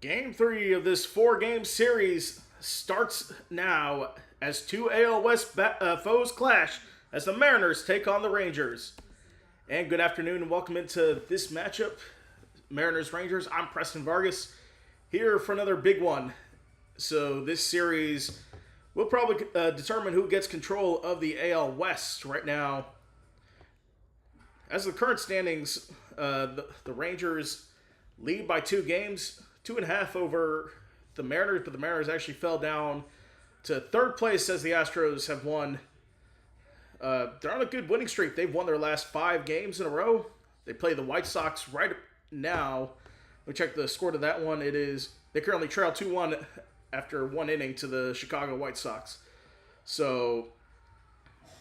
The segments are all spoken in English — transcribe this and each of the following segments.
Game 3 of this four-game series starts now as two AL West foes clash as the Mariners take on the Rangers. And good afternoon and welcome into this matchup, Mariners-Rangers. I'm Preston Vargas here for another big one. So this series will probably determine who gets control of the AL West right now. As the current standings, the Rangers lead by 2 games. 2.5 over the Mariners, but the Mariners actually fell down to third place as the Astros have won. They're on a good winning streak. They've won their last 5 games in a row. They play the White Sox right now. We check the score to that one. They currently trail 2-1 after 1 inning to the Chicago White Sox. So,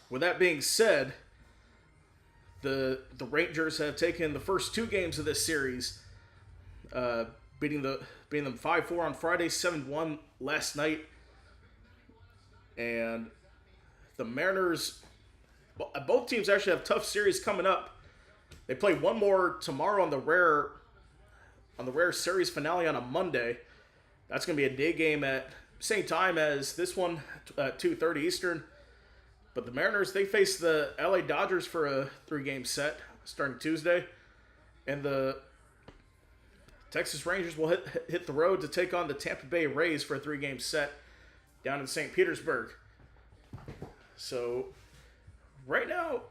with that being said, the Rangers have taken the first 2 games of this series, beating them 5-4 on Friday, 7-1 last night. And the Mariners, both teams actually have tough series coming up. They play one more tomorrow on the rare series finale on a Monday. That's going to be a day game at same time as this one, 2:30 Eastern. But the Mariners, they face the LA Dodgers for a 3-game set starting Tuesday. And the Texas Rangers will hit the road to take on the Tampa Bay Rays for a 3-game set down in St. Petersburg. So, right now,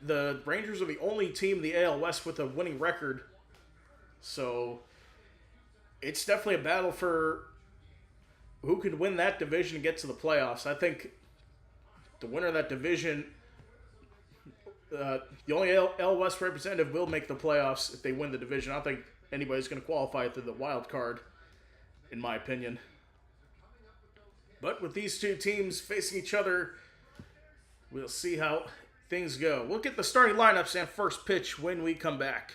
the Rangers are the only team in the AL West with a winning record. So, it's definitely a battle for who could win that division and get to the playoffs. I think the winner of that division, the only AL West representative will make the playoffs if they win the division. I don't think anybody's going to qualify through the wild card, in my opinion. But with these two teams facing each other, we'll see how things go. We'll get the starting lineups and first pitch when we come back.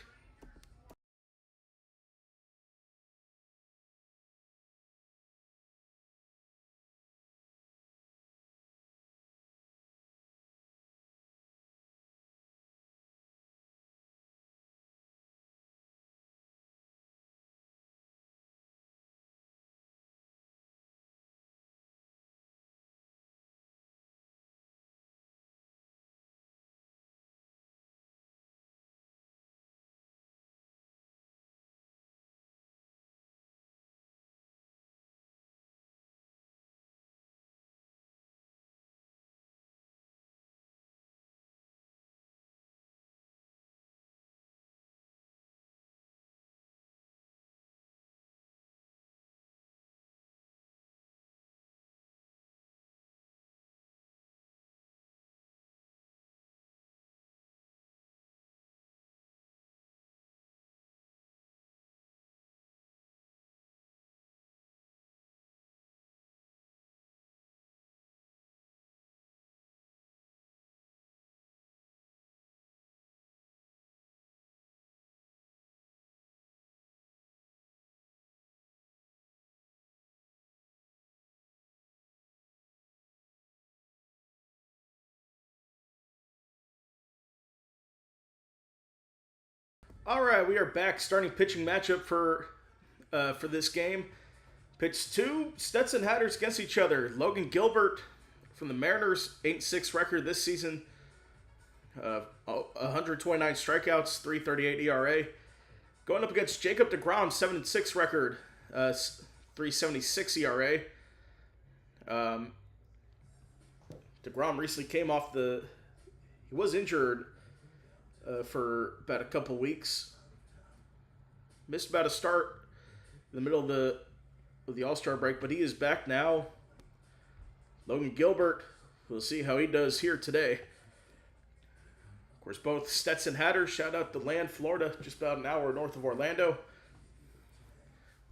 All right, we are back. Starting pitching matchup for this game. Pitch 2, Stetson Hatters against each other. Logan Gilbert from the Mariners, 8-6 record this season. 129 strikeouts, 3.38 ERA. Going up against Jacob deGrom, 7-6 record, 3.76 ERA. deGrom recently came off he was injured for about a couple weeks. Missed about a start in the middle of the All-Star break, but he is back now. Logan Gilbert, we'll see how he does here today. Of course, both Stetson Hatters, shout out to Land, Florida, just about an hour north of Orlando.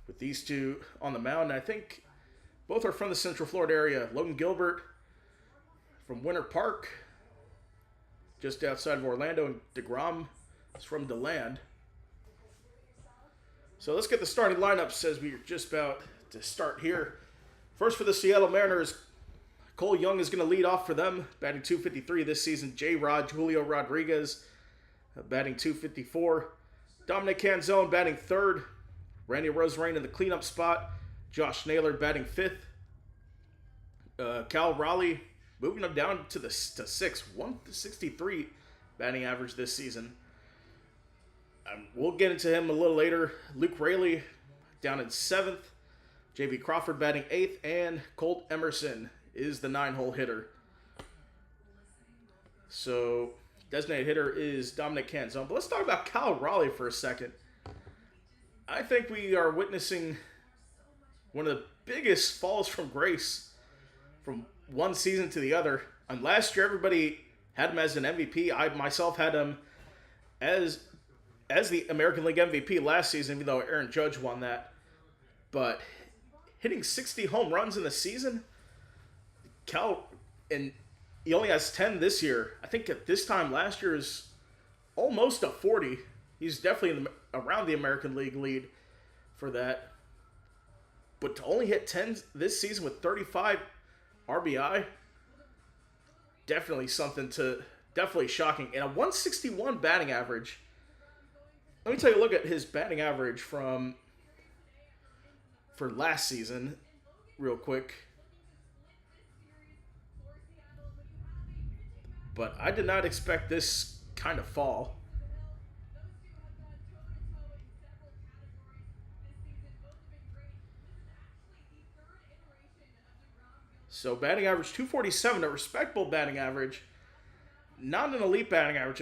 With these two on the mound, I think both are from the Central Florida area. Logan Gilbert from Winter Park, just outside of Orlando, and deGrom is from DeLand. So let's get the starting lineups as we're just about to start here. First for the Seattle Mariners, Cole Young is going to lead off for them, batting .253 this season. J-Rod, Julio Rodriguez, batting .254. Dominic Canzone batting third. Randy Roserain in the cleanup spot. Josh Naylor batting fifth. Cal Raleigh moving him down to sixth. 163 batting average this season. We'll get into him a little later. Luke Raley down in seventh. J.V. Crawford batting eighth. And Colt Emerson is the 9-hole hitter. So, designated hitter is Dominic Canzone. But let's talk about Cal Raleigh for a second. I think we are witnessing one of the biggest falls from grace from one season to the other. And last year, everybody had him as an MVP. I myself had him as the American League MVP last season, even though Aaron Judge won that. But hitting 60 home runs in the season, and he only has 10 this year. I think at this time last year is almost a 40. He's definitely around the American League lead for that. But to only hit 10 this season with 35 RBI, definitely shocking. And a 161 batting average. Let me take a look at his batting average for last season real quick. But I did not expect this kind of fall. So batting average 247, a respectable batting average. Not an elite batting average.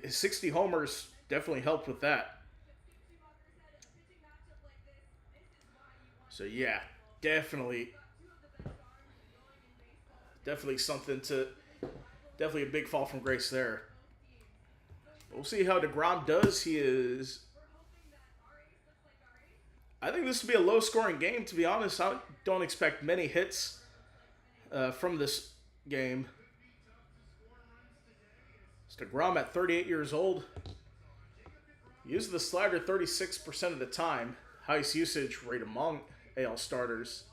60 homers definitely helped with that. So yeah, definitely definitely a big fall from grace there. We'll see how DeGrom does. I think this will be a low-scoring game, to be honest. I don't expect many hits from this game. It's DeGrom at 38 years old. Uses the slider 36% of the time. Highest usage rate among AL starters.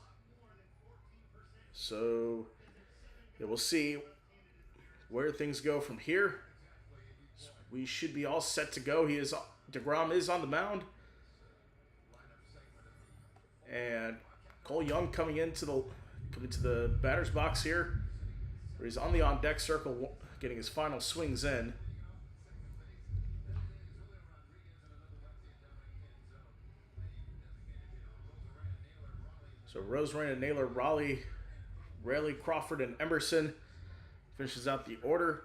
So, yeah, we'll see where things go from here. We should be all set to go. DeGrom is on the mound. And Cole Young coming into the batter's box here, where he's on the on-deck circle, getting his final swings in. So Roserain and Naylor, Raleigh, Crawford, and Emerson finishes out the order.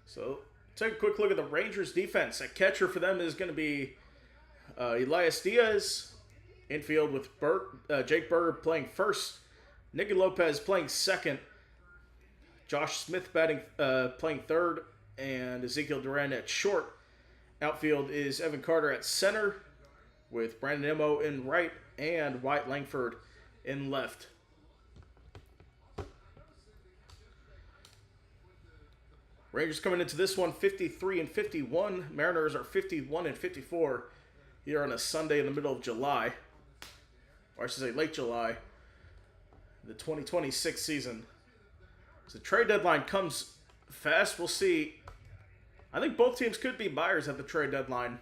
So take a quick look at the Rangers defense. At catcher for them is going to be Elias Diaz. Infield with Jake Berger playing first. Nicky Lopez playing second. Josh Smith playing third. And Ezekiel Duran at short. Outfield is Evan Carter at center, with Brandon Nimmo in right and Wyatt Langford in left. Rangers coming into this one 53-51. Mariners are 51-54 here on a Sunday in the middle of July. Or I should say late July. The 2026 season. So the trade deadline comes fast. We'll see. I think both teams could be buyers at the trade deadline.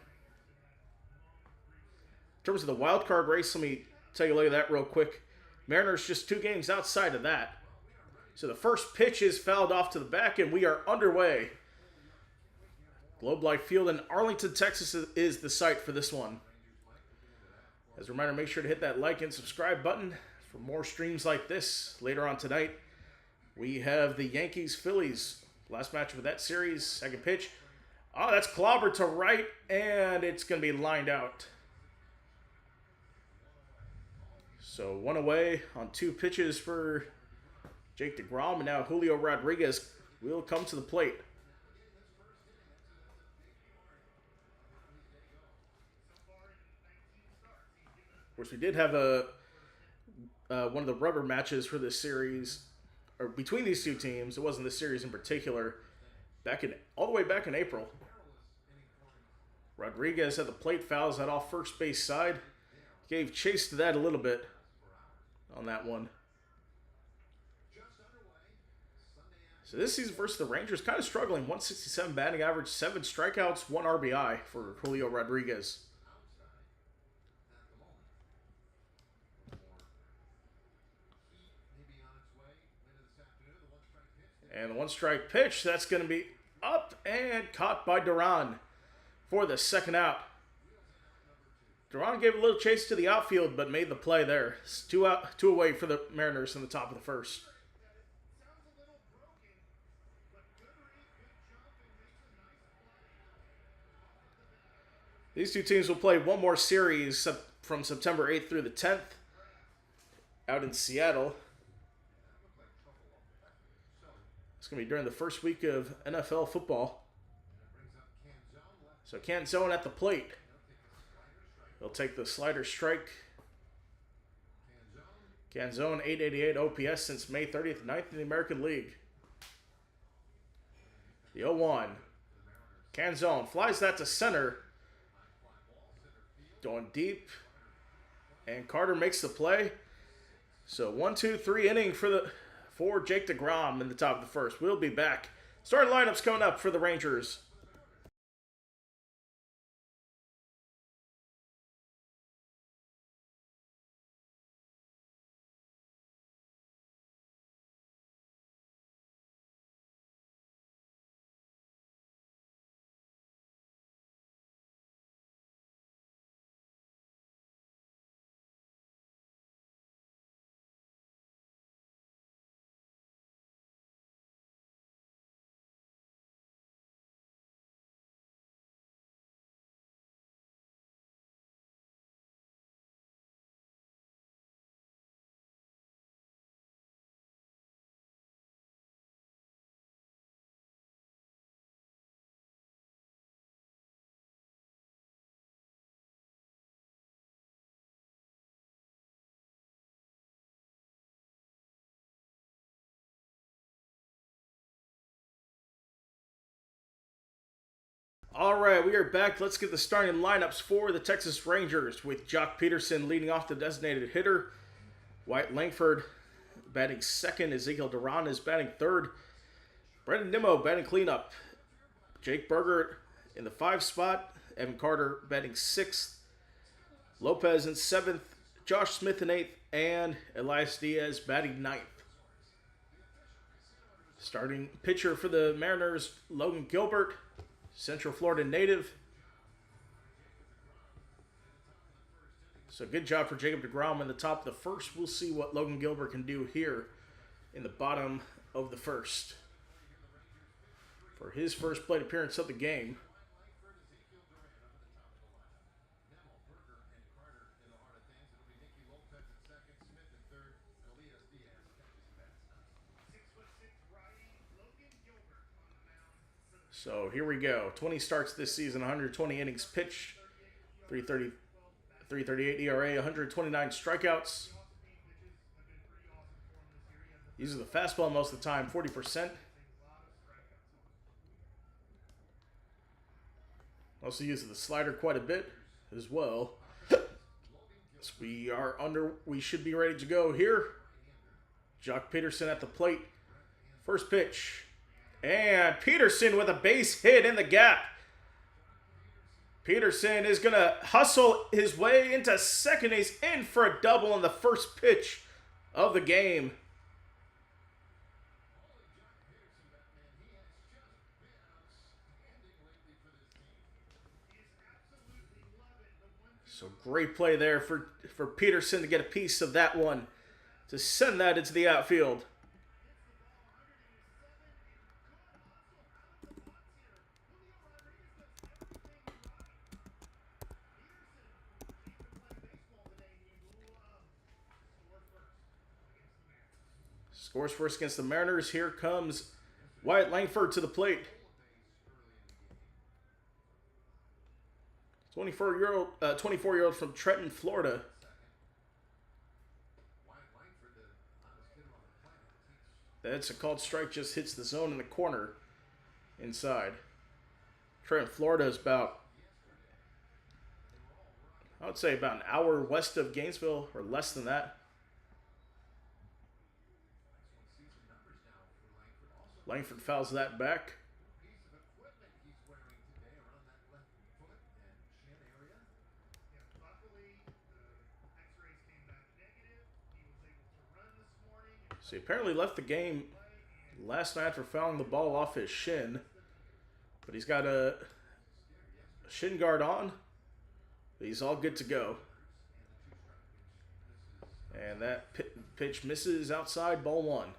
In terms of the wild card race, let me take a look at that real quick. Mariners just 2 games outside of that. So the first pitch is fouled off to the back, and we are underway. Globe Life Field in Arlington, Texas is the site for this one. As a reminder, make sure to hit that like and subscribe button for more streams like this. Later on tonight, we have the Yankees-Phillies. Last match of that series, second pitch. Oh, that's clobbered to right, and it's going to be lined out. So 1 away on 2 pitches for Jake DeGrom, and now Julio Rodriguez will come to the plate. Of course, we did have one of the rubber matches for this series, or between these two teams. It wasn't this series in particular. All the way back in April. Rodriguez at the plate, fouls that off first base side. Gave chase to that a little bit on that one. So this season versus the Rangers, kind of struggling. 167 batting average, 7 strikeouts, 1 RBI for Julio Rodriguez. And the one-strike pitch, that's going to be up and caught by Duran for the second out. Duran gave a little chase to the outfield, but made the play there. It's 2 out, 2 away for the Mariners in the top of the first. These two teams will play one more series from September 8th through the 10th out in Seattle. It's going to be during the first week of NFL football. So Canzone at the plate. He'll take the slider strike. Canzone, 888 OPS since May 30th, 9th in the American League. The 0-1. Canzone flies that to center. Going deep. And Carter makes the play. So 1-2-3 inning for Jake DeGrom in the top of the first. We'll be back. Starting lineups coming up for the Rangers. All right, we are back. Let's get the starting lineups for the Texas Rangers with Jock Peterson leading off the designated hitter. Wyatt Langford batting second. Ezekiel Duran is batting third. Brendan Nimmo batting cleanup. Jake Berger in the 5 spot. Evan Carter batting 6th. Lopez in 7th. Josh Smith in 8th. And Elias Diaz batting 9th. Starting pitcher for the Mariners, Logan Gilbert. Central Florida native. So good job for Jacob DeGrom in the top of the first. We'll see what Logan Gilbert can do here in the bottom of the first for his first plate appearance of the game. So here we go. 20 starts this season, 120 innings pitched, 338 ERA, 129 strikeouts. Uses the fastball most of the time, 40%. Also uses the slider quite a bit as well. So we should be ready to go here. Jock Peterson at the plate. First pitch. And Peterson with a base hit in the gap. Peterson is going to hustle his way into second. He's in for a double on the first pitch of the game. So great play there for Peterson to get a piece of that one, to send that into the outfield. Scores first against the Mariners. Here comes Wyatt Langford to the plate. 24-year-old from Trenton, Florida. That's a called strike, just hits the zone in the corner inside. Trenton, Florida is about, I would say about an hour west of Gainesville, or less than that. Langford fouls that back. So he apparently left the game last night for fouling the ball off his shin. But he's got a shin guard on. He's all good to go. And that pitch misses outside, ball one.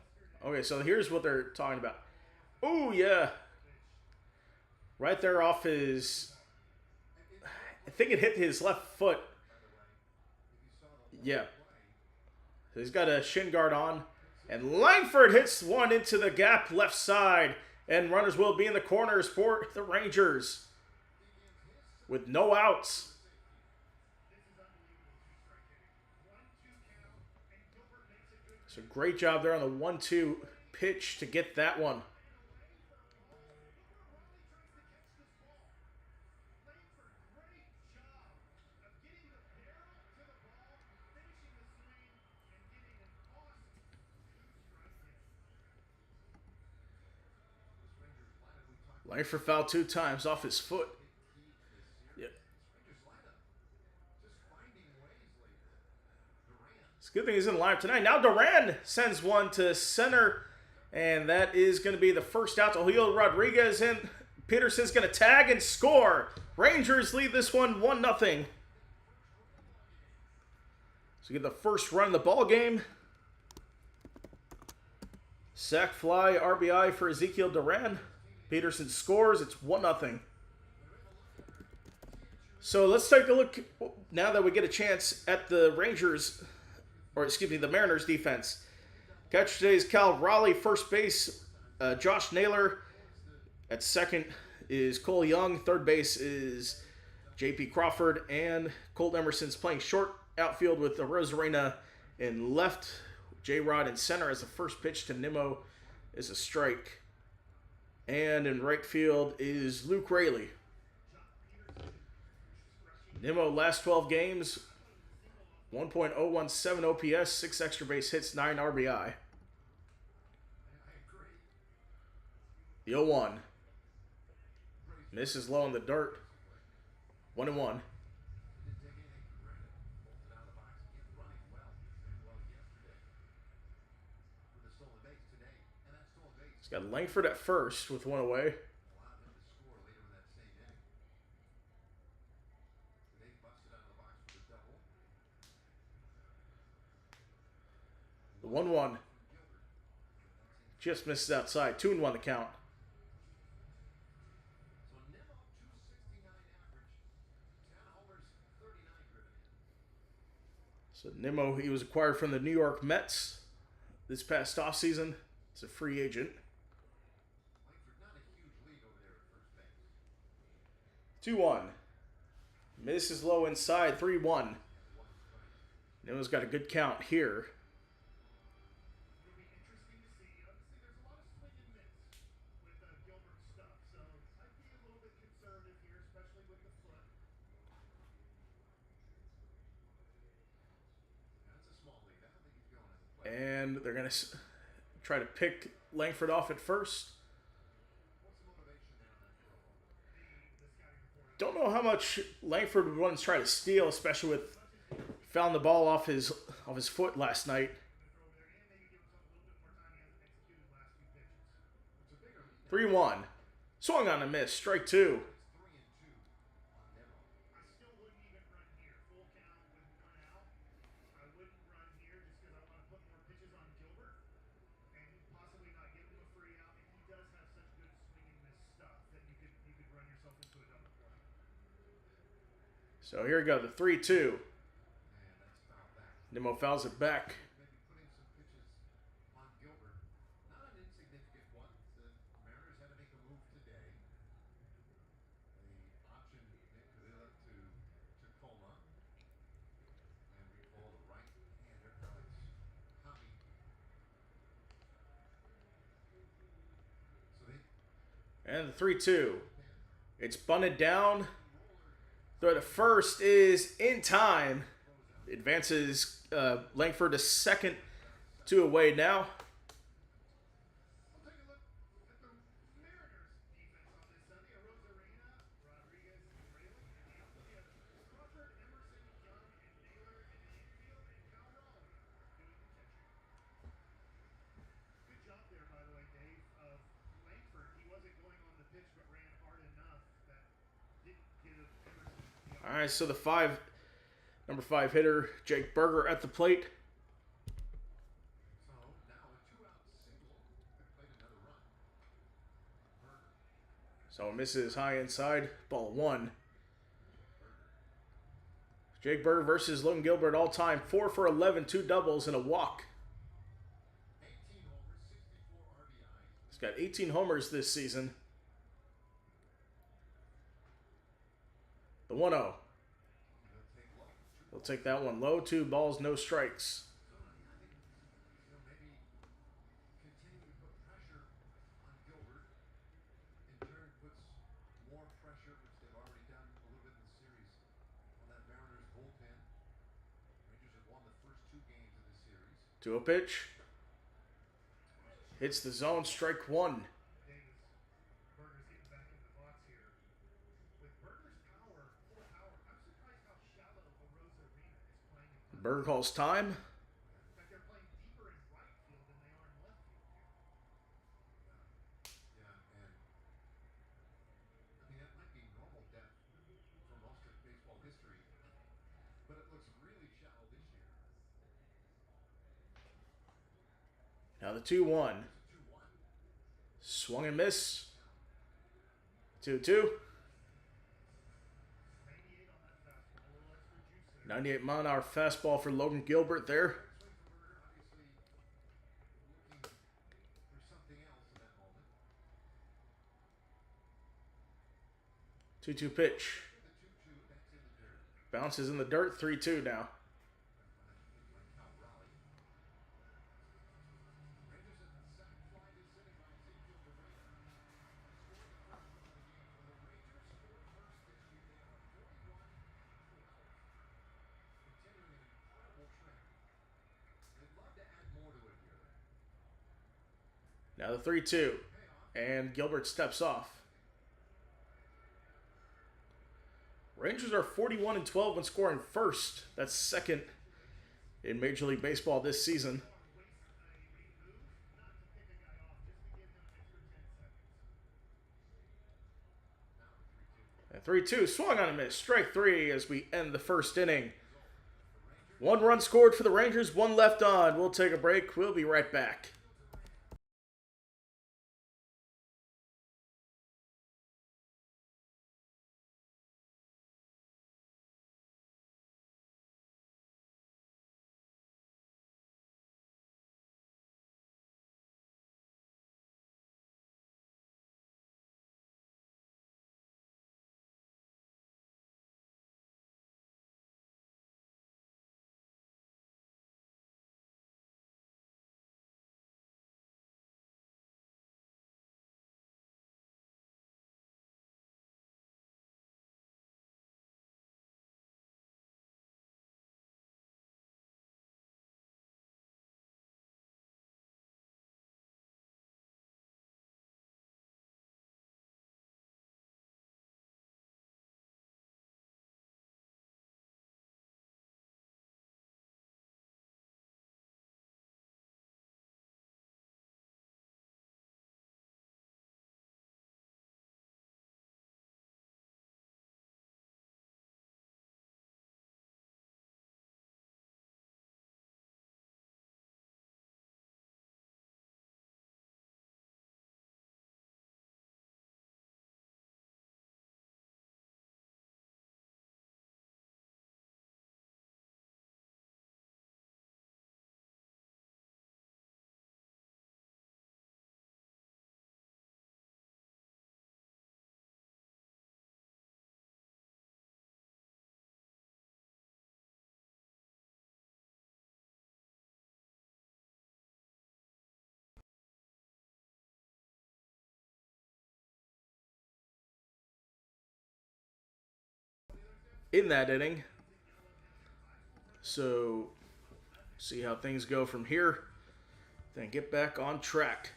Okay, so here's what they're talking about. Oh, yeah. Right there off his... I think it hit his left foot. Yeah. So he's got a shin guard on. And Langford hits one into the gap left side. And runners will be in the corners for the Rangers. With no outs. So great job there on the 1-2 pitch to get that one. Langford fouled 2 times off his foot. Yep. It's a good thing he's in the lineup tonight. Now Duran sends one to center, and that is going to be the first out to Julio Rodriguez, and Peterson's going to tag and score. Rangers lead this one 1-0. So get the first run of the ball game. Sack fly, RBI for Ezekiel Duran. Peterson scores. It's 1-0. So let's take a look, now that we get a chance, at the Rangers, or excuse me, the Mariners defense. Catcher today is Cal Raleigh. First base, Josh Naylor. At second is Cole Young. Third base is J.P. Crawford. And Colt Emerson's playing short outfield with Rosarena in left. J-Rod in center as the first pitch to Nimmo is a strike. And in right field is Luke Raley. Nimmo last 12 games, 1.017 OPS, 6 extra base hits, 9 RBI. The 0-1. Misses low in the dirt. 1-1. Got Langford at first with one away. The 1-1. Just misses outside. 2-1 the count. So Nimmo, he was acquired from the New York Mets this past offseason. He's a free agent. 2-1. Misses low inside. 3-1. Nimmo's got a good count here. And they're going to try to pick Langford off at first. Don't know how much Langford would want to try to steal, especially with fouling the ball off his foot last night. 3-1. Swung on a miss. Strike 2. So here we go, the 3-2. Nimmo fouls it back. And the 3-2. It's bunted down. Throw to first is in time. Advances Langford to second. 2 away now. All right, so number 5 hitter, Jake Berger at the plate. So it misses high inside, ball 1. Jake Berger versus Logan Gilbert, all time 4 for 11, 2 doubles and a walk. He's got 18 homers this season. The 1-0. He'll take that one low. 2 balls, no strikes. To a pitch. Hits the zone, strike 1. Berger calls time. Now the 2-1. Swung and miss. 2-2. 98-mile-an-hour fastball for Logan Gilbert there. Two pitch. Bounces in the dirt. 3-2 now. Now the 3-2. And Gilbert steps off. Rangers are 41-12 when scoring first. That's second in Major League Baseball this season. And 3-2. Swung on a miss. Strike 3 as we end the first inning. 1 run scored for the Rangers. 1 left on. We'll take a break. We'll be right back. In that inning. So, see how things go from here. Then get back on track.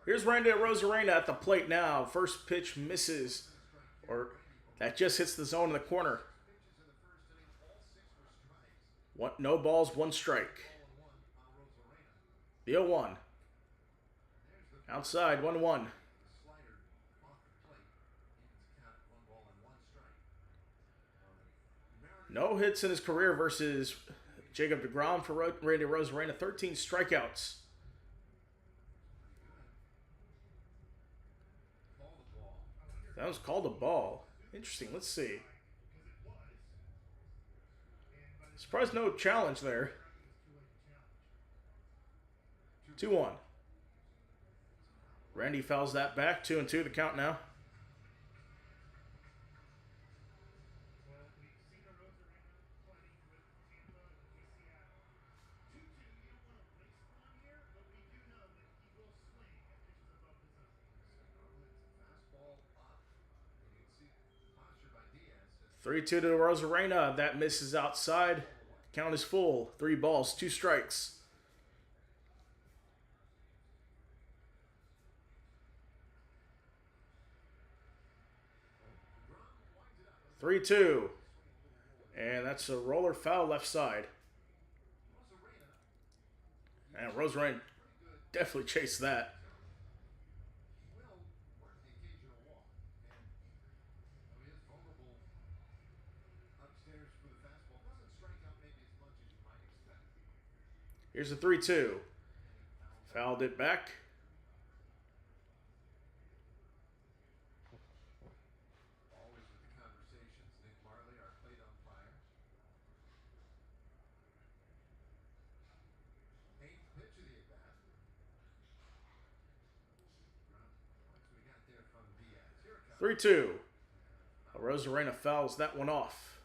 Here's Randy Arozarena at the plate now. First pitch misses. Or that just hits the zone in the corner. No balls, 1 strike. The 0-1. Outside, 1-1. No hits in his career versus Jacob deGrom for Randy Arozarena. 13 strikeouts. That was called a ball. Interesting. Let's see. Surprised no challenge there. 2-1. Randy fouls that back. 2-2 the count now. Three two to Arozarena. That misses outside. Count is full. 3 balls, 2 strikes. 3-2. And that's a roller foul left side. And Arozarena definitely chased that. Here's a 3-2. Fouled it back. Three two. Arozarena fouls that one off.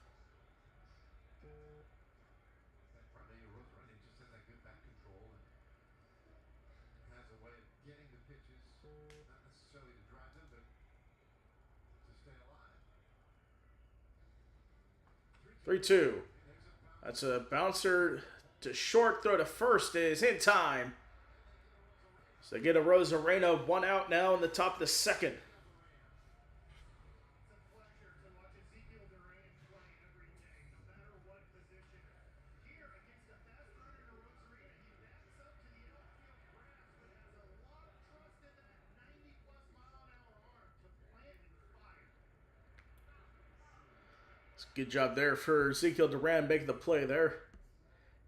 Three two. That's a bouncer to short. Throw to first is in time. So they get Arozarena 1 out now in the top of the second. Good job there for Ezekiel Duran making the play there.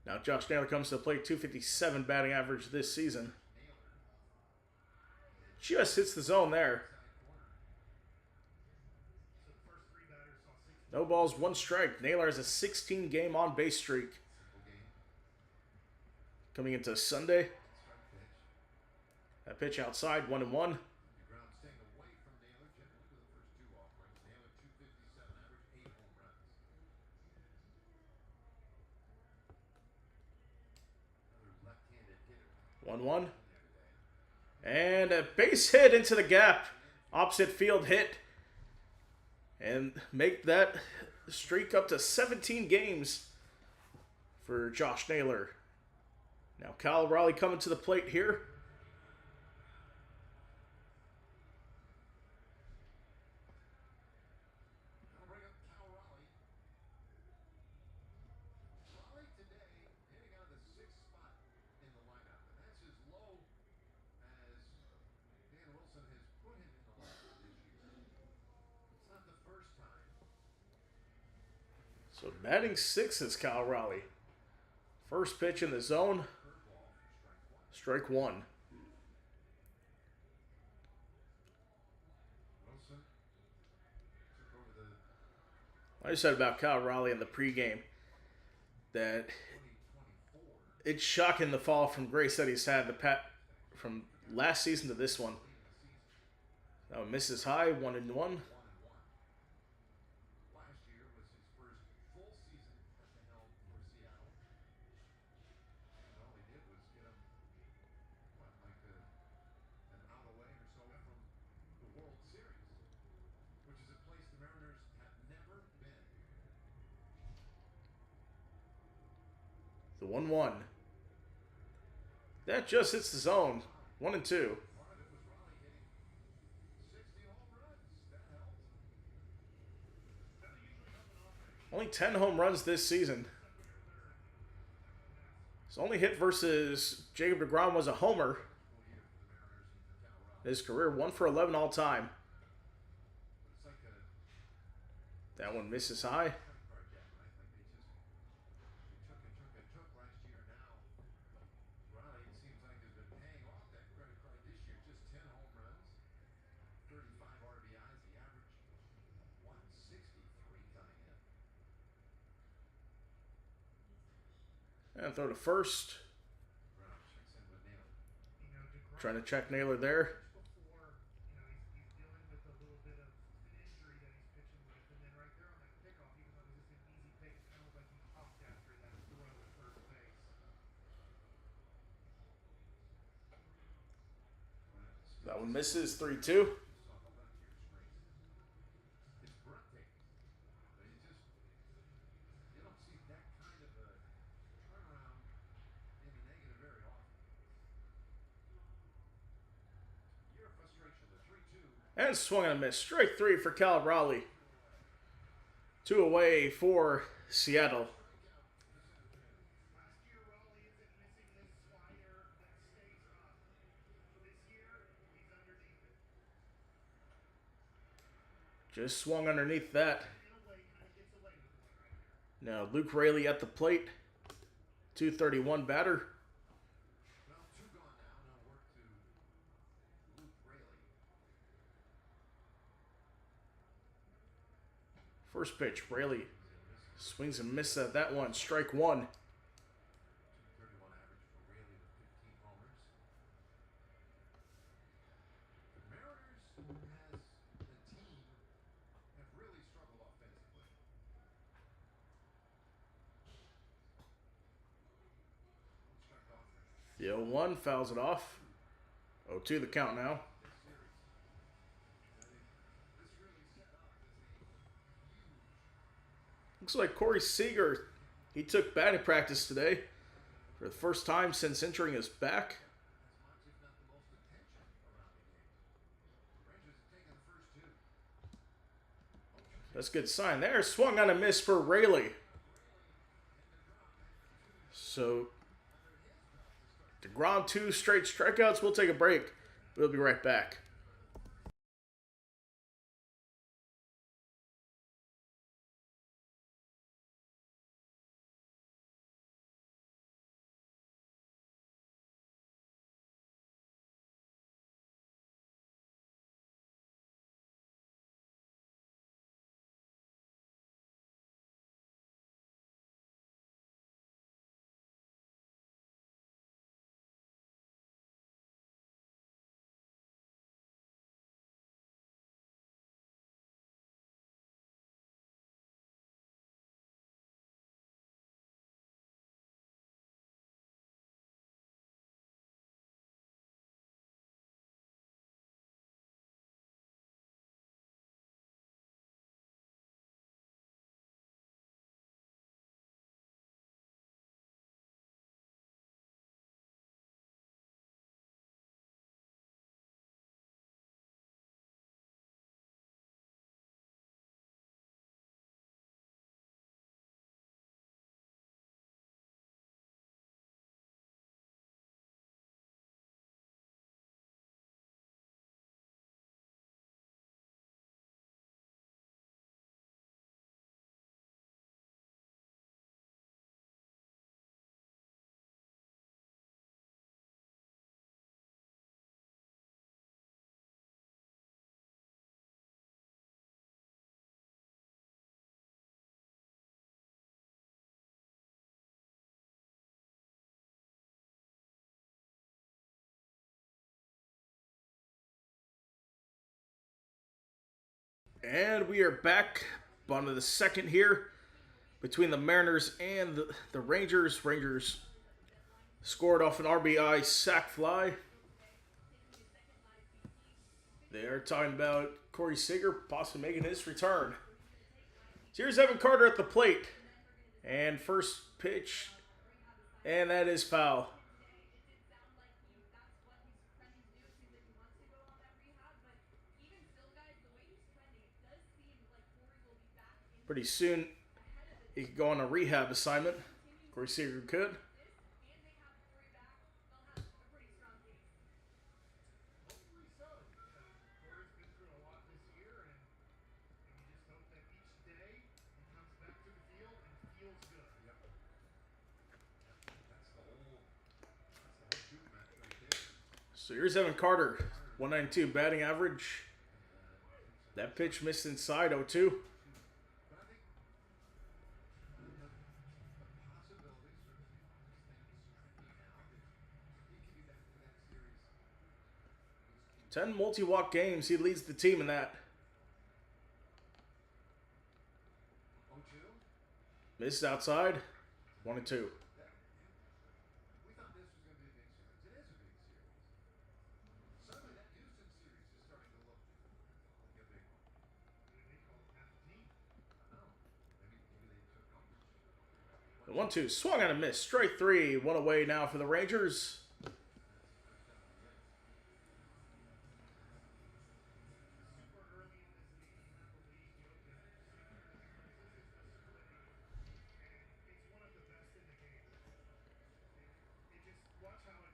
Now Josh Naylor comes to the plate, 257 batting average this season. Just hits the zone there. No balls, 1 strike. Naylor has a 16-game on-base streak. Coming into Sunday. That pitch outside, 1-1. 1-1. And a base hit into the gap. Opposite field hit. And make that streak up to 17 games for Josh Naylor. Now Kyle Raleigh coming to the plate here. So batting 6 is Kyle Raleigh. First pitch in the zone. Strike 1. I said about Kyle Raleigh in the pregame that it's shocking the fall from grace that he's had from last season to this one. Now misses high, 1-1. The 1-1. That just hits the zone. 1-2. Only 10 home runs this season. His only hit versus Jacob deGrom was a homer. His career 1 for 11 all time. That one misses high. And throw to first. Trying to check Naylor there. That one misses, 3-2. And swung and a miss. Strike 3 for Cal Raleigh. 2 away for Seattle. Just swung underneath that. Now Luke Raley at the plate. 231 batter. First pitch, Raley swings and misses at that one. Strike 1. The 0-1 fouls it off. 0-2 the count now. Looks like Corey Seager, he took batting practice today for the first time since injuring his back. That's a good sign there. Swung on a miss for Raley. So, DeGrom 2 straight strikeouts. We'll take a break. We'll be right back. And we are back. Bottom of the second here between the Mariners and the Rangers. Rangers scored off an RBI sac fly. They are talking about Corey Seager possibly making his return. So here's Evan Carter at the plate. And first pitch. And that is foul. Pretty soon, he could go on a rehab assignment. Corey Seager could. So here's Evan Carter, 192 batting average. That pitch missed inside, 0-2. 10 multi-walk games. He leads the team in that. Misses outside. 1-2. The 1-2 swung on a miss. Strike 3. One away now for the Rangers.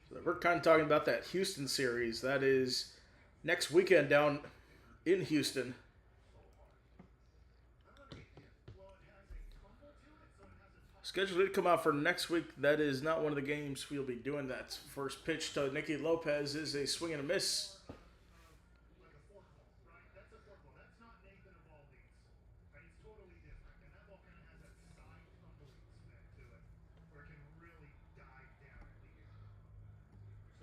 So we're kind of talking about that Houston series. That is next weekend down in Houston. Schedule did come out for next week. That is not one of the games we'll be doing. That first pitch to Nicky Lopez is a swing and a miss.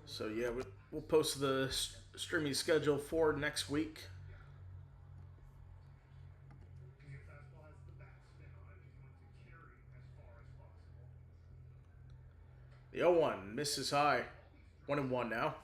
So yeah, we'll post the streaming schedule for next week. The 0-1 misses high. 1-1 now.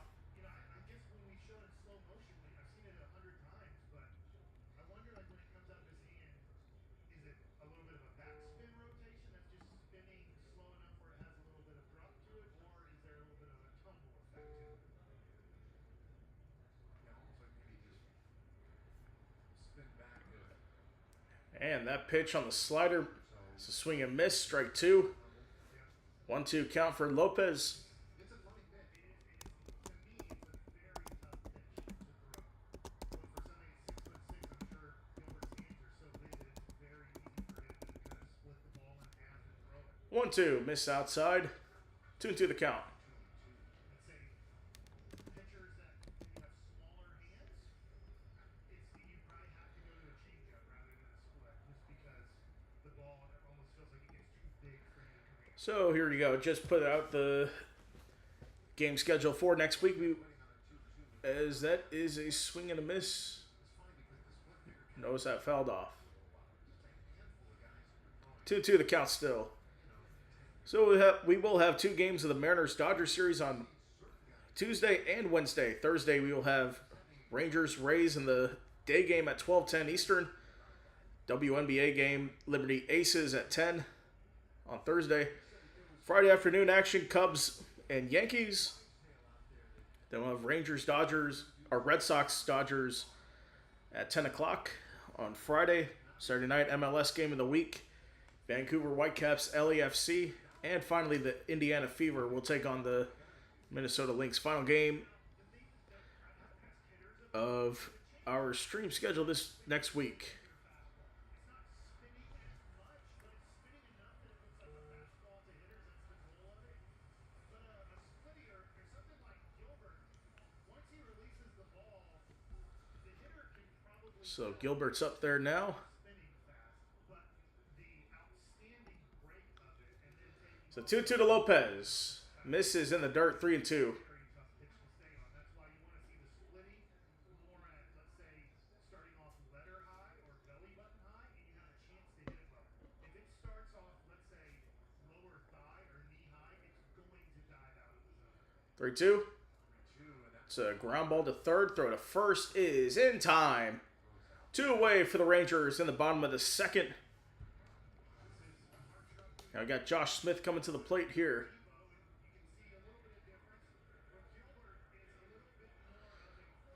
And that pitch on the slider is a swing and miss. Strike 2. 1-2 count for Lopez. One, two, miss outside. 2-2 the count. So here you go. Just put out the game schedule for next week. As that is a swing and a miss. Notice that fouled off. 2-2 the count still. So we will have 2 games of the Mariners-Dodgers series on Tuesday and Wednesday. Thursday we will have Rangers-Rays in the day game at 12:10 Eastern. WNBA game Liberty Aces at 10 on Thursday. Friday afternoon action, Cubs and Yankees. Then we'll have Rangers-Dodgers, or Red Sox-Dodgers at 10 o'clock on Friday. Saturday night MLS game of the week. Vancouver Whitecaps, LAFC. And finally, the Indiana Fever will take on the Minnesota Lynx. Final game of our stream schedule this next week. So Gilbert's up there now. So 2-2 to Lopez. Misses in the dirt, 3-2. Three, two. It's a ground ball to third. Throw to first is in time. 2 away for the Rangers in the bottom of the second. Now we got Josh Smith coming to the plate here.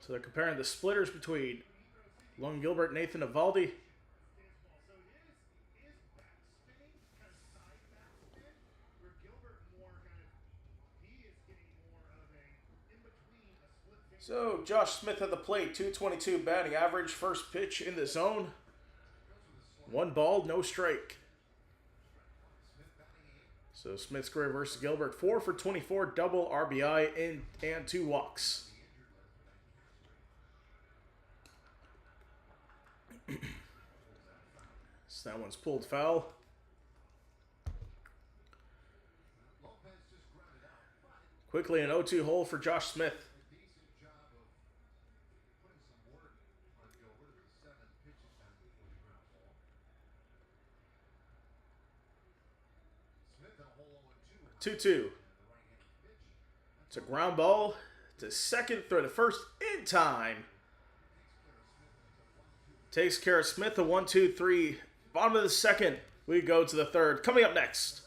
So they're comparing the splitters between Logan Gilbert and Nathan Eovaldi. So Josh Smith at the plate, 222 batting average, first pitch in the zone. 1 ball, no strike. So Smith's career versus Gilbert, 4 for 24, double RBI and 2 walks. So that one's pulled foul. Quickly an 0-2 hole for Josh Smith. 2-2. It's a ground ball to second, throw to first in time. Takes care of Smith, a 1-2-3. Bottom of the second, we go to the third. Coming up next.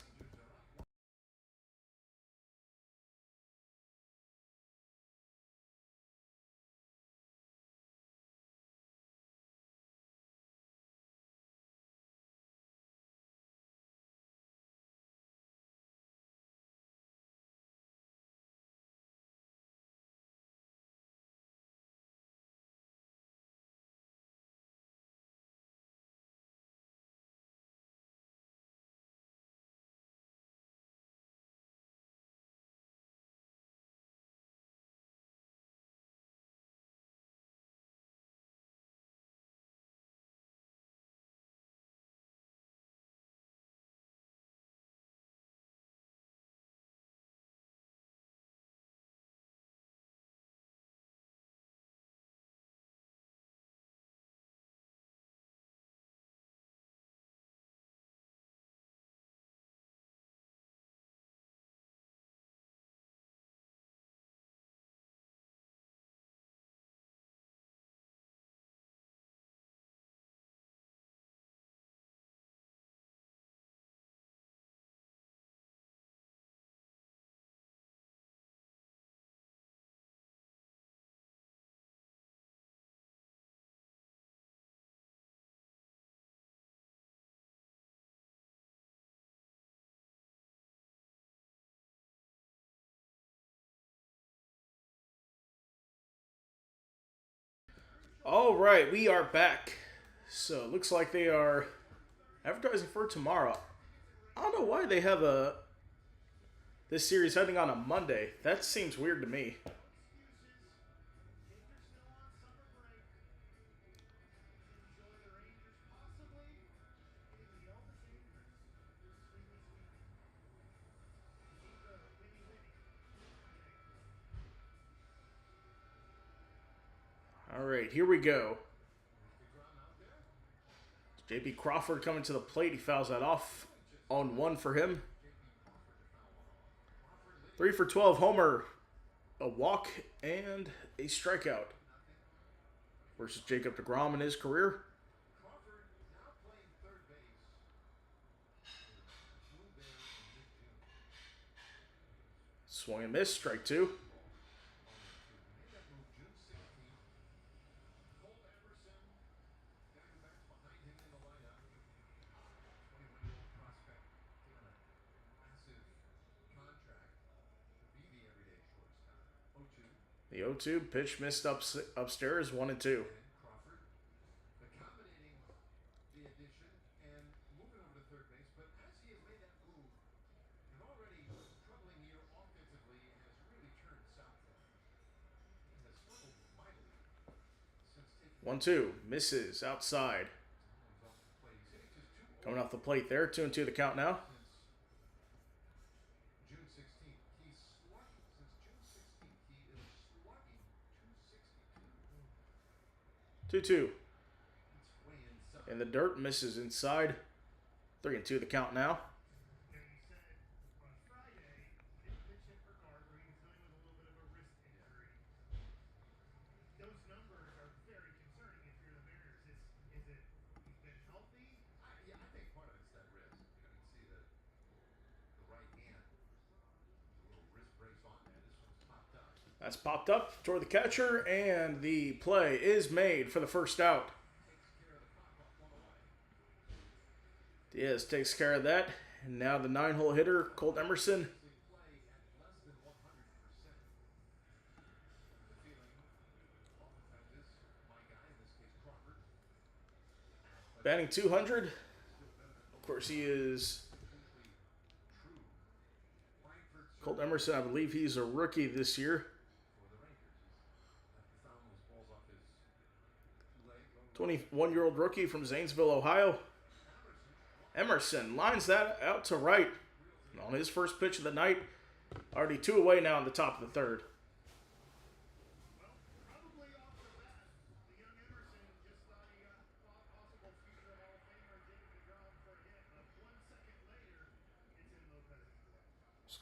All right, we are back. So it looks like they are advertising for tomorrow. I don't know why they have this series heading on a Monday. That seems weird to me. All right, here we go. J.P. Crawford coming to the plate. He fouls that off. On one for him. 3 for 12 homer. A walk and a strikeout. Versus Jacob deGrom in his career. Swing and miss. Strike two. The 0-2 pitch missed upstairs, 1-2. One two misses outside. Coming off the plate there, 2-2 the count now. Two. In the dirt, misses inside. 3-2 the count now. That's popped up toward the catcher, and the play is made for the first out. Diaz takes care of that. And now the 9-hole hitter, Colt Emerson. Batting 200. Of course, he is Colt Emerson. I believe he's a rookie this year. 21-year-old rookie from Zanesville, Ohio. Emerson lines that out to right on his first pitch of the night. Already 2 away now in the top of the third.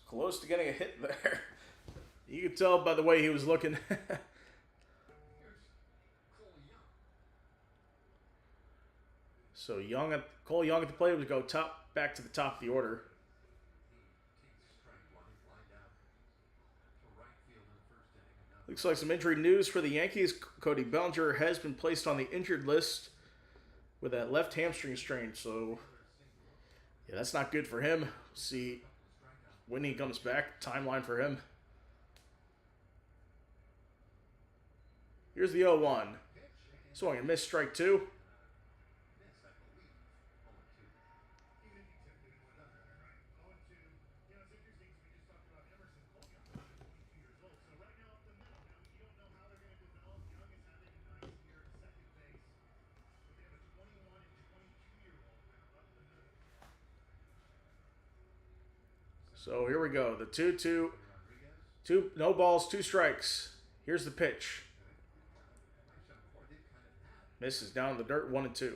Close to getting a hit there. You could tell by the way he was looking. So Cole Young at the plate would go back to the top of the order. Looks like some injury news for the Yankees. Cody Bellinger has been placed on the injured list with that left hamstring strain. So, yeah, that's not good for him. We'll see when he comes back. Timeline for him. Here's the 0-1. Swing and miss, strike two. So here we go. The 2-2. No balls, 2 strikes. Here's the pitch. Misses down in the dirt, 1-2.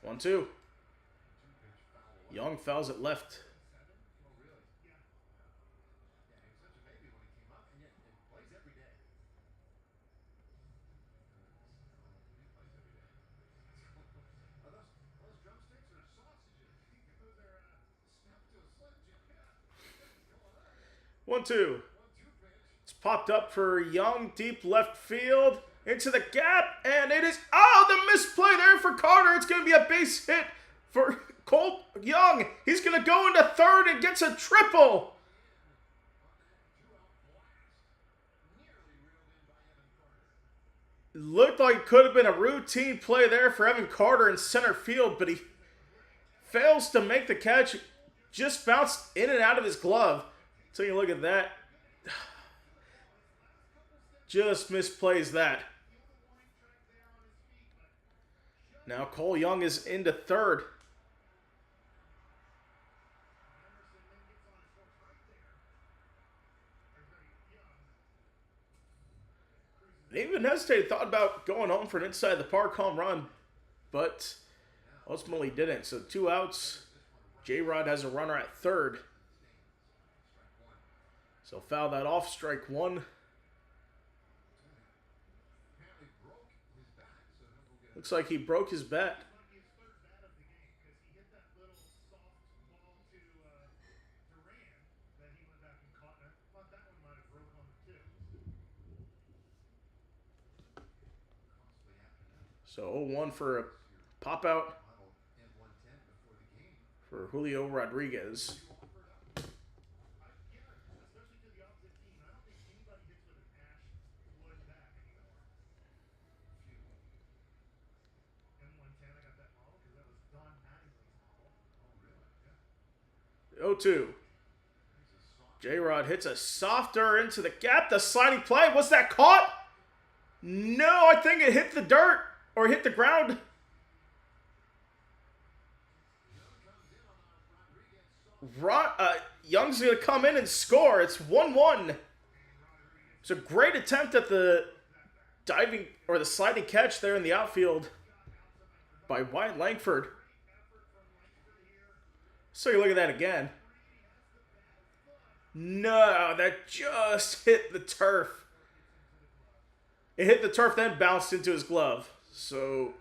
One, two. Young fouls it left. One, two. It's popped up for Young, deep left field, into the gap, and it is, the misplay there for Carter. It's going to be a base hit for Cole Young. He's going to go into third and gets a triple. It looked like it could have been a routine play there for Evan Carter in center field, but he fails to make the catch. Just bounced in and out of his glove. Take a look at that. Just misplays that. Now Cole Young is into third. They even hesitated, thought about going home for an inside the park home run, but ultimately didn't. So 2 outs. J-Rod has a runner at third. So foul that off, strike one. Looks like he broke his bat. So 0-1 for a pop out for Julio Rodriguez. Oh, 2. J-Rod hits a softer into the gap. The sliding play. Was that caught? No, I think it hit the dirt or hit the ground. Young's going to come in and score. It's 1-1. It's a great attempt at the diving or the sliding catch there in the outfield by Wyatt Langford. So you look at that again. No, that just hit the turf. It hit the turf, then bounced into his glove. So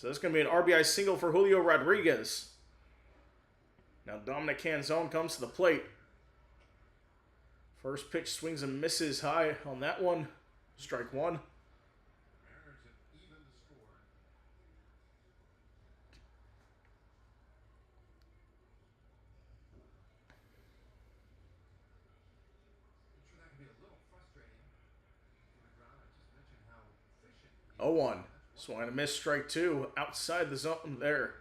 that's going to be an RBI single for Julio Rodriguez. Now Dominic Canzone comes to the plate. First pitch swings and misses high on that one. Strike one. Oh, 1. Swing and a miss, strike two. Outside the zone there.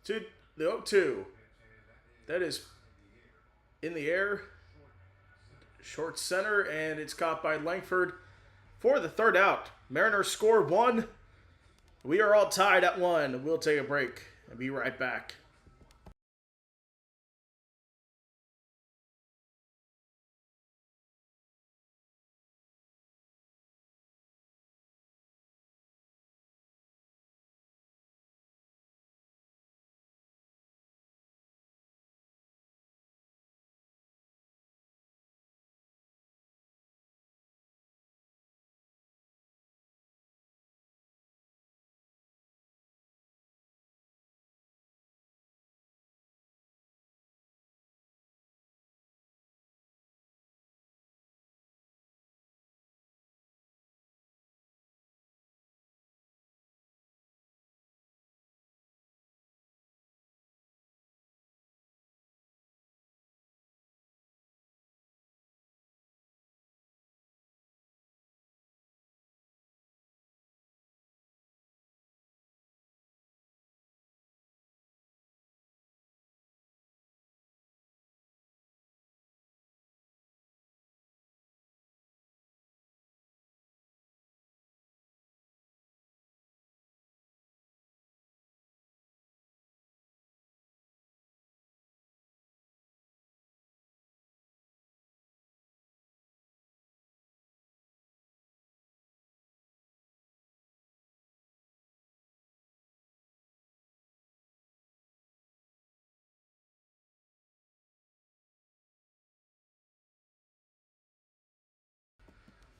To the 0-2. That is in the air. Short center, and it's caught by Langford for the third out. Mariners score 1. We are all tied at 1. We'll take a break and be right back.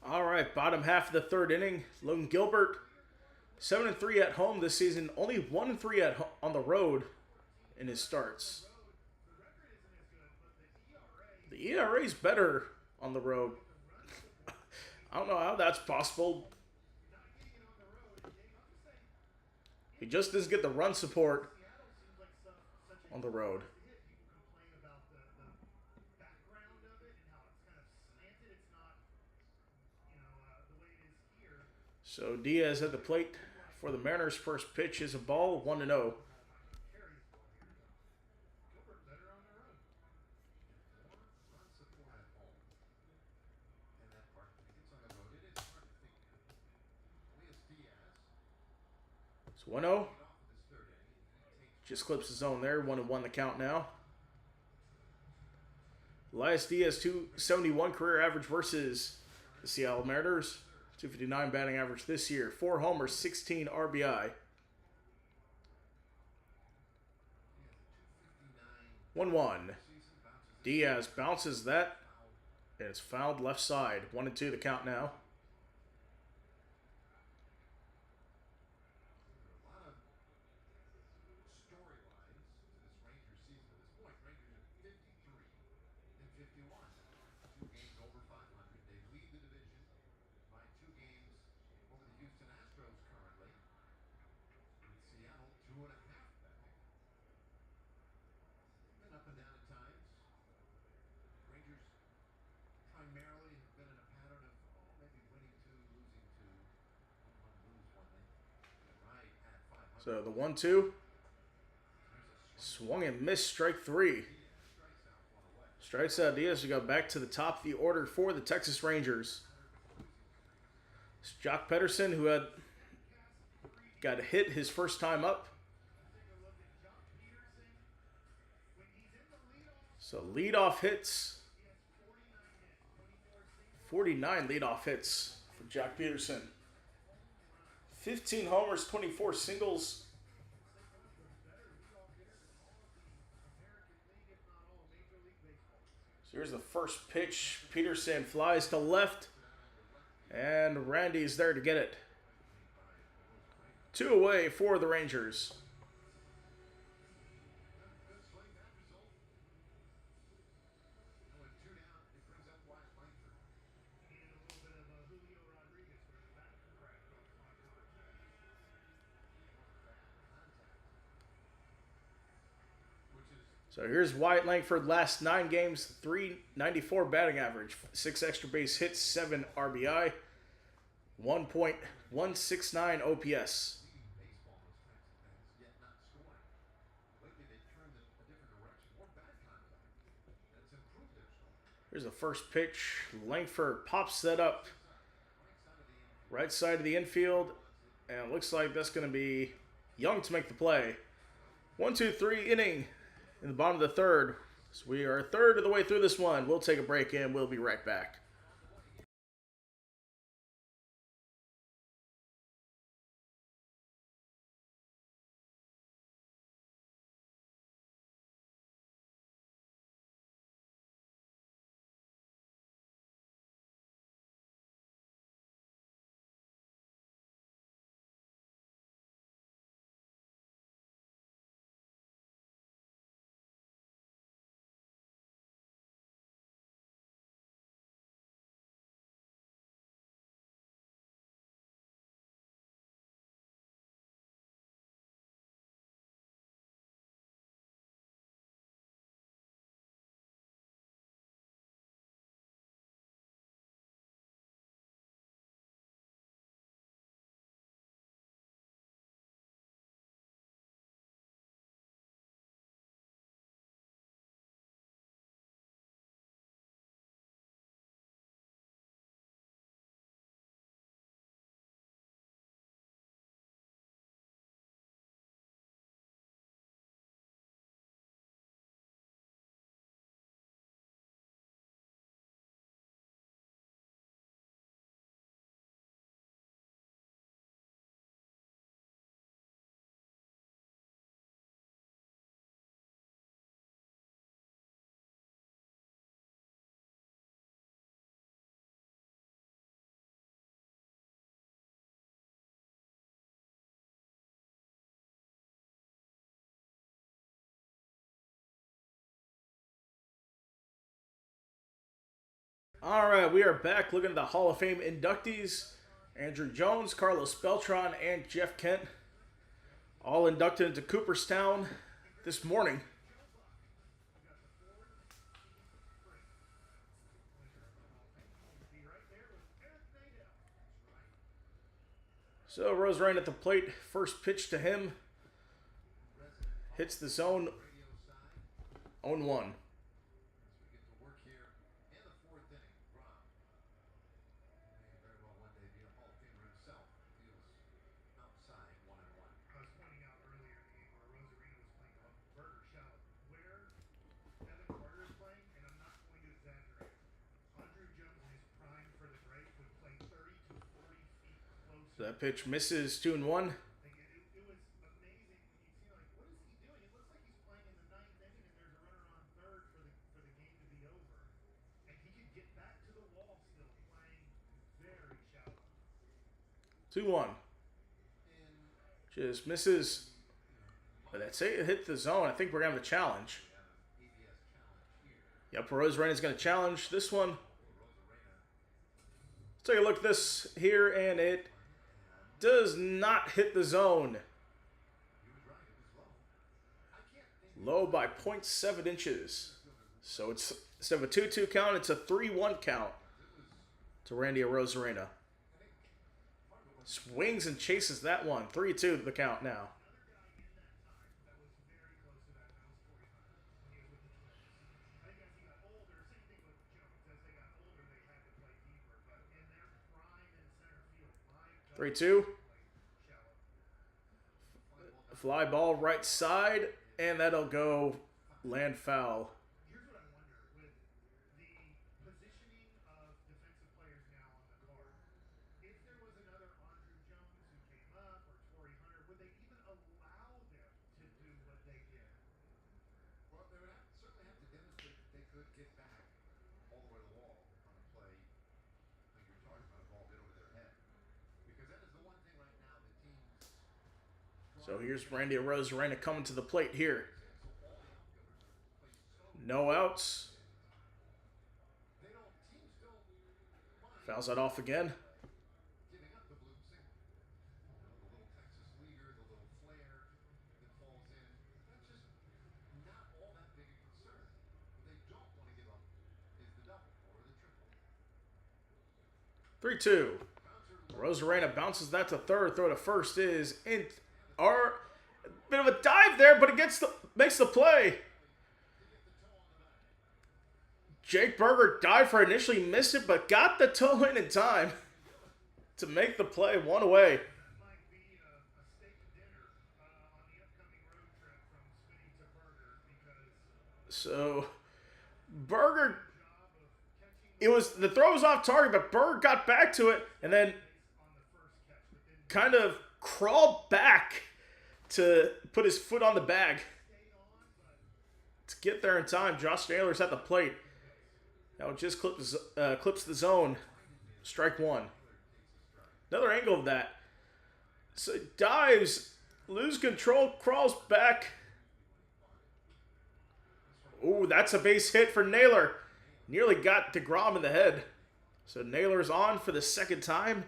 All right, bottom half of the third inning. Logan Gilbert, 7-3 at home this season. Only 1-3 on the road in his starts. The ERA is better on the road. I don't know how that's possible. He just doesn't get the run support on the road. So Diaz at the plate for the Mariners. First pitch is a ball, 1-0. It's 1-0. Just clips the zone there. 1-1 the count now. Elias Diaz, 271 career average versus the Seattle Mariners. 259 batting average this year. 4 homers, 16 RBI. 1-1. Diaz bounces that, and it's fouled left side. 1-2 the count now. So the 1-2. Swung and missed, strike 3. Strikes out Diaz to go back to the top of the order for the Texas Rangers. It's Jock Pederson, who had got a hit his first time up. So leadoff hits. 49 leadoff hits for Jock Pederson. 15 homers, 24 singles. So here's the first pitch. Pederson flies to left. And Randy's there to get it. 2 away for the Rangers. So here's Wyatt Langford, last 9 games, 394 batting average, 6 extra base hits, 7 RBI, 1.169 OPS. Here's the first pitch. Langford pops that up. Right side of the infield. And it looks like that's going to be Young to make the play. 1-2-3 inning in the bottom of the third. So we are a third of the way through this one. We'll take a break and we'll be right back. All right, we are back looking at the Hall of Fame inductees. Andrew Jones, Carlos Beltran, and Jeff Kent. All inducted into Cooperstown this morning. So Rosarena at the plate. First pitch to him. Hits the zone. 0-1. So that pitch misses. 2-1. Two one. Just misses. But that's it. It hit the zone. I think we're going to have a challenge. Yep, Rosarena's going to challenge this one. Let's take a look at this here, and it does not hit the zone. Low by 0.7 inches. So it's instead of a 2-2 count, it's a 3-1 count to Randy Rosarena. Swings and chases that one. 3-2 the count now. Three two. Fly ball right side, and that'll go land foul. So here's Randy Rosarena coming to the plate here. No outs. Fouls that off again. Three two. Rosarena bounces that to third. Throw to first is in. Bit of a dive there, but it makes the play. Jake Berger dived for it, initially missed it, but got the toe in time to make the play. One away. So Berger, it was the throw was off target, but Berger got back to it and then kind of crawled back to put his foot on the bag to get there in time. Josh Naylor's at the plate. Now it just clips the zone. Strike one. Another angle of that. So dives, lose control, crawls back. Ooh, that's a base hit for Naylor. Nearly got DeGrom in the head. So Naylor's on for the second time.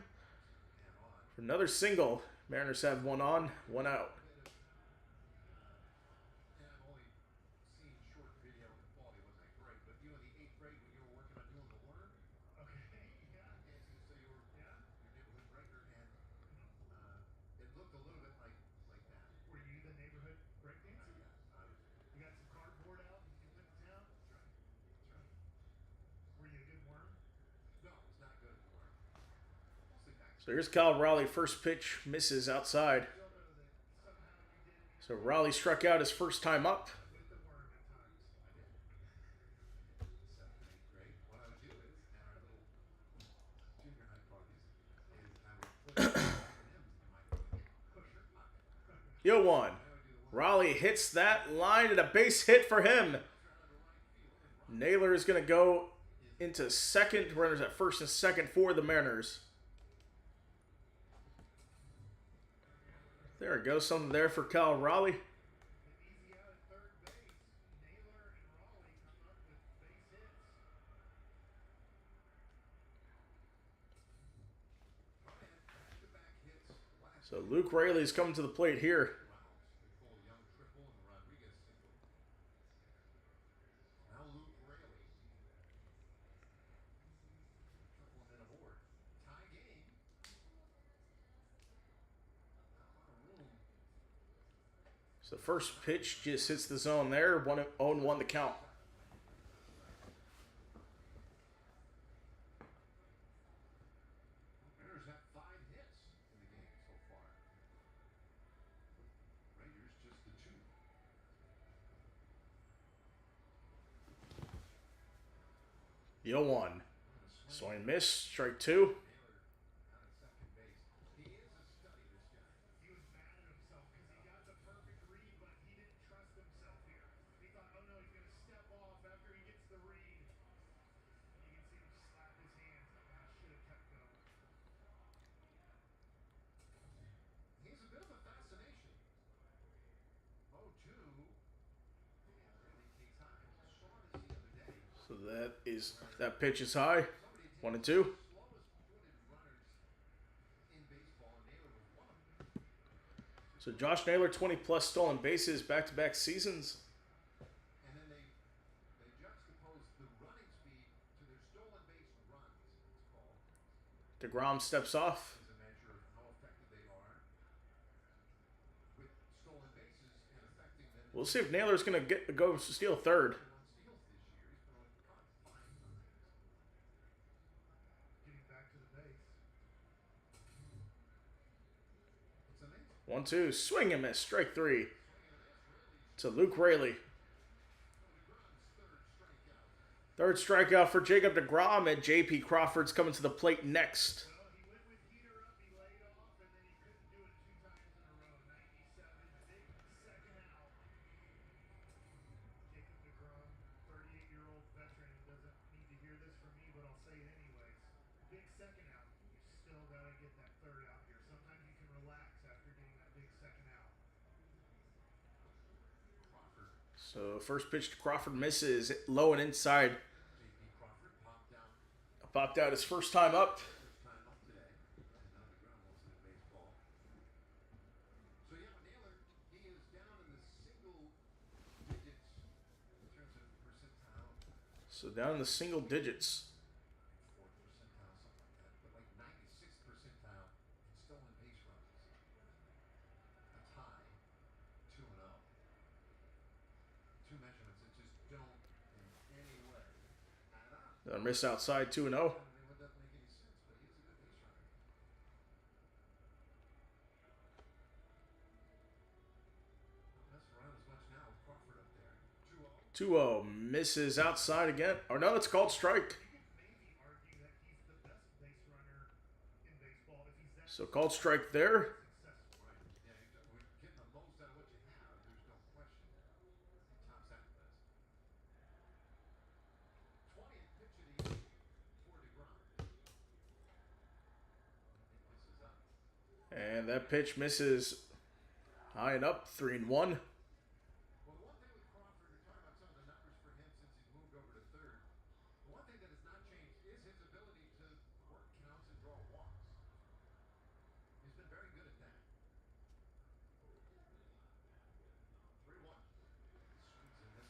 For another single. Mariners have one on, one out. So here's Kyle Raleigh. First pitch misses outside. So Raleigh struck out his first time up. Yo one. Raleigh hits that line and a base hit for him. Naylor is going to go into second. Runners at first and second for the Mariners. There we go. Something there for Kyle Raleigh. So Luke Raley's coming to the plate here. So first pitch just hits the zone there. 1-0-1 the count. Yo one. Swing miss. Strike two. So that pitch is high. 1-2. So Josh Naylor, 20 plus stolen bases, back-to-back seasons. DeGrom steps off. We'll see if Naylor's going to go steal third. One, two, swing and miss, strike three to Luke Raley. Third strikeout for Jacob DeGrom, and J.P. Crawford's coming to the plate next. So first pitch to Crawford misses, low and inside. Popped out his first time up. So down in the single digits. Miss outside 2-0. Two zero misses outside again. Or no, it's called strike. So called strike there. And that pitch misses high and up, 3-1.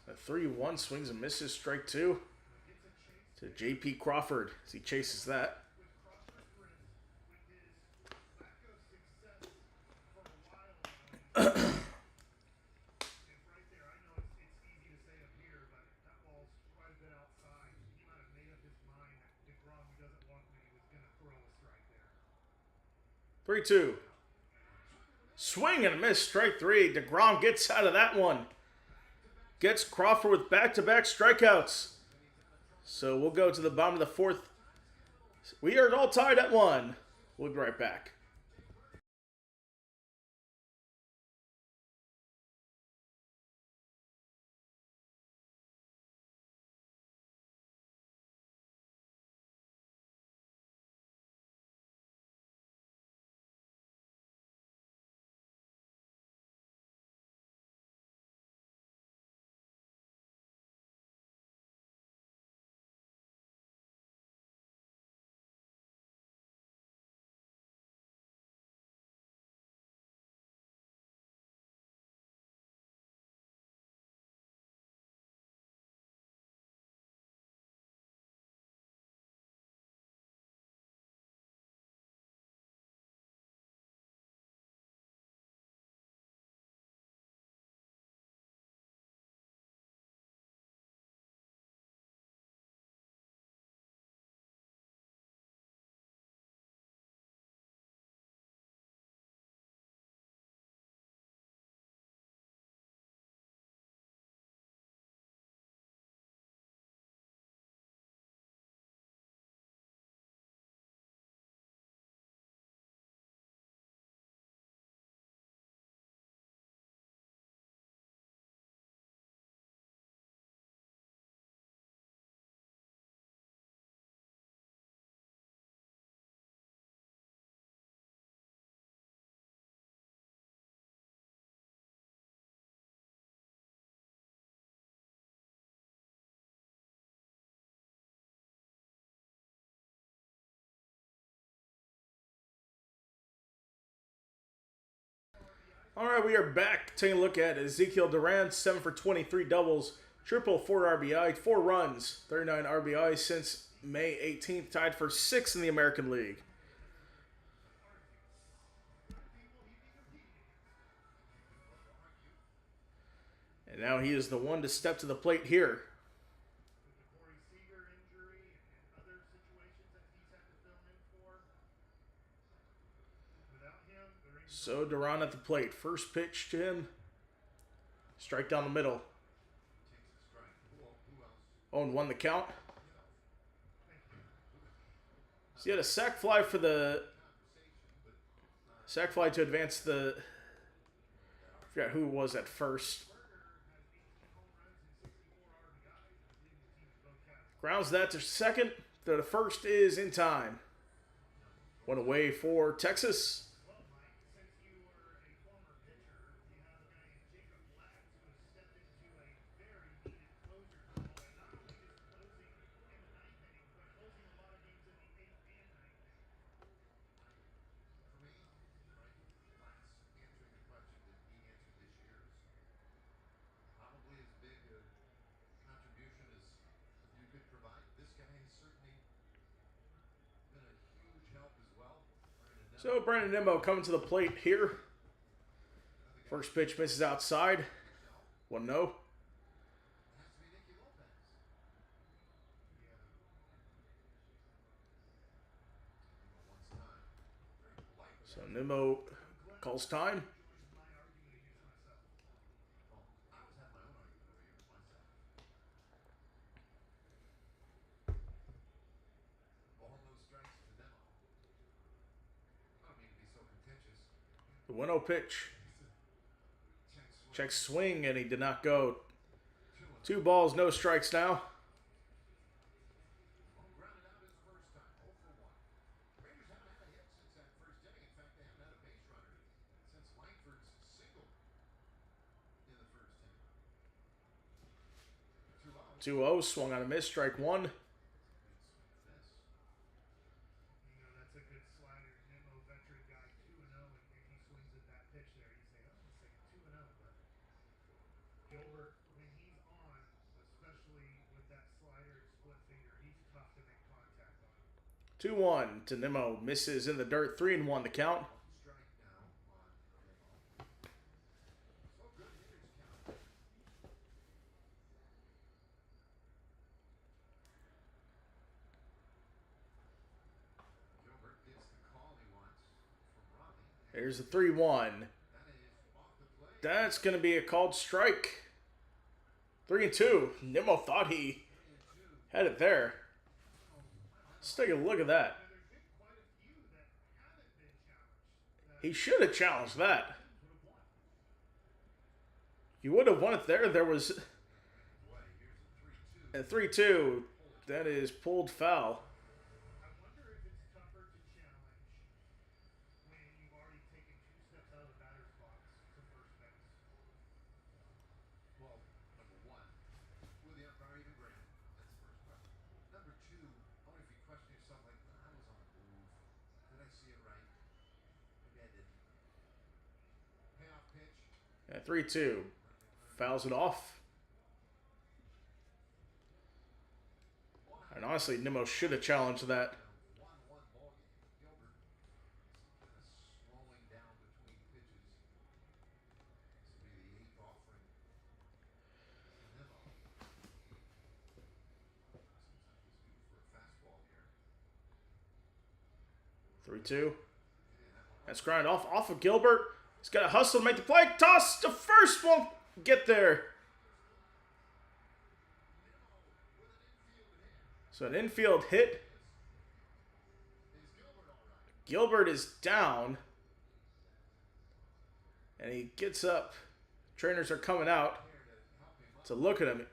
A 3-1 swings and misses, strike two to J.P. Crawford as he chases that. Three two. Swing and a miss, strike three. DeGrom gets out of that one. Gets Crawford with back-to-back strikeouts. So we'll go to the bottom of the fourth. We are all tied at 1. We'll be right back. All right, we are back taking a look at Ezekiel Duran, 7 for 23 doubles, triple, 4 RBI, 4 runs, 39 RBI since May 18th, tied for 6th in the American League. And now he is the one to step to the plate here. So Duran at the plate. First pitch to him. Strike down the middle. 0-1 the count. So he had a sac fly for the... Sac fly to advance the... I forgot who it was at first. Grounds that to second. The first is in time. One away for Texas. So Brandon Nimmo coming to the plate here. First pitch misses outside. 1-0. So Nimmo calls time. The 1-0 pitch. Check swing, and he did not go. 2 balls, no strikes now. Two 0 swung on a miss, strike 1. Two 1 to Nimmo, misses in the dirt. 3-1 the count. Here's the 3-1. That's going to be a called strike. 3-2. Nimmo thought he had it there. Let's take a look at that. He should have challenged that. You would have won it there. There was a 3-2. That is pulled foul. At 3-2. Fouls it off. And honestly, Nimmo should have challenged that. Three, 2. That's grind off of Gilbert. He's got to hustle to make the play. Toss to first. Won't get there. So an infield hit. Gilbert is down. And he gets up. Trainers are coming out to look at him.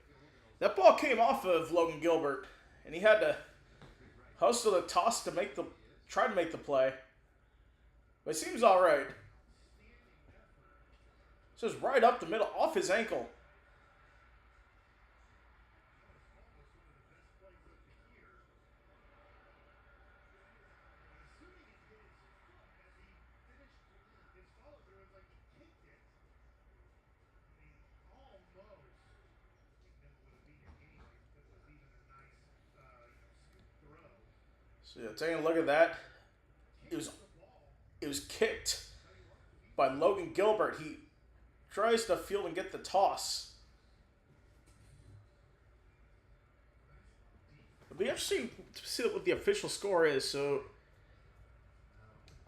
That ball came off of Logan Gilbert. And he had to hustle the toss to try to make the play. But it seems all right. This is right up the middle, off his ankle. So yeah, taking a look at that, it was kicked by Logan Gilbert. He tries to field and get the toss. It'll be interesting to see what the official score is. So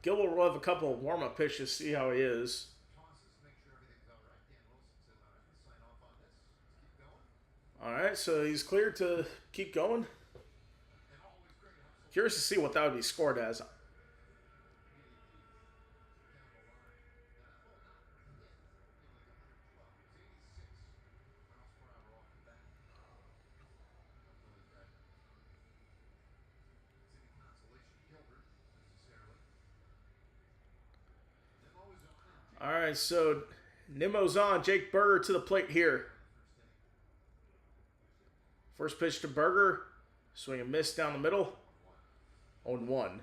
Gilbert will have a couple of warm-up pitches, see how he is. All right, so he's cleared to keep going. Curious to see what that would be scored as. All right, so Nimmo's on. Jake Berger to the plate here. First pitch to Berger. Swing and miss down the middle. 0-1.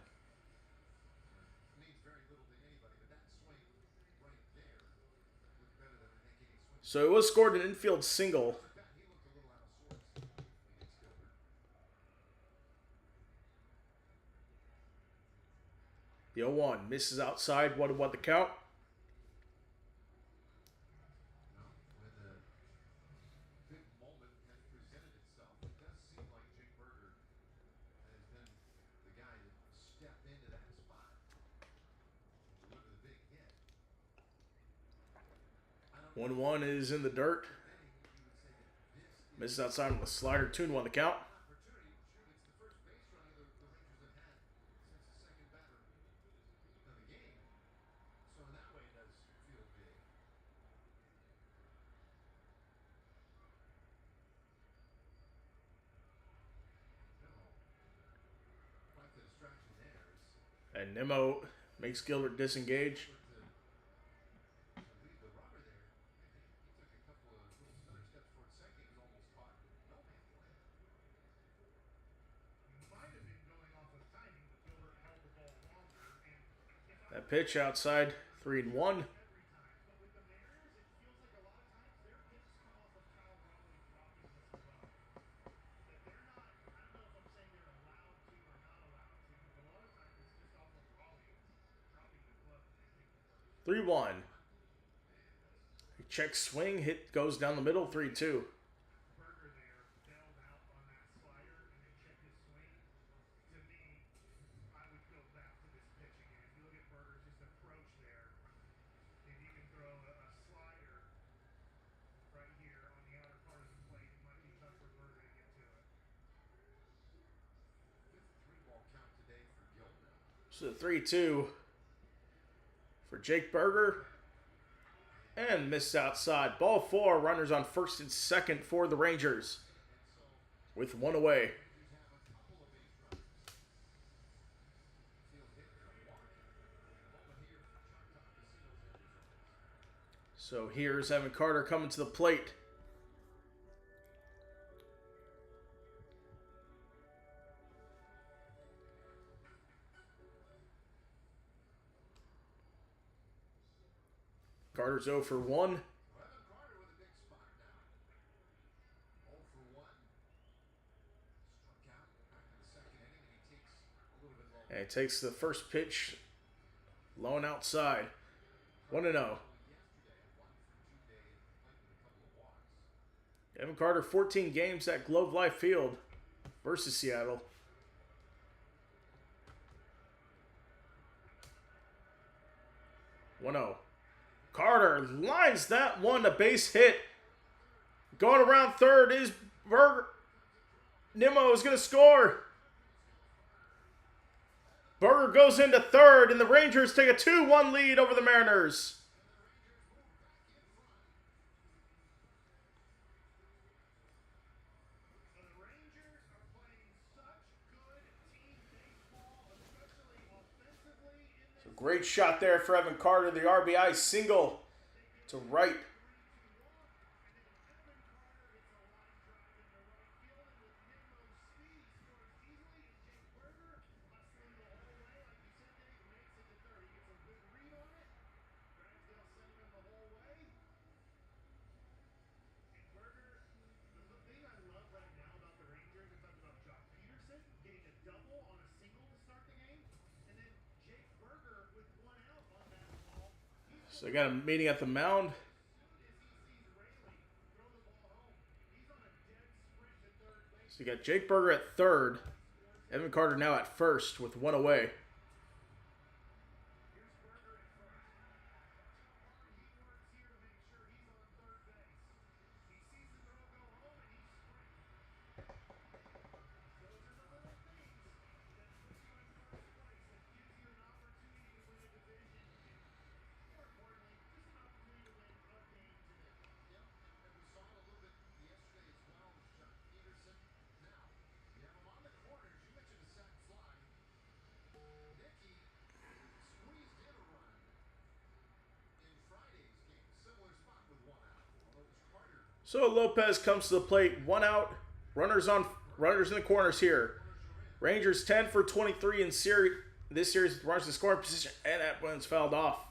So it was scored an infield single. The 0-1 misses outside. What the count? 1-1 is in the dirt. Misses outside with a slider. 2-1 the count. And Nimmo makes Gilbert disengage. That pitch outside, 3-1. Three one. Check swing, hit goes down the middle, 3-2. So 3-2 for Jake Berger. And missed outside. Ball 4, runners on first and second for the Rangers with 1 away. So here's Evan Carter coming to the plate. Carter's 0 for 1. And he takes the first pitch, low and outside. 1-0. Evan Carter, 14 games at Globe Life Field versus Seattle. Carter lines that one, a base hit. Going around third is Berger. Nimmo is going to score. Berger goes into third, and the Rangers take a 2-1 lead over the Mariners. So great shot there for Evan Carter, the RBI single to right. So they got a meeting at the mound. So you got Jake Berger at third. Evan Carter now at first with 1 away. So Lopez comes to the plate, 1 out, runners in the corners here. Rangers 10 for 23 in this series with runners in scoring position, and that one's fouled off.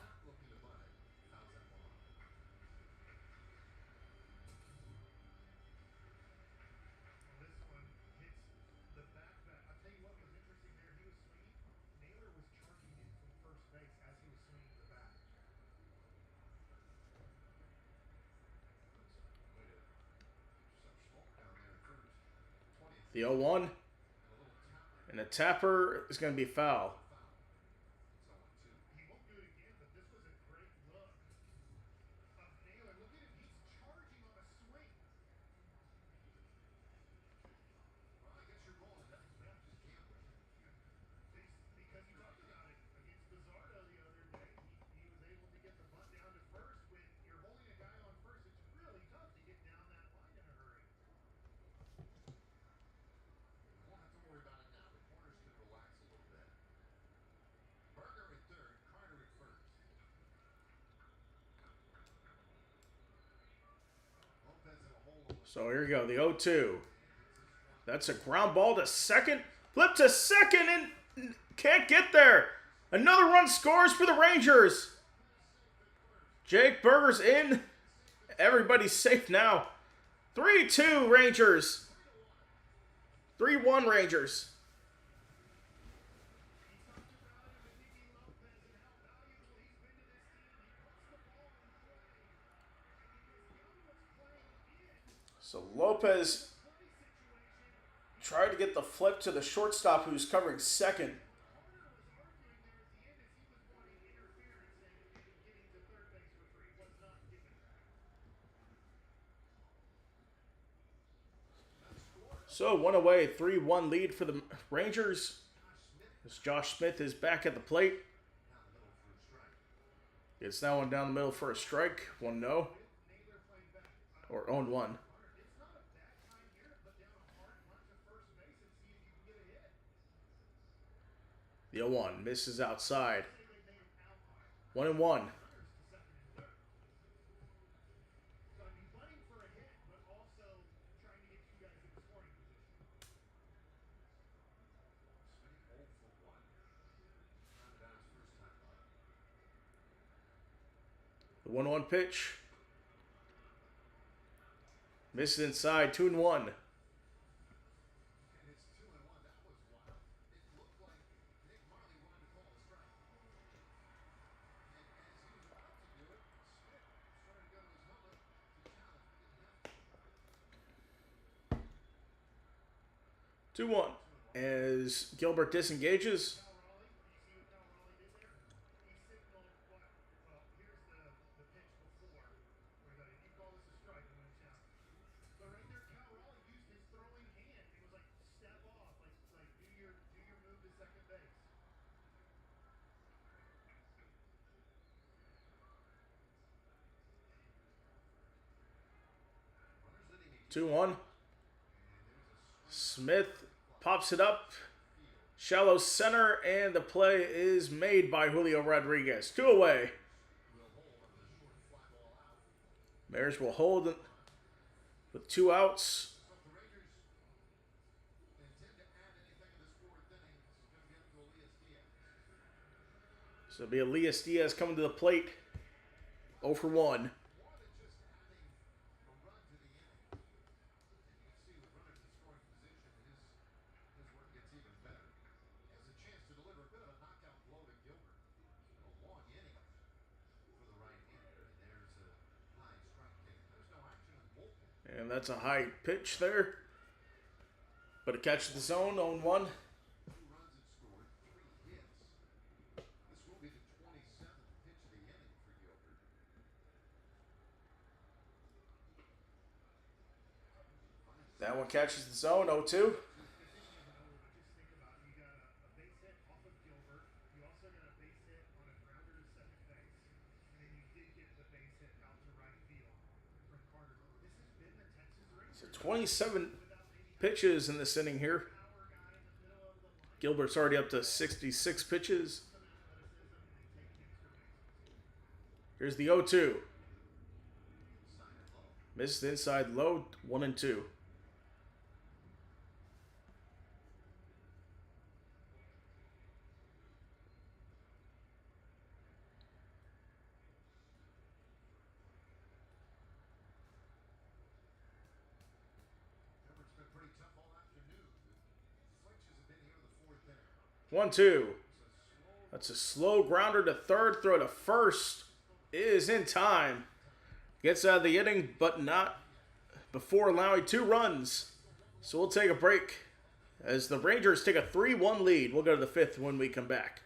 The 0-1. And the tapper is going to be foul. So here we go, the 0-2. That's a ground ball to second. Flip to second and can't get there. Another run scores for the Rangers. Jake Berger's in. Everybody's safe now. 3-2 Rangers. 3-1 Rangers. So Lopez tried to get the flip to the shortstop who's covering second. So one away, 3-1 lead for the Rangers. As Josh Smith is back at the plate. It's now one down the middle for a strike. 1-0. Or 0-1. The 0-1 misses outside. 1-1. The 1-1 pitch. Misses inside. 2-1. As Gilbert disengages. Two one. Smith pops it up. Shallow center, and the play is made by Julio Rodriguez. 2 away. Mariners will hold with 2 outs. So it'll be Elias Diaz coming to the plate. 0 for 1. And that's a high pitch there. But a catch at the zone, 0-1. That one catches the zone, 0-2. So 27 pitches in this inning here. Gilbert's already up to 66 pitches. Here's the 0-2. Missed inside low, 1-2. One, two. That's a slow grounder to third. Throw to first is in time. Gets out of the inning, but not before allowing 2 runs. So we'll take a break as the Rangers take a 3-1 lead. We'll go to the 5th when we come back.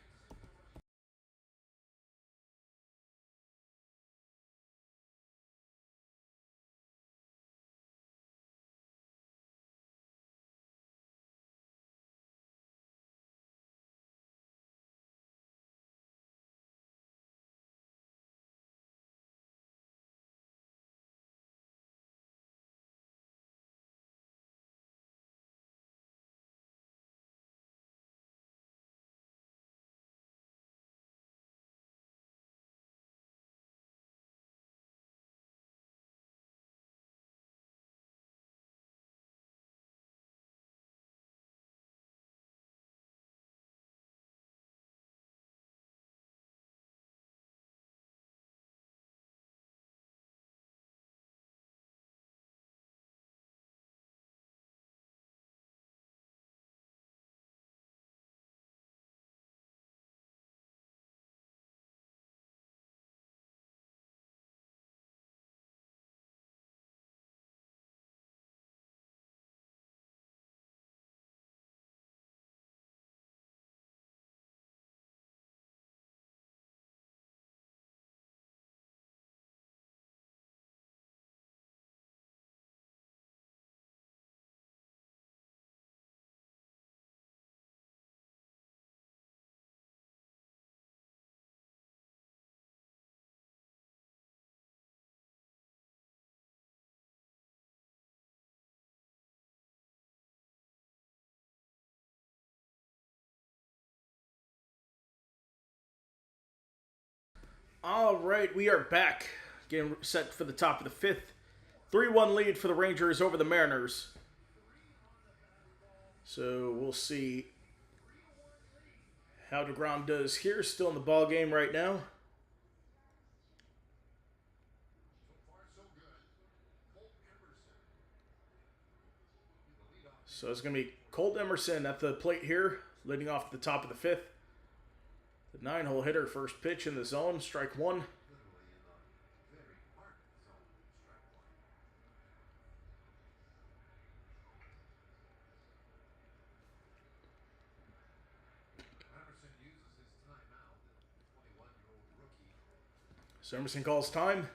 All right, we are back. Getting set for the top of the fifth. 3-1 lead for the Rangers over the Mariners. So we'll see how DeGrom does here. Still in the ball game right now. So it's going to be Colt Emerson at the plate here, leading off the top of the fifth. The 9-hole hitter, first pitch in the zone, strike one. So Emerson calls time.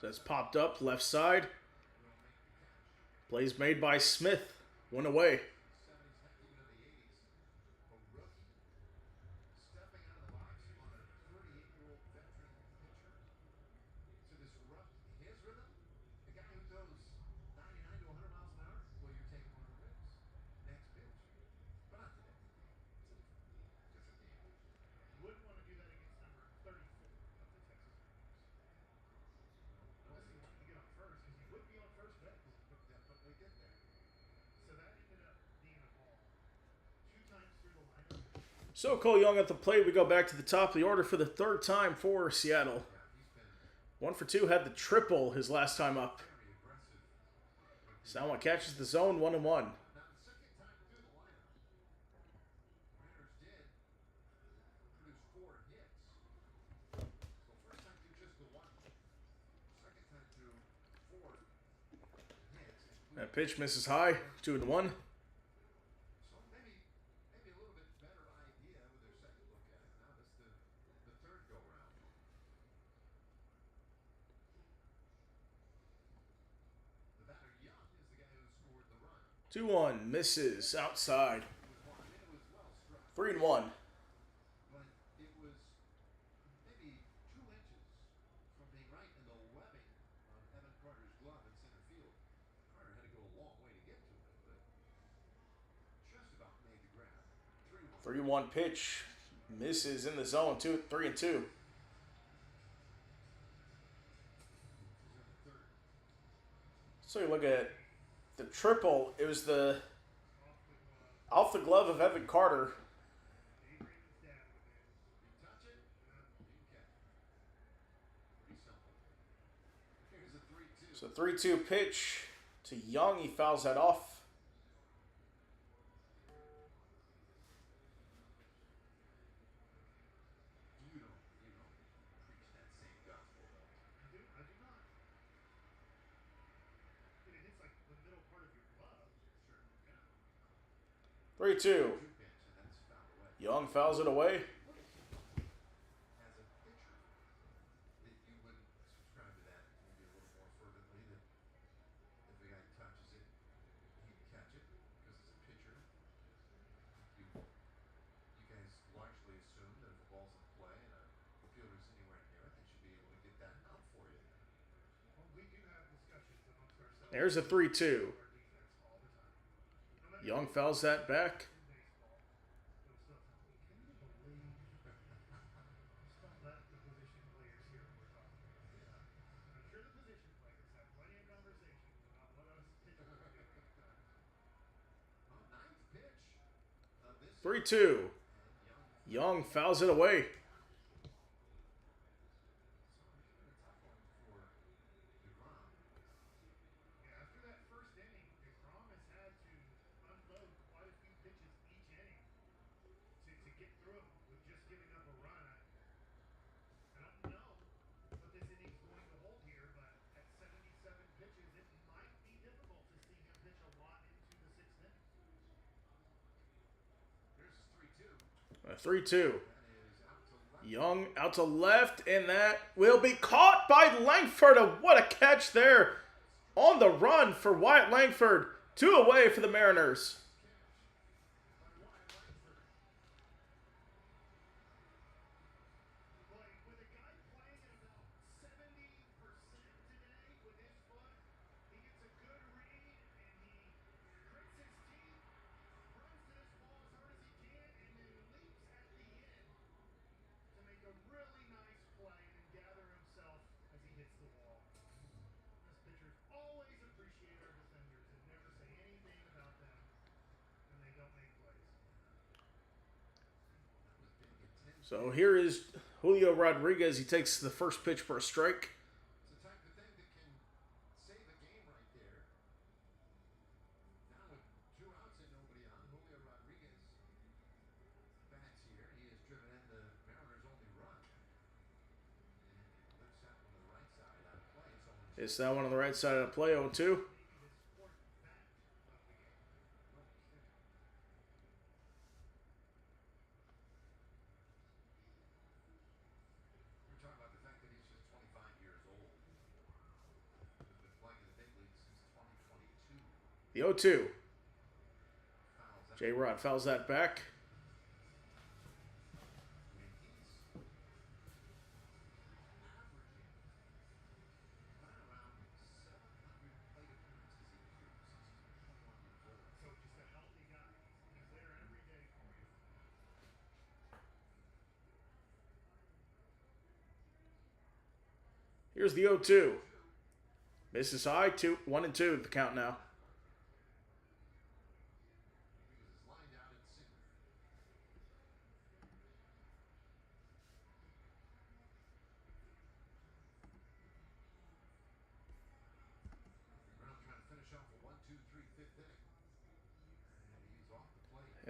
So that's popped up, left side. Plays made by Smith. One away. So Cole Young at the plate. We go back to the top of the order for the third time for Seattle. 1 for 2, had the triple his last time up. Someone catches the zone, 1-1. That pitch misses high, 2-1. 2-1, misses outside. 3-1. Three one pitch, misses in the zone. 3-2. So you look at the triple. It was the off the glove of Evan Carter. So 3-2 pitch to Young. He fouls that off. Three two. Young fouls it away. There's a 3-2. Young fouls that back. Three two. Young fouls it away. A 3-2. Young out to left, and that will be caught by Langford. What a catch there on the run for Wyatt Langford. 2 away for the Mariners. So here is Julio Rodriguez. He takes the first pitch for a strike. It's that one on the right side of the play, 0-2. The 0-2. J-Rod fouls that back. Here's the 0-2. Misses high, 1-2 the count now.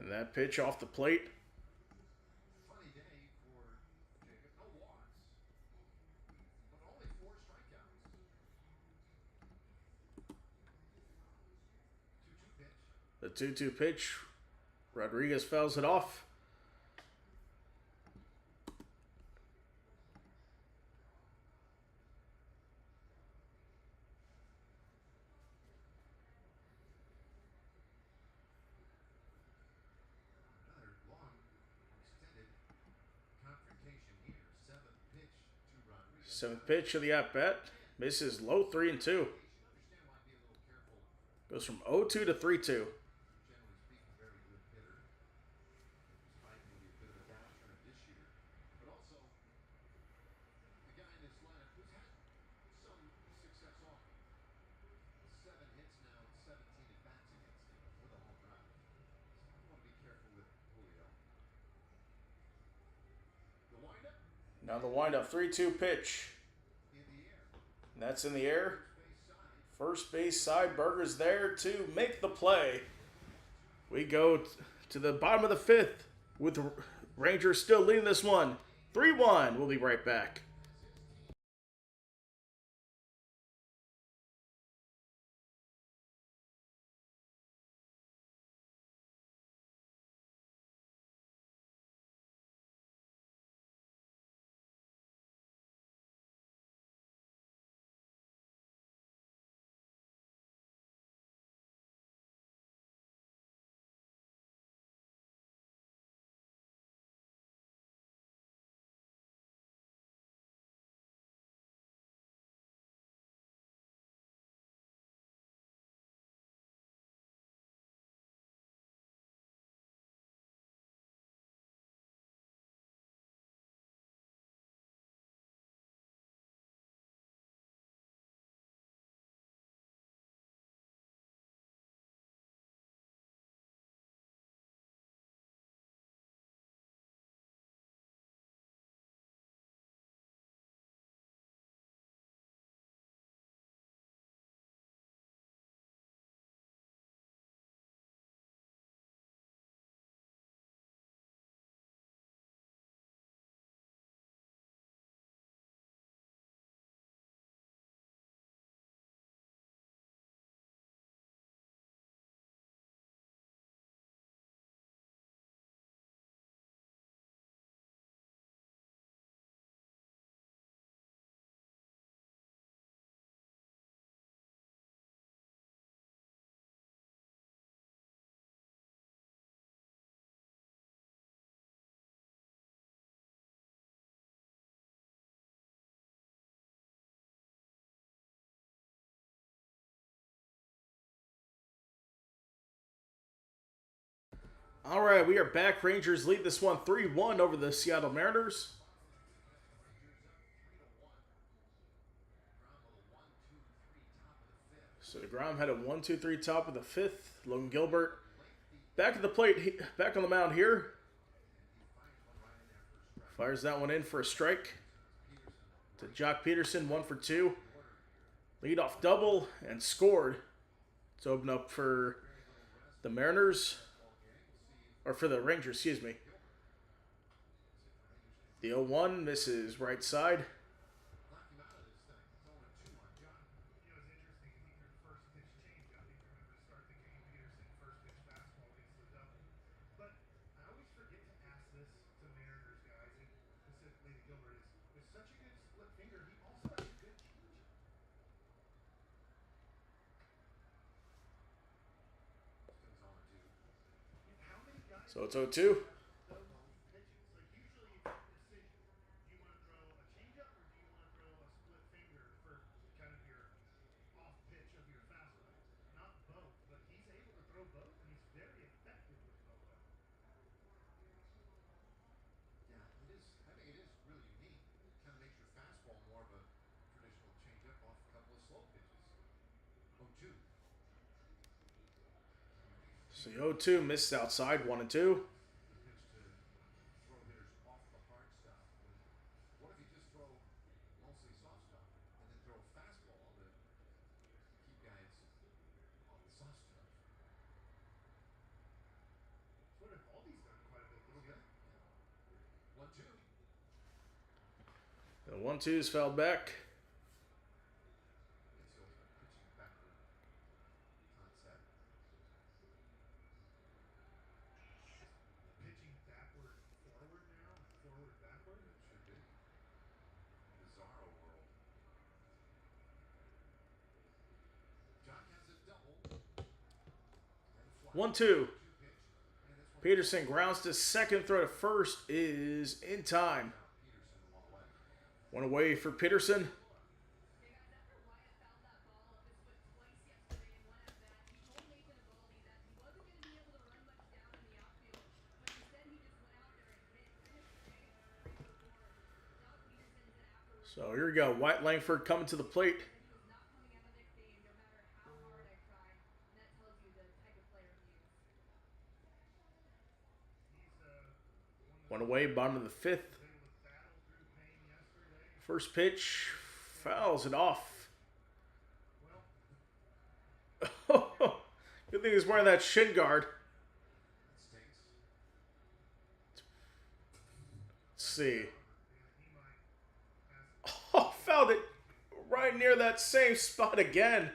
And that pitch off the plate. The 2-2 pitch. Rodriguez fouls it off. Seventh pitch of the at-bat. Misses low, 3-2. Goes from 0-2 to 3-2. Now the windup, 3-2 pitch. And that's in the air. First base side, Berger's there to make the play. We go to the bottom of the fifth with the Rangers still leading this one. 3-1. We'll be right back. All right, we are back. Rangers lead this one 3-1 over the Seattle Mariners. So DeGrom had a 1-2-3 top of the fifth. Logan Gilbert back at the plate, back on the mound here. Fires that one in for a strike to Jock Peterson, 1 for 2. Leadoff double and scored to open up for the Mariners, or for the Rangers, excuse me. The 0-1 misses right side. So it's 0-2. Yeah, it is. I think it is really unique. It kind of makes your fastball more of a traditional changeup off a couple of slow pitches. 0-2. So the 0-2 missed outside, 1-2. The pitch to throw hitters off the hard stuff. But what if you just throw mostly soft stuff and then throw a fastball to keep guys off the soft stuff? It's what Evaldi's done quite a bit. A little bit, yeah. 1-2. The 1-2's fell back. It's the ultimate pitching backward concept. Pitching backward, forward now? Forward, backward? It should be. Bizarro world. Jock has a double. 1-2. 2 pitch. And this one Peterson grounds to second. Throw to first is in time. Peterson one away. One away for Peterson. So here we go. White Langford coming to the plate. One away, bottom of the 5th. First pitch, fouls it off. Good thing he's wearing that shin guard. That stinks. Let's see. Oh, fouled it right near that same spot again.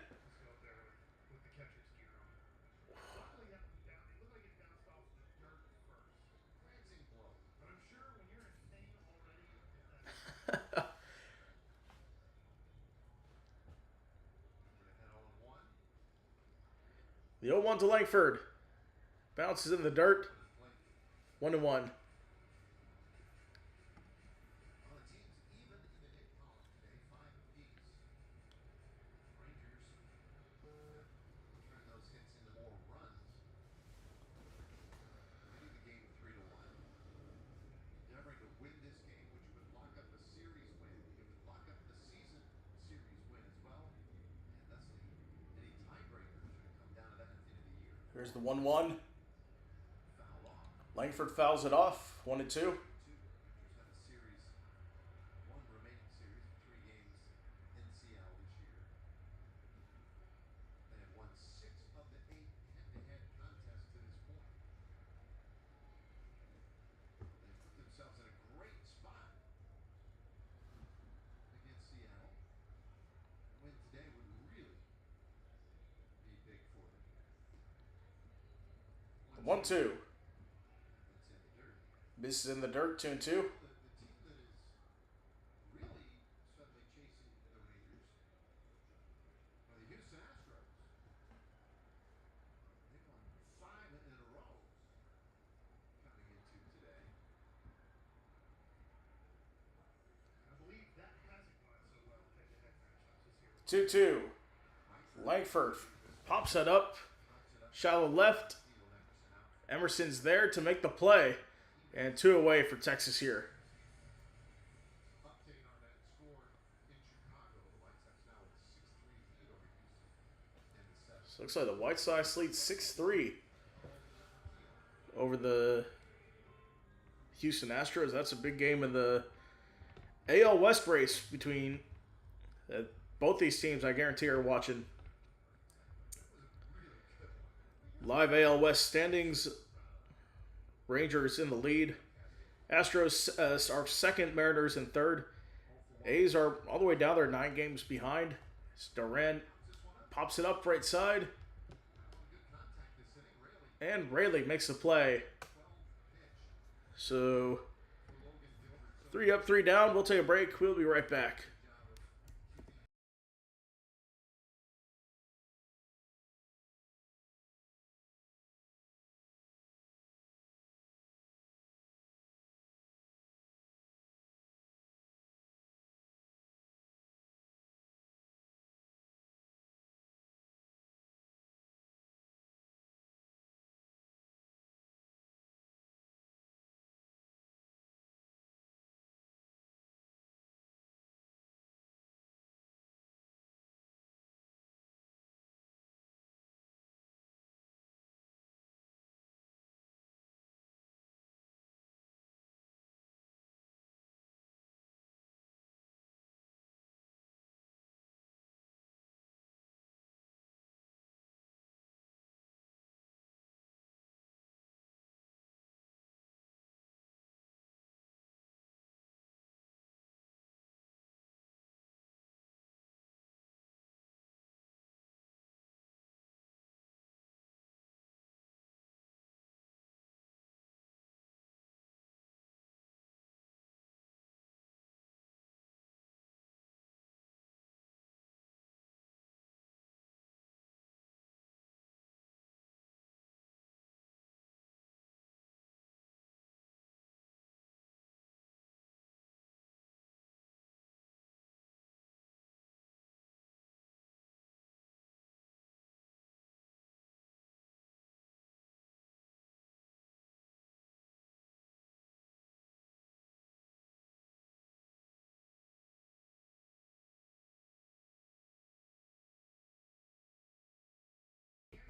Glancing blow. But I'm sure when you're in pain already, we're ahead 0-1. The 0-1 to Langford. Bounces in the dirt. What is Blake? 1-1. Well, the team's even in the hit column today, 5 apiece. Rangers turn those hits into more runs. Leading the game 3-1. Endeavoring to win this game, which would lock up a series win. It would lock up the season series win as well. And thusly, any tiebreaker should have come down to that at the end of the year. Here's the 1-1. Foul off. Langford fouls it off. 1-2. 2. Rangers have a series, one remaining series of 3 games in Seattle this year. They have won 6 of the 8 head-to-head contests to this point. They put themselves in a great spot against Seattle. A win today would really be big for them. 1-2. That's in the dirt. Misses in the dirt. 2-2. The team that is really suddenly chasing the Rangers are the Houston Astros. They've won 5 in a row coming into today. I believe that hasn't gone so well head-to-head matchups this year. 2-2. Langford pops it up. Shallow left. Emerson's there to make the play. And 2 away for Texas here. Update on that score in Chicago. The White Sox now with a 6-3 lead over Houston in the 7th. So looks like the White Sox lead 6-3 over the Houston Astros. That's a big game in the AL West race between both these teams. I guarantee are watching. Live AL West standings. Rangers in the lead. Astros are second. Mariners in third. A's are all the way down there, 9 games behind. Duran pops it up right side. And Rayleigh makes the play. So, 3 up, 3 down. We'll take a break. We'll be right back.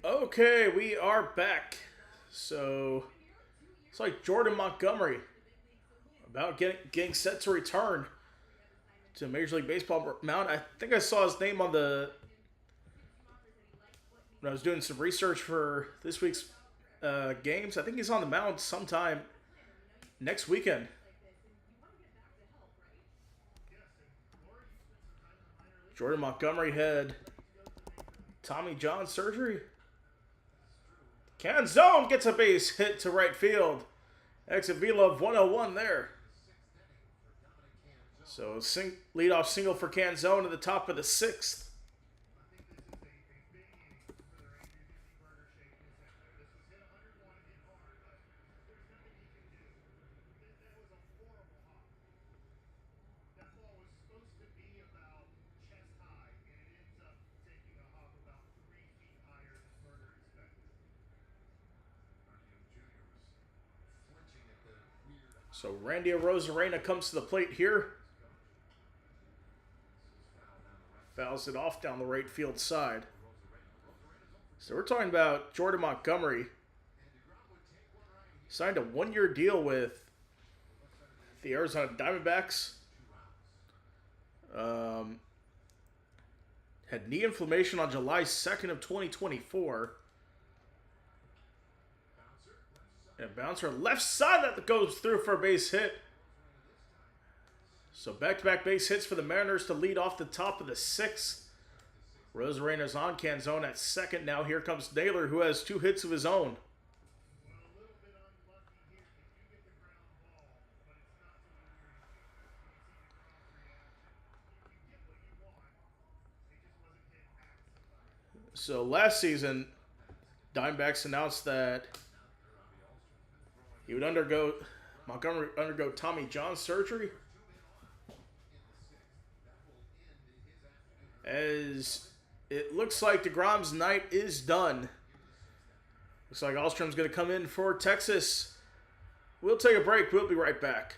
Okay, we are back. So, it's like Jordan Montgomery about getting set to return to Major League Baseball mound. I think I saw his name on when I was doing some research for this week's games. I think he's on the mound sometime next weekend. Jordan Montgomery had Tommy John surgery. Canzone gets a base hit to right field. Exit velo of 101 there. So leadoff single for Canzone at the top of the 6th. So Randy Arozarena comes to the plate here. Fouls it off down the right field side. So we're talking about Jordan Montgomery. Signed a 1-year deal with the Arizona Diamondbacks. Had knee inflammation on July 2nd of 2024. And bouncer left side that goes through for a base hit. So back-to-back base hits for the Mariners to lead off the top of the 6th. Rosarena's on. Canzone at second. Now here comes Naylor, who has 2 hits of his own. So last season, Diamondbacks announced that he would Montgomery undergo Tommy John surgery. As it looks like DeGrom's night is done. Looks like Alstrom's going to come in for Texas. We'll take a break. We'll be right back.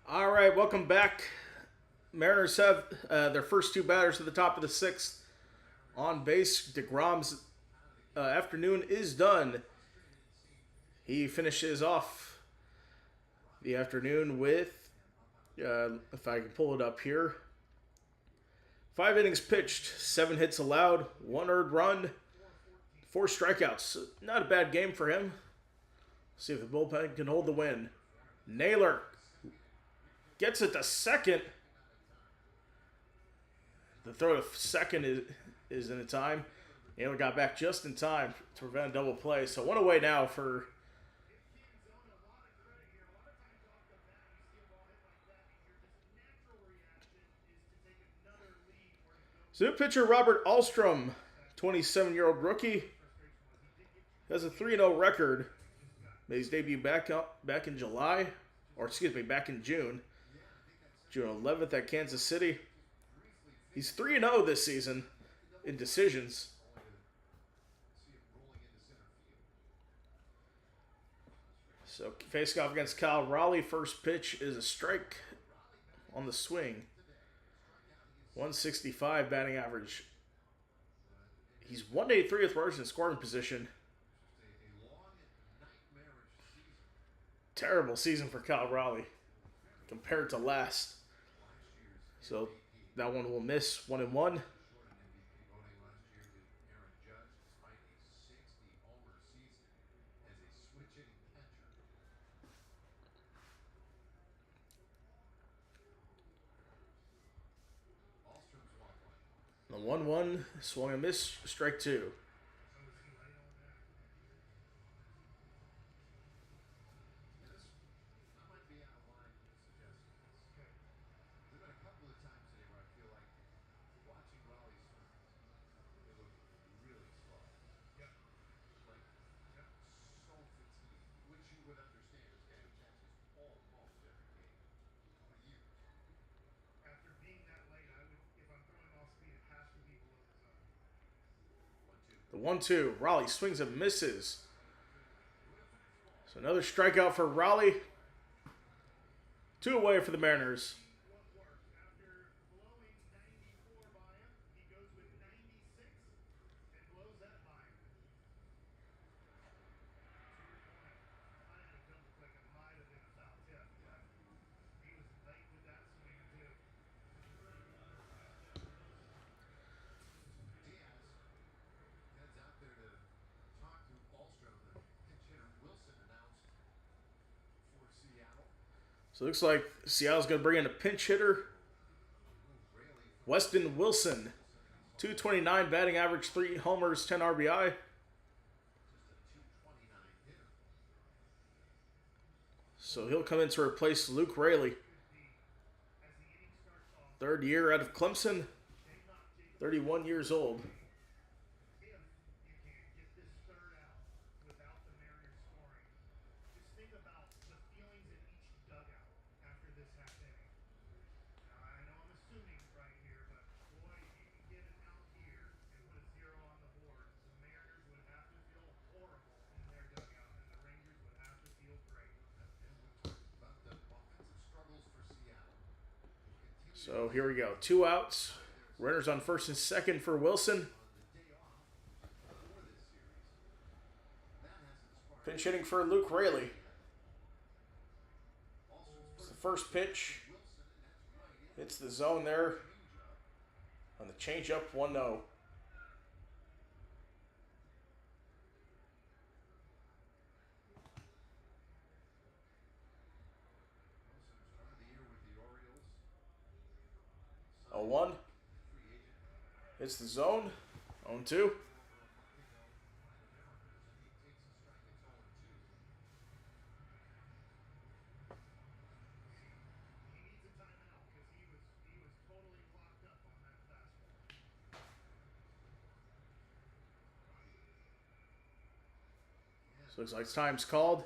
All right, welcome back. Mariners have their first two batters at the top of the sixth on base. DeGrom's afternoon is done. He finishes off the afternoon with, if I can pull it up here, 5 innings pitched, 7 hits allowed, 1 earned run, 4 strikeouts. Not a bad game for him. See if the bullpen can hold the win. Naylor gets it to second. The throw to second is in time. Naylor got back just in time to prevent a double play. So one away now for new pitcher Robert Alstrom, 27-year-old rookie, has a 3-0 record. Made his debut back in July, or excuse me, back in June. June 11th at Kansas City. He's 3-0 this season in decisions. So facing off against Kyle Raleigh, first pitch is a strike on the swing. 165 batting average. He's 183 with runners in scoring position. Terrible season for Kyle Raleigh compared to last. So that one will miss 1-1. The 1-1 swung and miss, strike two. The 1-2. Raleigh swings and misses. So another strikeout for Raleigh. 2 away for the Mariners. So it looks like Seattle's going to bring in a pinch hitter, Weston Wilson. 229 batting average, 3 homers, 10 RBI. So he'll come in to replace Luke Raley. 3rd year out of Clemson, 31 years old. So here we go. 2 outs. Runners on first and second for Wilson. Pinch hitting for Luke Raley. It's the first pitch. Hits the zone there. On the changeup, 1-0. A 1. Hits the zone. 0-2. So looks like time's called.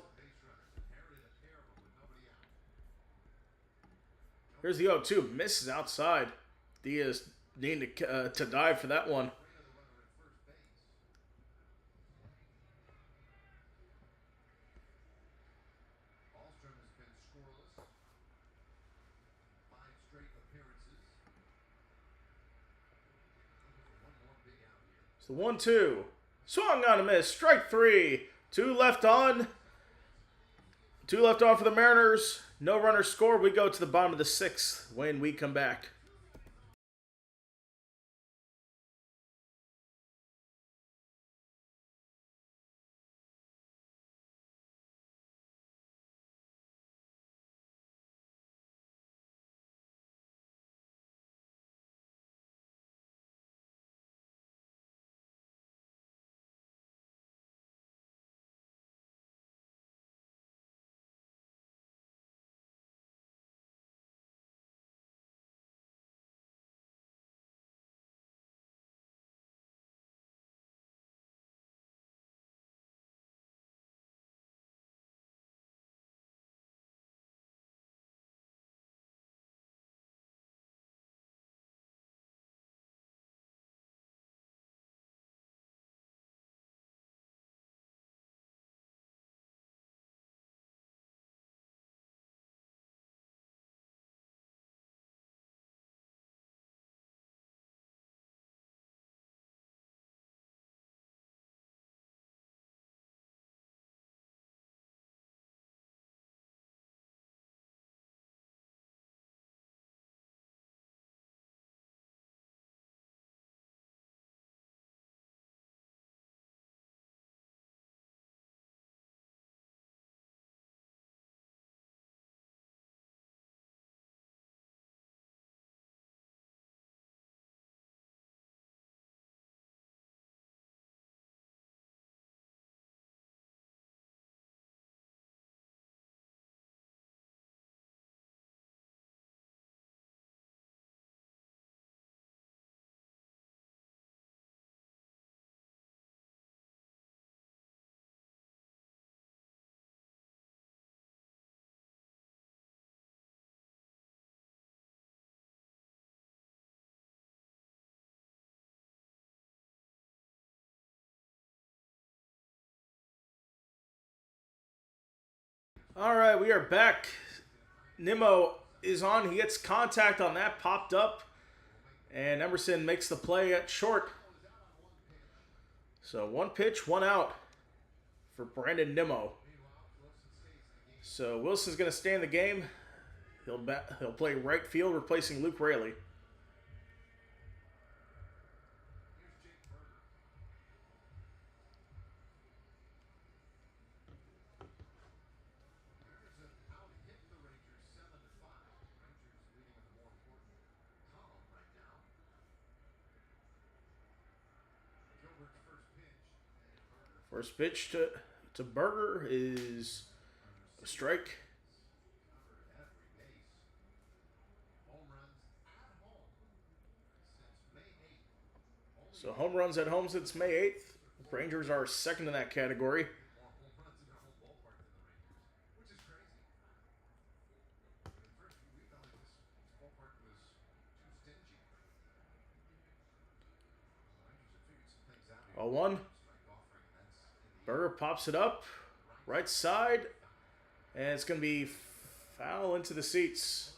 Here's the 0-2. Misses outside. Diaz needing to dive for that one. So 1-2. Swung on a miss. Strike three. Two left on. Two left on for the Mariners. No runner scored. We go to the bottom of the sixth when we come back. All right, we are back. Nimmo is on. He gets contact on that. Popped up. And Emerson makes the play at short. So one pitch, one out for Brandon Nimmo. So Wilson's going to stay in the game. He'll play right field, replacing Luke Raley. First pitch to Berger is a strike. So home runs at home since May 8th. Rangers are second in that category. A 1. Berger pops it up. Right side. And it's going to be foul into the seats.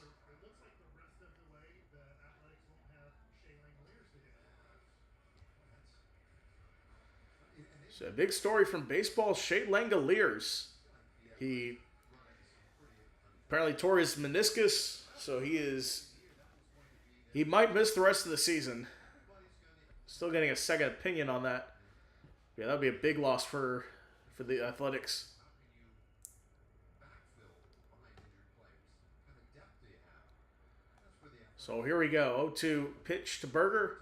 So a big story from baseball, Shea Langoliers. He apparently tore his meniscus, so he might miss the rest of the season. Still getting a second opinion on that. Yeah, that would be a big loss for the Athletics. So here we go. 0-2 pitch to Berger.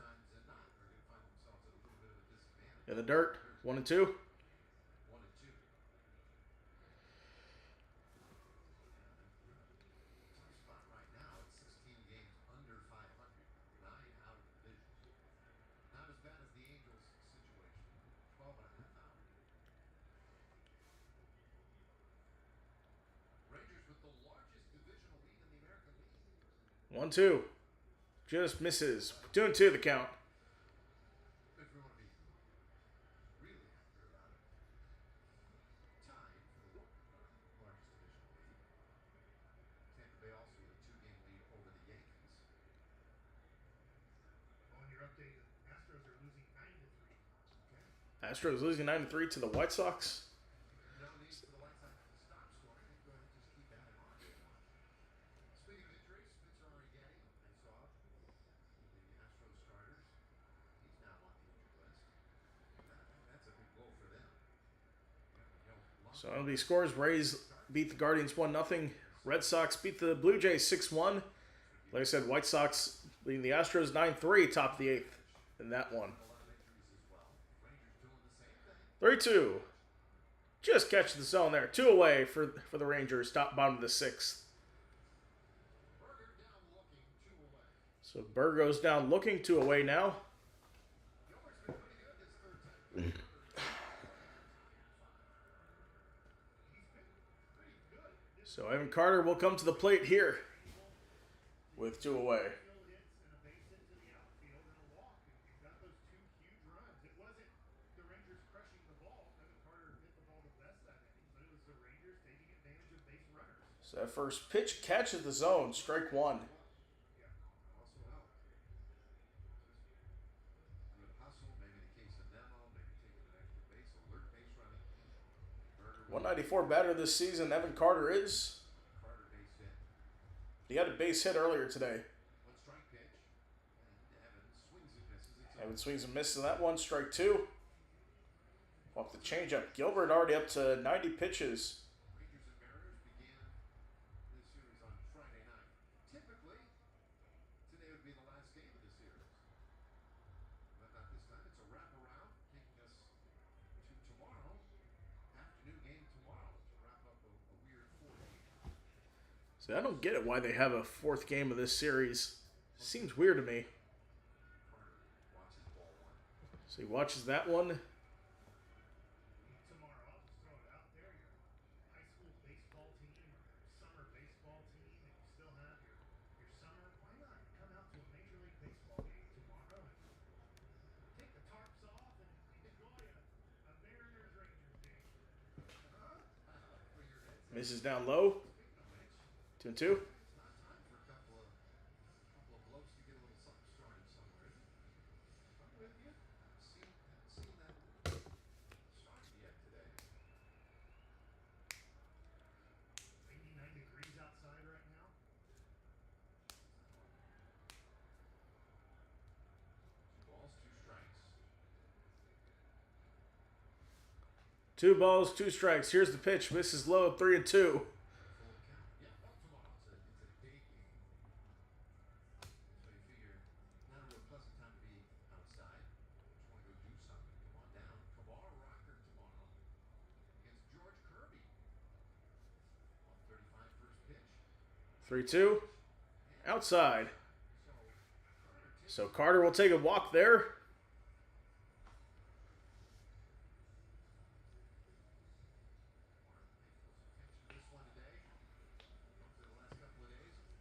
In the dirt. 1-2. One, two. Just misses. 2-2 the count. Astros losing 9-3 to the White Sox. No need for the White Sox to stop scoring. They go ahead and just keep adding on if they want. Speaking of injuries, Spencer Arrighetti, I saw the Astros starters. He's now on the injured list. That's a big blow for them. So MLB scores: Rays beat the Guardians 1-0. Red Sox beat the Blue Jays 6-1. Like I said, White Sox leading the Astros 9-3, top of the 8th in that one. 3-2. Just catch the zone there. 2 away for the Rangers, top bottom of the 6th. So Burr goes down looking 2 away now. So Evan Carter will come to the plate here with 2 away. So that first pitch catches the zone, strike 1. .194 batter this season, Evan Carter is. He had a base hit earlier today. Evan swings and misses on that one, strike 2. Off the changeup. Gilbert already up to 90 pitches. So I don't get it why they have a 4th game of this series. Seems weird to me. So he watches that one. Misses down low. 2-2. Two balls, 2 strikes. Here's the pitch. Misses low, 3-2. Three, 2. Outside. So Carter will take a walk there.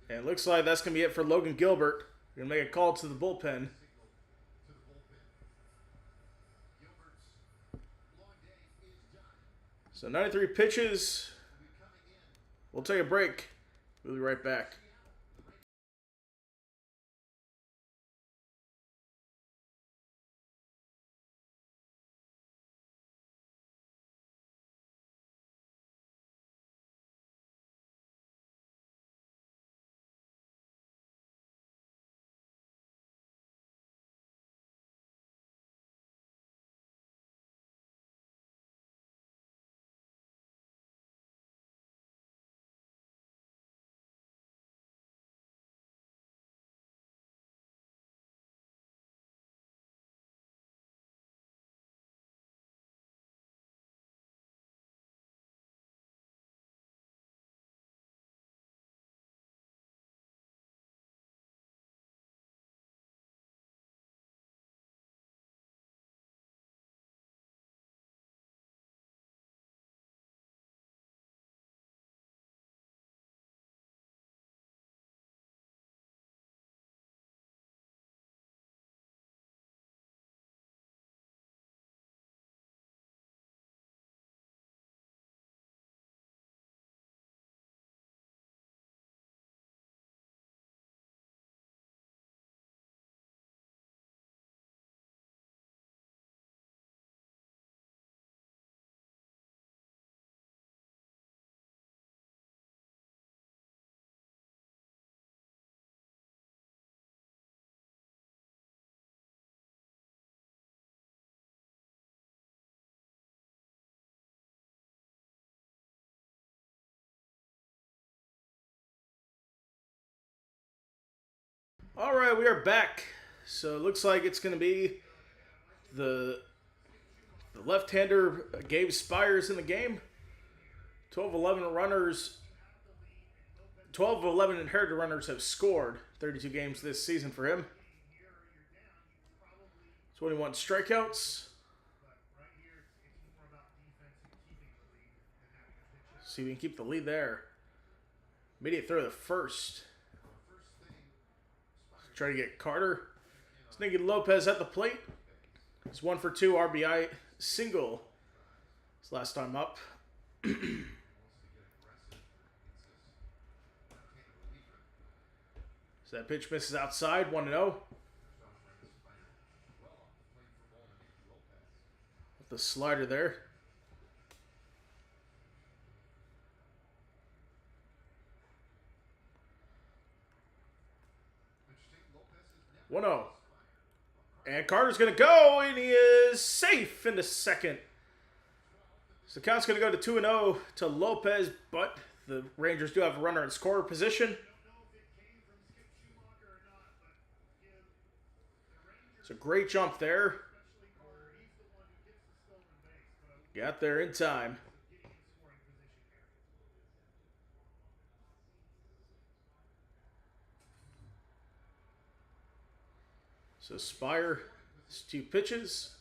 And it looks like that's going to be it for Logan Gilbert. We're going to make a call to the bullpen. So 93 pitches. We'll take a break. We'll be right back. All right, we are back. So it looks like it's going to be the left-hander Gabe Spires in the game. 12-11 runners, 12 of 11 inherited runners have scored 32 games this season for him. 21 strikeouts. See if we can keep the lead there. Immediate throw to the first. Try to get Carter. Sneaky Lopez at the plate. It's 1 for 2 RBI single. His last time up. So that pitch misses outside. 1-0. The slider there. One 0. And Carter's going to go, and he is safe into second. So the count's going to go to 2-0 to Lopez, but the Rangers do have a runner in scorer position. It's a great jump there. Got there in time. So Spire, it's 2 pitches.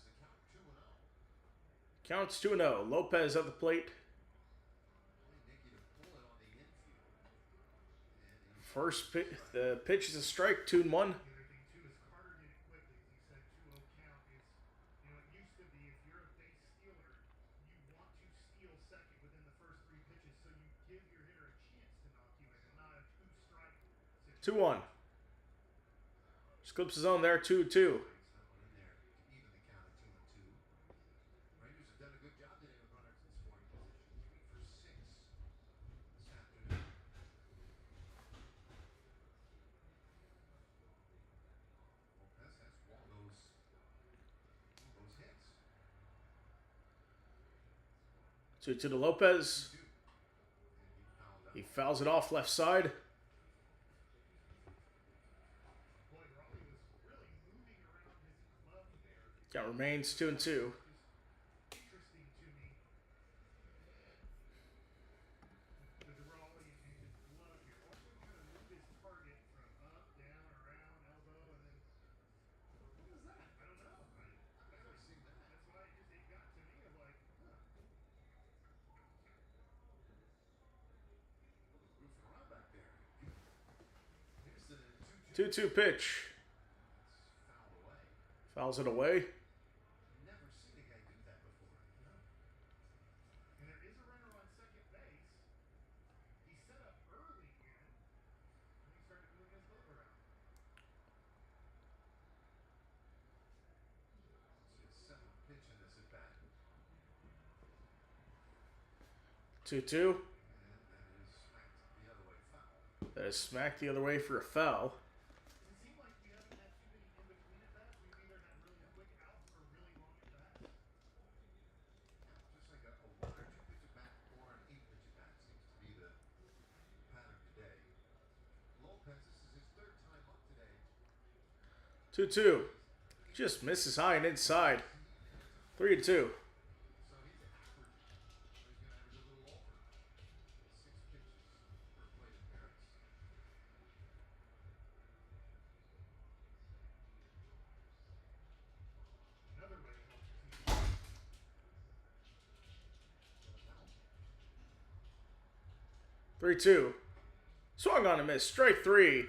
Counts 2-0. Lopez at the plate. First pitch, the pitch is a strike, 2-1. Two one. Just clips his own there, 2-2. Two to Lopez. He fouls it off left side. Count remains 2-2. Two pitch. Fouls it away. Two. That is smacked the other way for a foul. Two. Just misses high and inside. 3-2. Swung on a miss. Strike 3.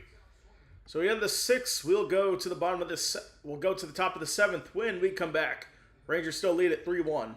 So we end the 6th. We'll go to the bottom of this. We'll go to the top of the 7th. When we come back, Rangers still lead at 3-1.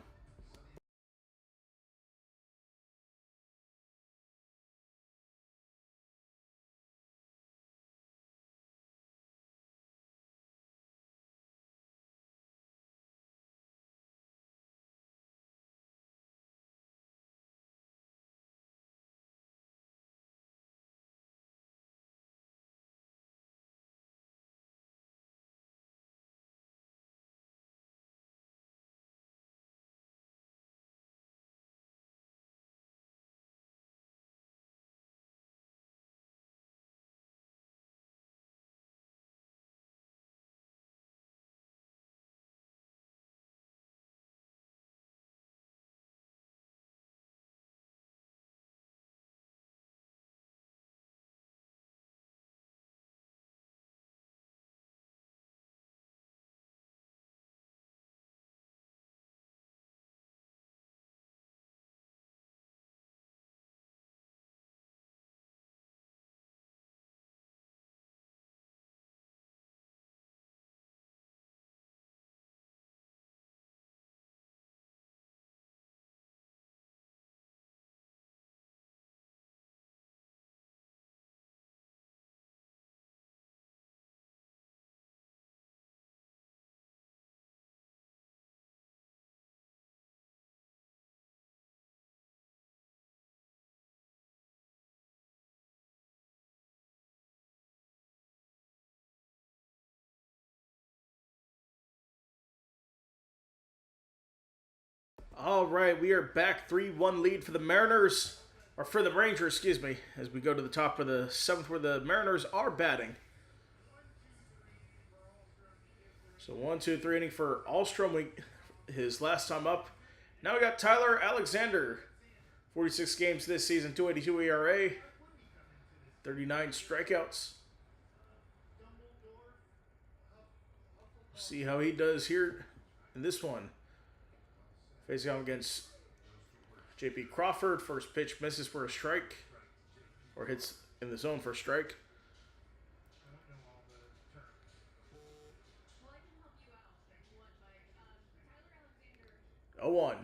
All right, we are back 3-1 lead for the Mariners, or for the Rangers, excuse me, as we go to the top of the seventh where the Mariners are batting. So 1-2-3 inning for Alstrom, his last time up. Now we got Tyler Alexander, 46 games this season, 2.82 ERA, 39 strikeouts. See how he does here in this one. Facing off against J.P. Crawford. First pitch misses for a strike, or hits in the zone for a strike. 0-1.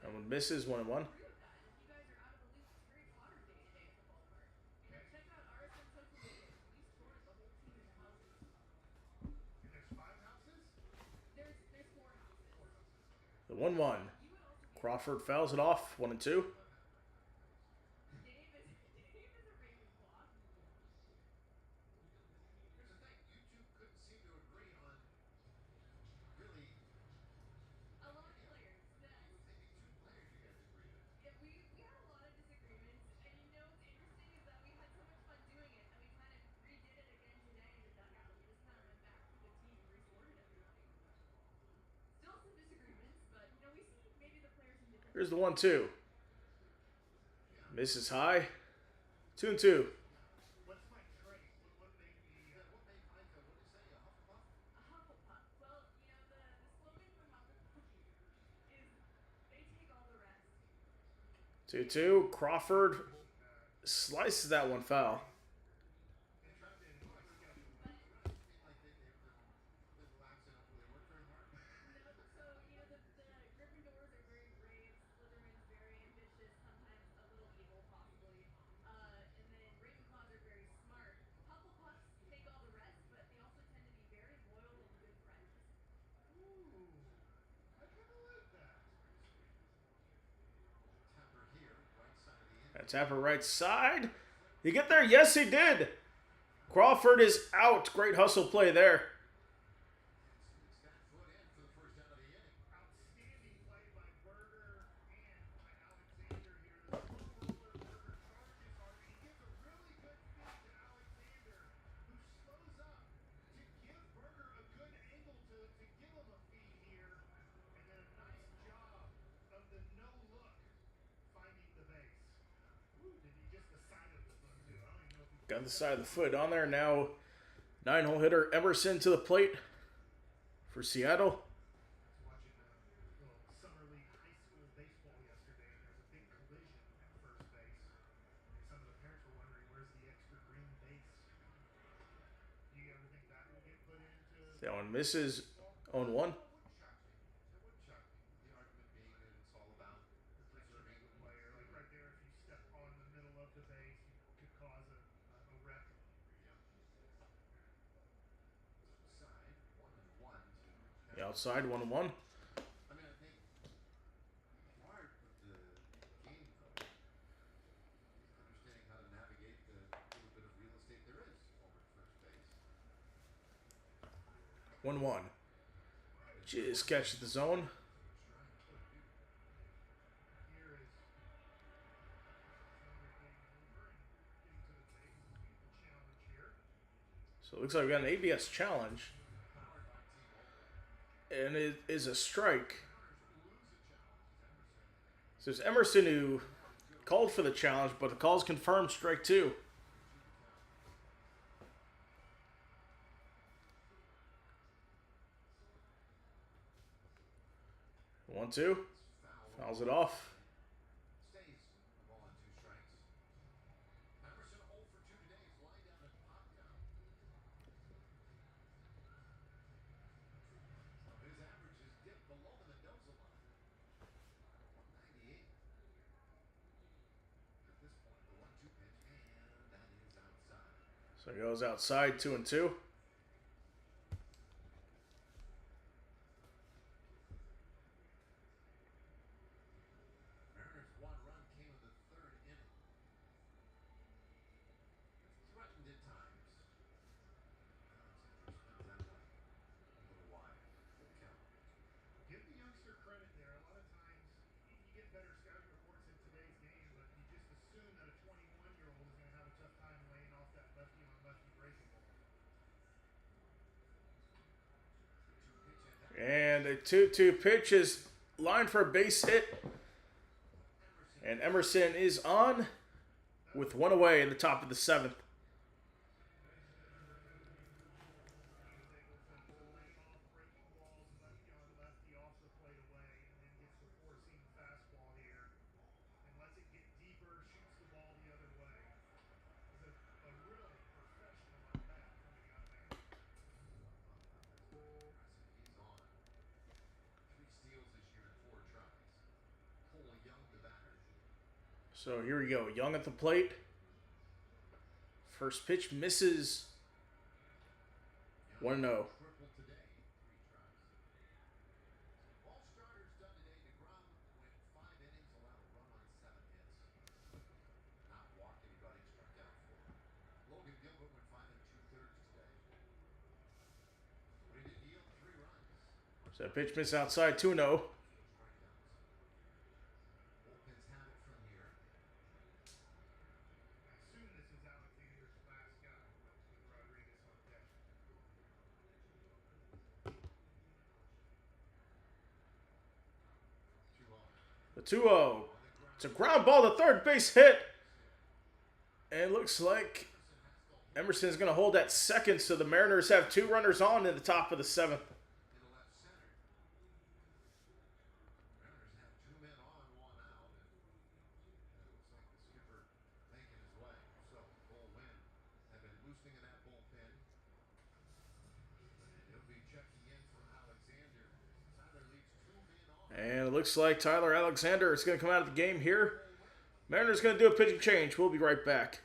That one misses, 1-1. The 1-1. Crawford fouls it off, 1-2. Here's the thing, you two couldn't seem to agree on really it was maybe two players you guys agreed on. Here's the 1-2. Misses high. 2-2. What's my trait? What made me? What made Mike? What did he say? A Hufflepuff? 2-2. Crawford slices that one foul. Seemed like they're relaxing up. They work very hard. Ooh, I kind of like that. Tapper here, right side of the inning. That tapper right side. You get there? Yes, he did. Crawford is out. Great hustle play there. Sneaks that foot in for the first out of the inning. Outstanding play by Berger and by Alexander here. The slow roller Berger charges hard. He gives a really good feed to Alexander, who slows up to give Berger a good angle to give him a feed here. And then a nice job of the no look finding the base. Ooh, did he just the side of the foot too? I don't even know if he Got the side of the foot on there now. 9-hole hitter Emerson to the plate for Seattle. watching little summer league high school baseball yesterday, and there was a big collision at first base, and some of the parents were wondering where's the extra green base. Do you ever think that will get put into That one misses. 0-1. It wouldn't shock me. It wouldn't shock me. The argument being that it's all about preserving the player. Like right there, if you step on the middle of the base, you could cause a wreck. Yeah. Outside, 1-1 to The outside, 1-1. I mean, I think part of the game, though, is understanding how to navigate the little bit of real estate there is over at first base. 1-1. Just catches the zone. Here is Alexander getting over and getting to the base. The challenge here. So it looks like we got an ABS challenge. Powered by T-Mobile. And it is a strike. Lose a challenge. It's Emerson. So it's Emerson who called for the challenge, but the call's confirmed, strike 2. One, two. Fouls it off. Stays a ball and 2 strikes. Emerson 0 for 2 today. His line down and popped out. So his average has dipped below the Mendoza line. 198. At this point, the 1-2 pitch, and that is outside. So he goes outside, 2-2. Mariners' 1 run came in the 3rd inning. Threatened at times. Alexander spins that one a little wide. Full And a 2-2 pitch is lined for a base hit. And Emerson is on with one away in the top of the 7th. He's on. 3 steals this year in 4 tries. Cole Young, the batter. So here we go. Young at the plate. First pitch misses. 1-0. Triple today, 3 tries. All starters done today. DeGrom went 5 innings, allowed a run on 7 hits. Not walked anybody, struck out 4. Logan Gilbert went 5 2/3 today. But he did yield 3 runs. So that pitch missed outside 2-0. Strikeouts. Bullpens have it from here. I assume this is Alexander's last guy with Rodriguez on deck. The 2-0. It's a ground ball to third base hit. And it looks like Emerson's going to hold at second, so the Mariners have 2 runners on in the top of the 7th. In the left center. Mariners have 2 men on, 1 out. And it looks like the skipper making his way. So, Cole Winn have been boosting in that bullpen. And he'll be checking in for Alexander. Tyler leaves 2 men on. And it looks like Tyler Alexander is going to come out of the game here. Mariners going to do a pitching change. We'll be right back.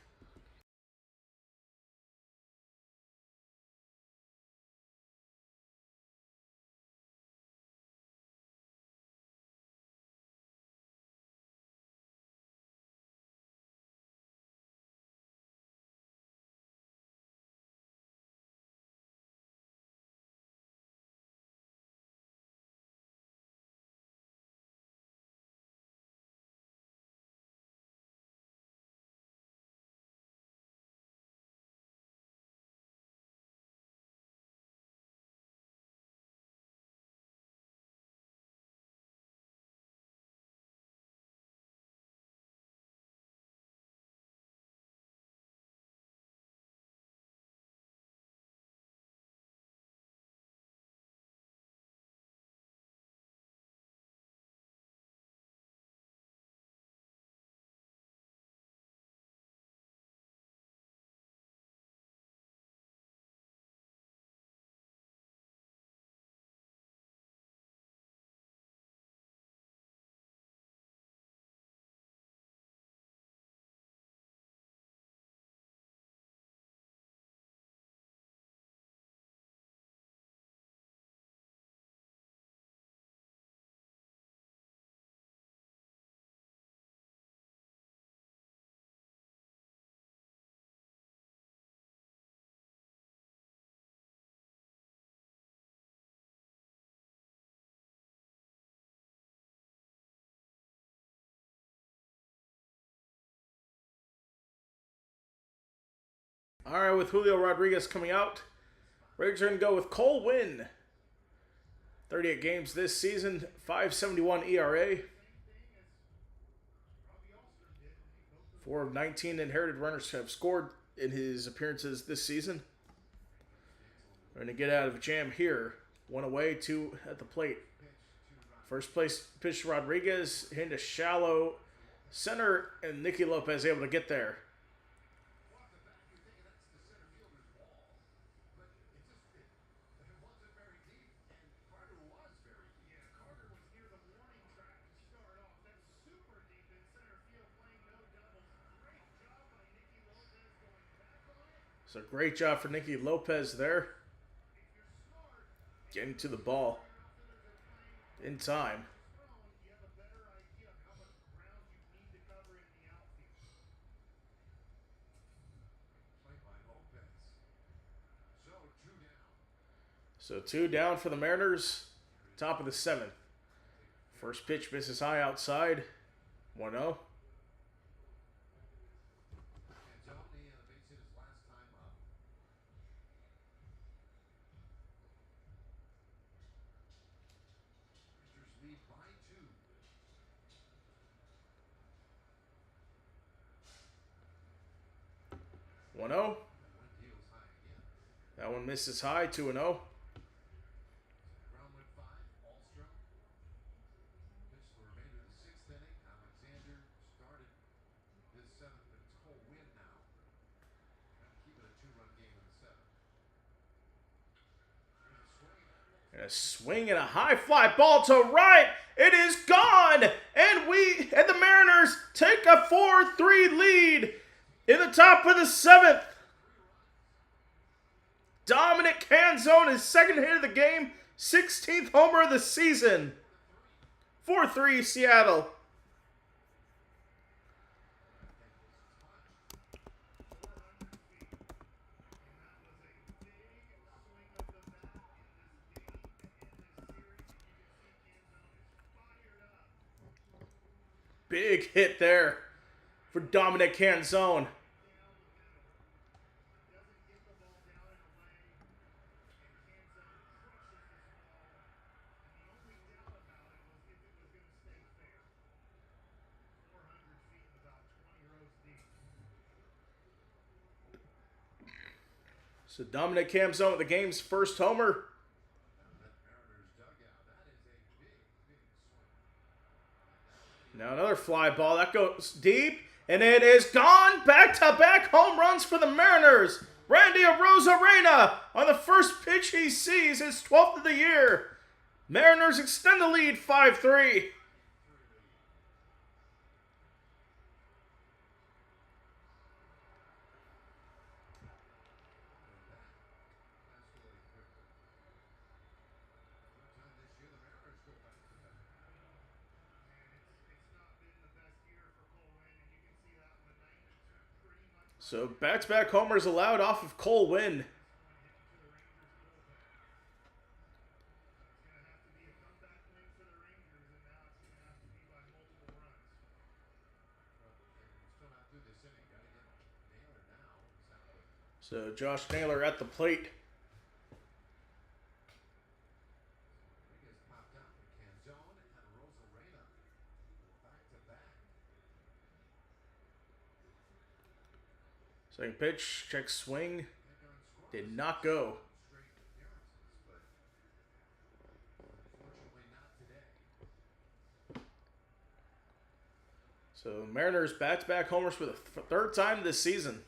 All right, with Julio Rodriguez coming out, Raiders are going to go with Cole Winn. 38 games this season, 5.71 ERA. 4 of 19 inherited runners have scored in his appearances this season. We're going to get out of a jam here. 1 away, 2 at the plate. First place pitch Rodriguez into shallow center, and Nicky Lopez able to get there. So great job for Nicky Lopez there. Getting to the ball in time. So 2 down for the Mariners. Top of the 7th. First pitch misses high outside. 1-0. 1-0. One deals high again. That one misses high, 2-0. Ground went 5. Alstrom pitched the remainder of the 6th inning. Alexander started this 7th, but it's Cole Winn now. Got to keep it a 2-run game in the 7th. Here's a swing. And a swing and a high fly ball to right. It is gone, and the Mariners take a 4-3 lead in the top of the 7th. Dominic Canzone, his second hit of the game, 16th homer of the season. 4-3 Seattle. Big hit there for Dominic Canzone. So Dominic Canzone with the game's first homer. Now another fly ball. That goes deep. And it is gone. Back-to-back home runs for the Mariners. Randy Arozarena on the first pitch he sees, his 12th of the year. Mariners extend the lead 5-3. So back-to-back homers allowed off of Cole Winn. So Josh Naylor at the plate. Second pitch, check swing. Did not go. So Mariners back-to-back homers for the third time this season.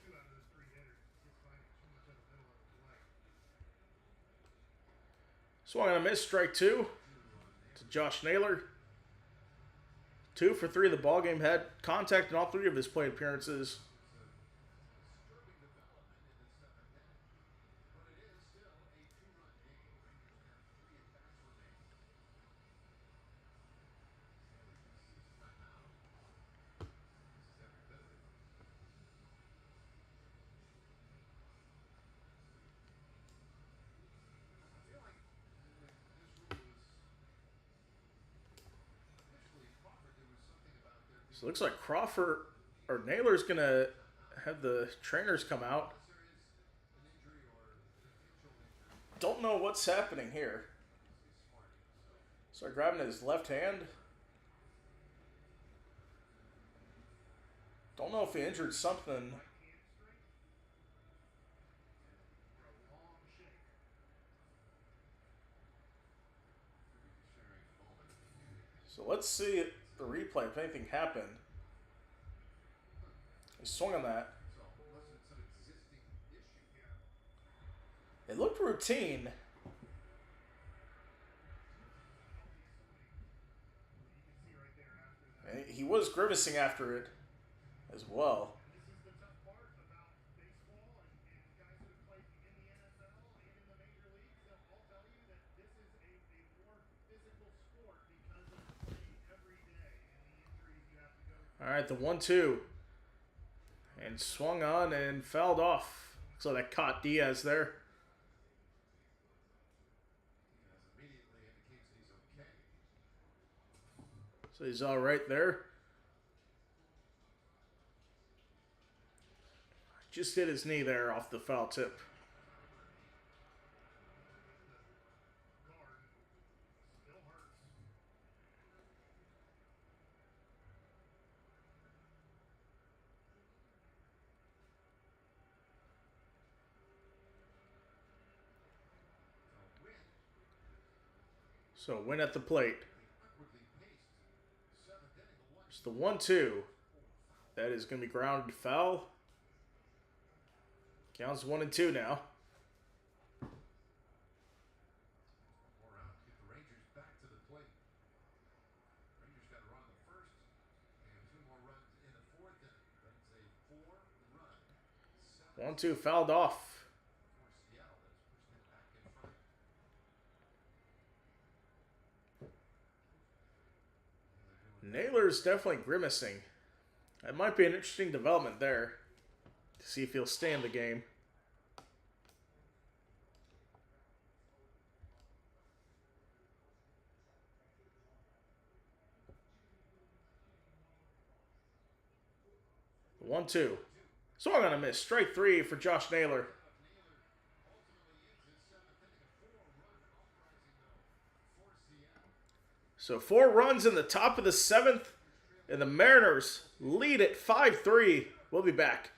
Swung on a miss, strike 2 to Josh Naylor. 2 for 3 of the ballgame. Had contact in all 3 of his plate appearances. So it looks like Crawford or Naylor's going to have the trainers come out. Don't know what's happening here. Start grabbing his left hand. Don't know if he injured something. So let's see the replay if anything happened. He swung on that. It looked routine. And he was grimacing after it as well. All right, the 1-2. And swung on and fouled off. So that caught Diaz there. So he's all right there. Just hit his knee there off the foul tip. So win at the plate. Awkwardly paced seventh inning. It's the 1-2. That is going to be grounded foul. Counts 1-2 now. More out. Get the Rangers back to the plate. Rangers got a run in the first and 2 more runs in the fourth inning. That's a 4-run. 1-2 fouled off. For Seattle, that has pushed them back in front. Naylor's definitely grimacing. That might be an interesting development there. To see if he'll stay in the game. The 1-2. Swung on a miss. Strike 3 for Josh Naylor. So 4 runs in the top of the 7th, and the Mariners lead at 5-3. We'll be back.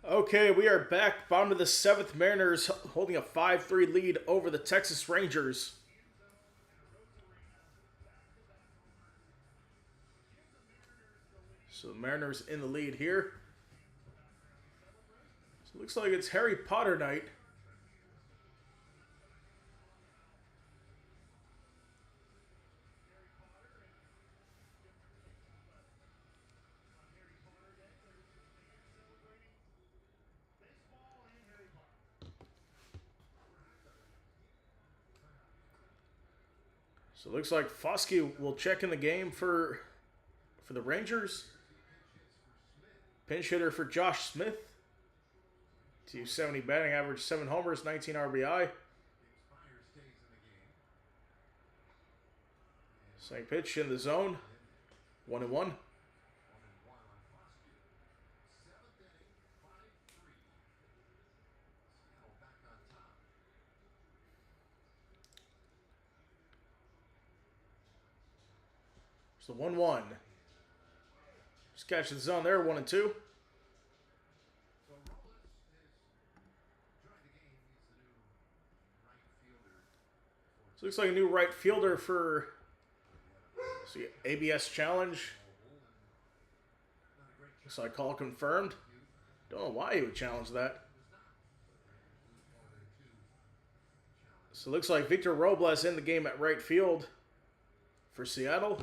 Okay, we are back. Bottom of the 7th, Mariners holding a 5-3 lead over the Texas Rangers. So the Mariners in the lead here. So it looks like it's Harry Potter night. So it looks like Foskey will check in the game for the Rangers. Pinch hitter for Josh Smith. 270 batting average, 7 homers, 19 RBI. Same pitch in the zone. 1-1. So 1-1. Just catching the zone there, 1-2. So Robles has joined the game. He's the new right fielder. So looks like a new right fielder for ABS challenge. Looks like call confirmed. Don't know why he would challenge that. So it looks like Victor Robles in the game at right field for Seattle.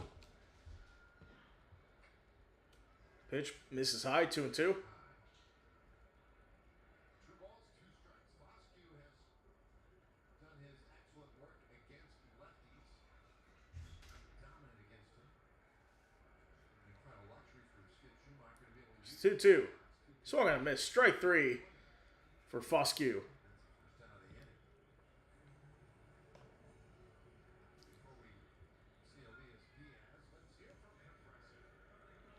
Pitch misses high, 2-2. 2 balls, 2 strikes. Foscue has done his excellent work against lefties. Dominant against him. And kind of luxury for Skip Schumacher to be able to use 2-2. Swung on a miss. Strike 3 for Foscue. first out of the inning. Before we see Elias Diaz, let's hear from Progressive.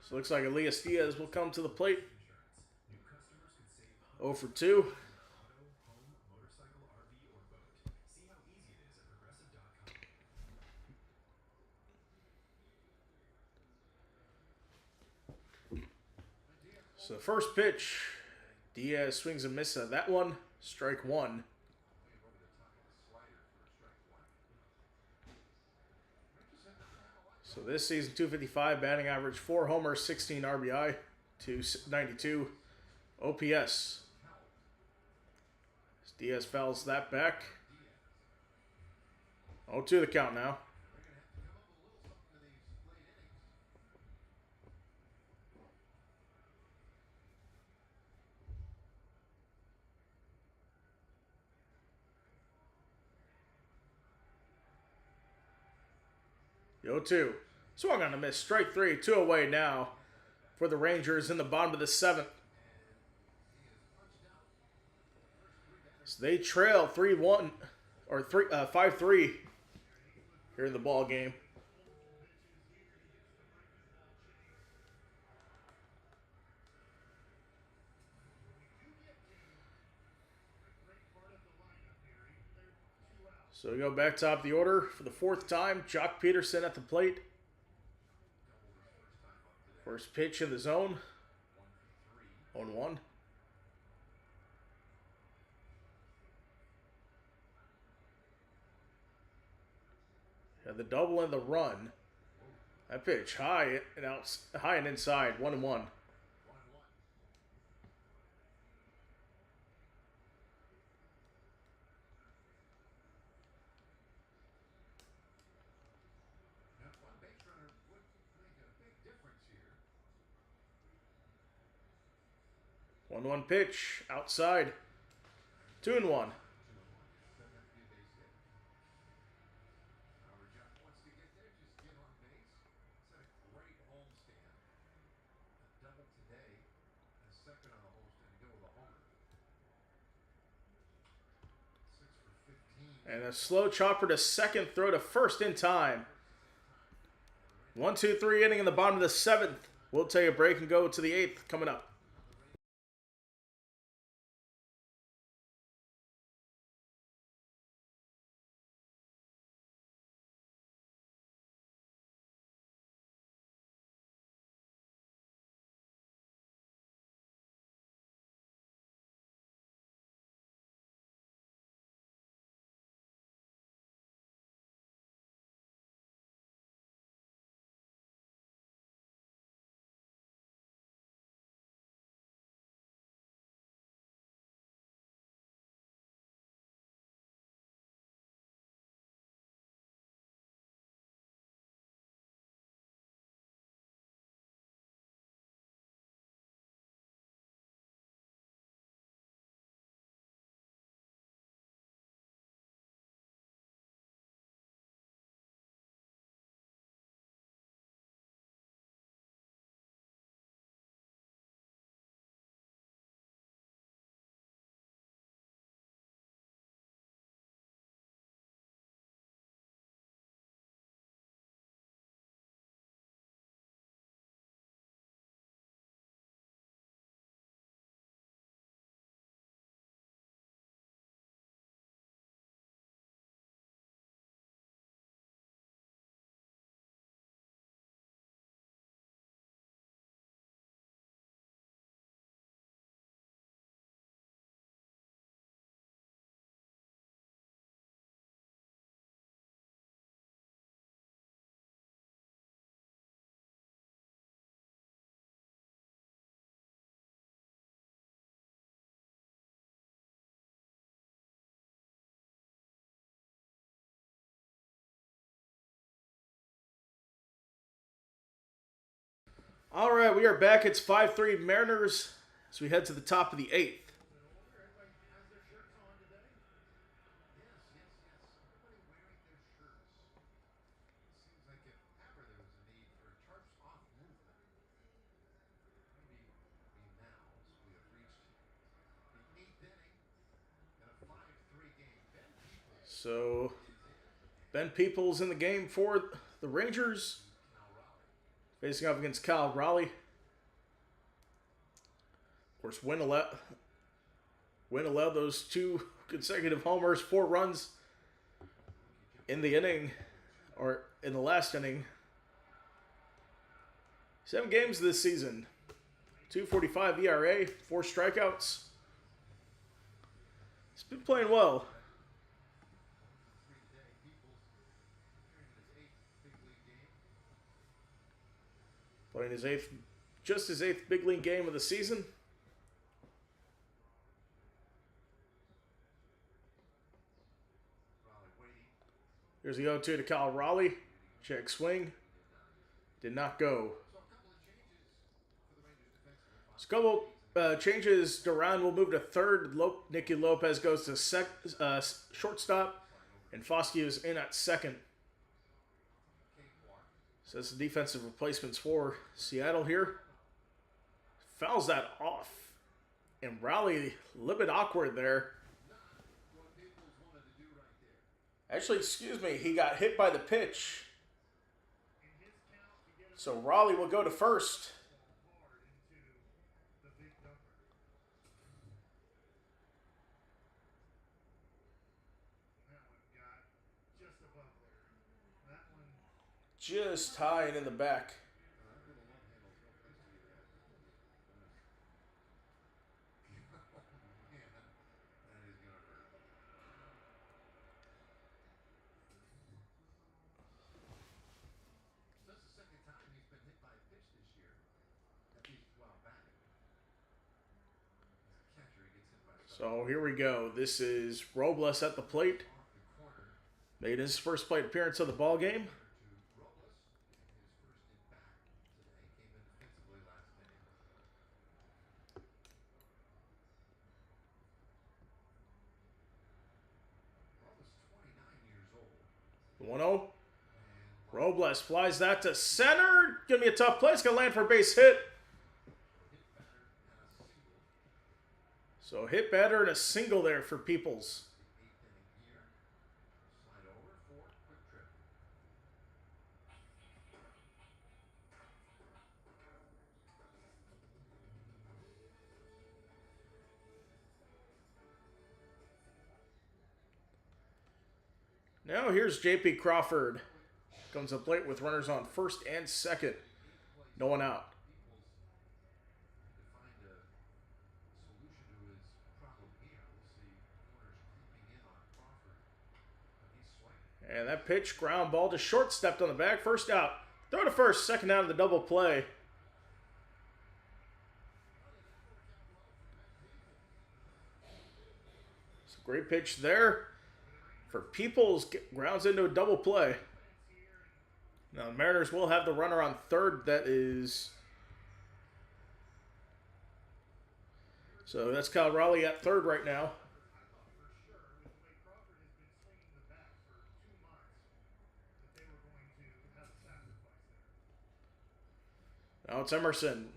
So it looks like Elias Diaz will come to the plate. New customers can save 0 for 2. auto, home, motorcycle, RV, or boat. See how easy it is at progressive.com. So the first pitch, Diaz swings and misses at that one. Strike 1. Over the top of the slider for strike 1. So this season, 255 batting average, 4 homers, 16 RBI, 292 OPS. Diaz fouls that back. 0-2 the count now. The 0-2. Swung on a miss. Strike 3. 2 away now for the Rangers in the bottom of the 7th. So they trail 3-1 or 5-3 here in the ball game. So we go back top of the order for the 4th time. Jock Peterson at the plate. First pitch in the zone. 0-1. Had the double and the run. That pitch high and inside. 1-1. 1-1 pitch outside. 2-1. And a slow chopper to second, throw to first in time. 1-2-3 inning in the bottom of the 7th. We'll take a break and go to the 8th coming up. All right, we are back. It's 5-3 Mariners as we head to the top of the 8th. Everybody has their shirts on today. Yes, yes, yes. Everybody wearing their shirts. It seems like if ever there was a need for tarps off movement, maybe now, as we have reached the 8th inning in a 5-3 game. Ben Peoples So is in, Ben Peoples in the game for the Rangers, Cal Raleigh. facing off against Kyle Raleigh. Of course, Wynn allowed those 2 consecutive homers, 4 runs in the inning, or in the last inning. 7 games this season. 2.45 ERA, 4 strikeouts. He's been playing well. 3 today. Peoples entering his 8th big league game. Playing just his 8th big league game of the season. Raleigh waiting. Here's the 0-2 to Kyle Raleigh. Check swing. Did not go. So a couple of changes for the Rangers defensively. So a couple changes. Duran will move to third. Nicky Lopez goes to shortstop. And Foskey is in at second. So that's the defensive replacements for Seattle here. Fouls that off. And Raleigh, a little bit awkward there. What Peoples wanted to do right there. Actually, excuse me, he got hit by the pitch. In his count, to get us So Raleigh will go to first. hard into the big number. That one got just above there. That one, Just high and in the back. That little love handle's no place to get that. Oh, man. That is going to hurt. So that's the second time he's been hit by a pitch this year. At least while batting. As a catcher, he gets hit by something So here we go. This is Robles at the plate. off the corner. Made his first plate appearance of the ball game. To Robles, getting his first at bat today. Came in defensively last inning. Robles, 29 years old. 1-0. And Robles flies that to center. Give me a tough play. It's going to land for a base hit. hit batter and a single. So hit batter and a single there for Peoples. The 8th inning here. Slide over for quick trip. Now here's J.P. Crawford. Comes to the plate with runners on first and second. No one out. Peoples to find a solution to his problem here. We'll see corners creeping in on Crawford. But he's swinging. And that pitch, ground ball to short, stepped on the bag. First out. Throw to first, second out of the double play. It's a great pitch there for Peoples. Grounds into a double play. Now the Mariners will have the runner on third. That is... So that's Kyle Raleigh at third right now. I thought for sure, with the way Crawford has been swinging the bat for 2 months, that they were going to have a sacrifice there. Now it's Emerson.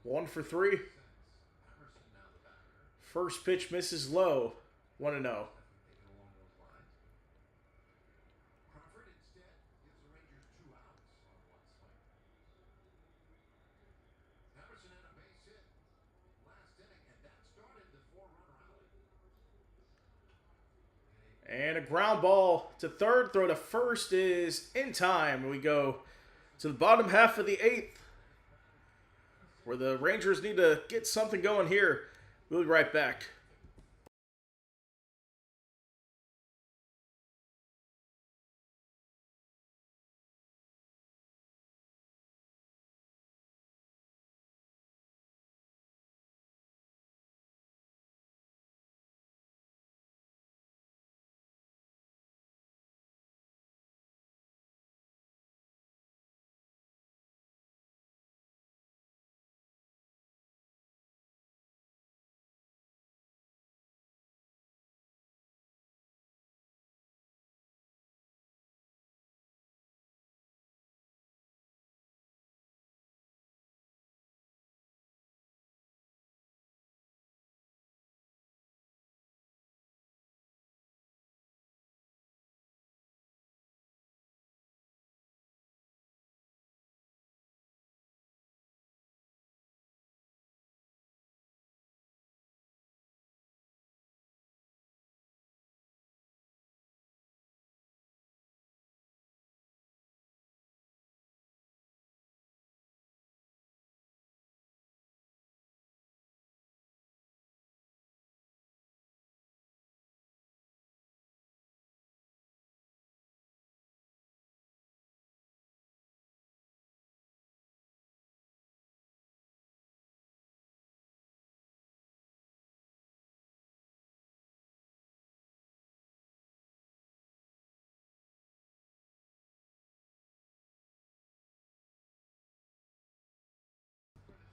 1 for 3. Emerson now the batter. First pitch misses low. 1-0. Thinking along those lines. Crawford instead gives the Rangers 2 outs on 1 swing. Emerson had a base hit last inning, and that started the 4-run rally. And a ground ball to third. Throw to first is in time. We go to the bottom half of the 8th, where the Rangers need to get something going here. We'll be right back.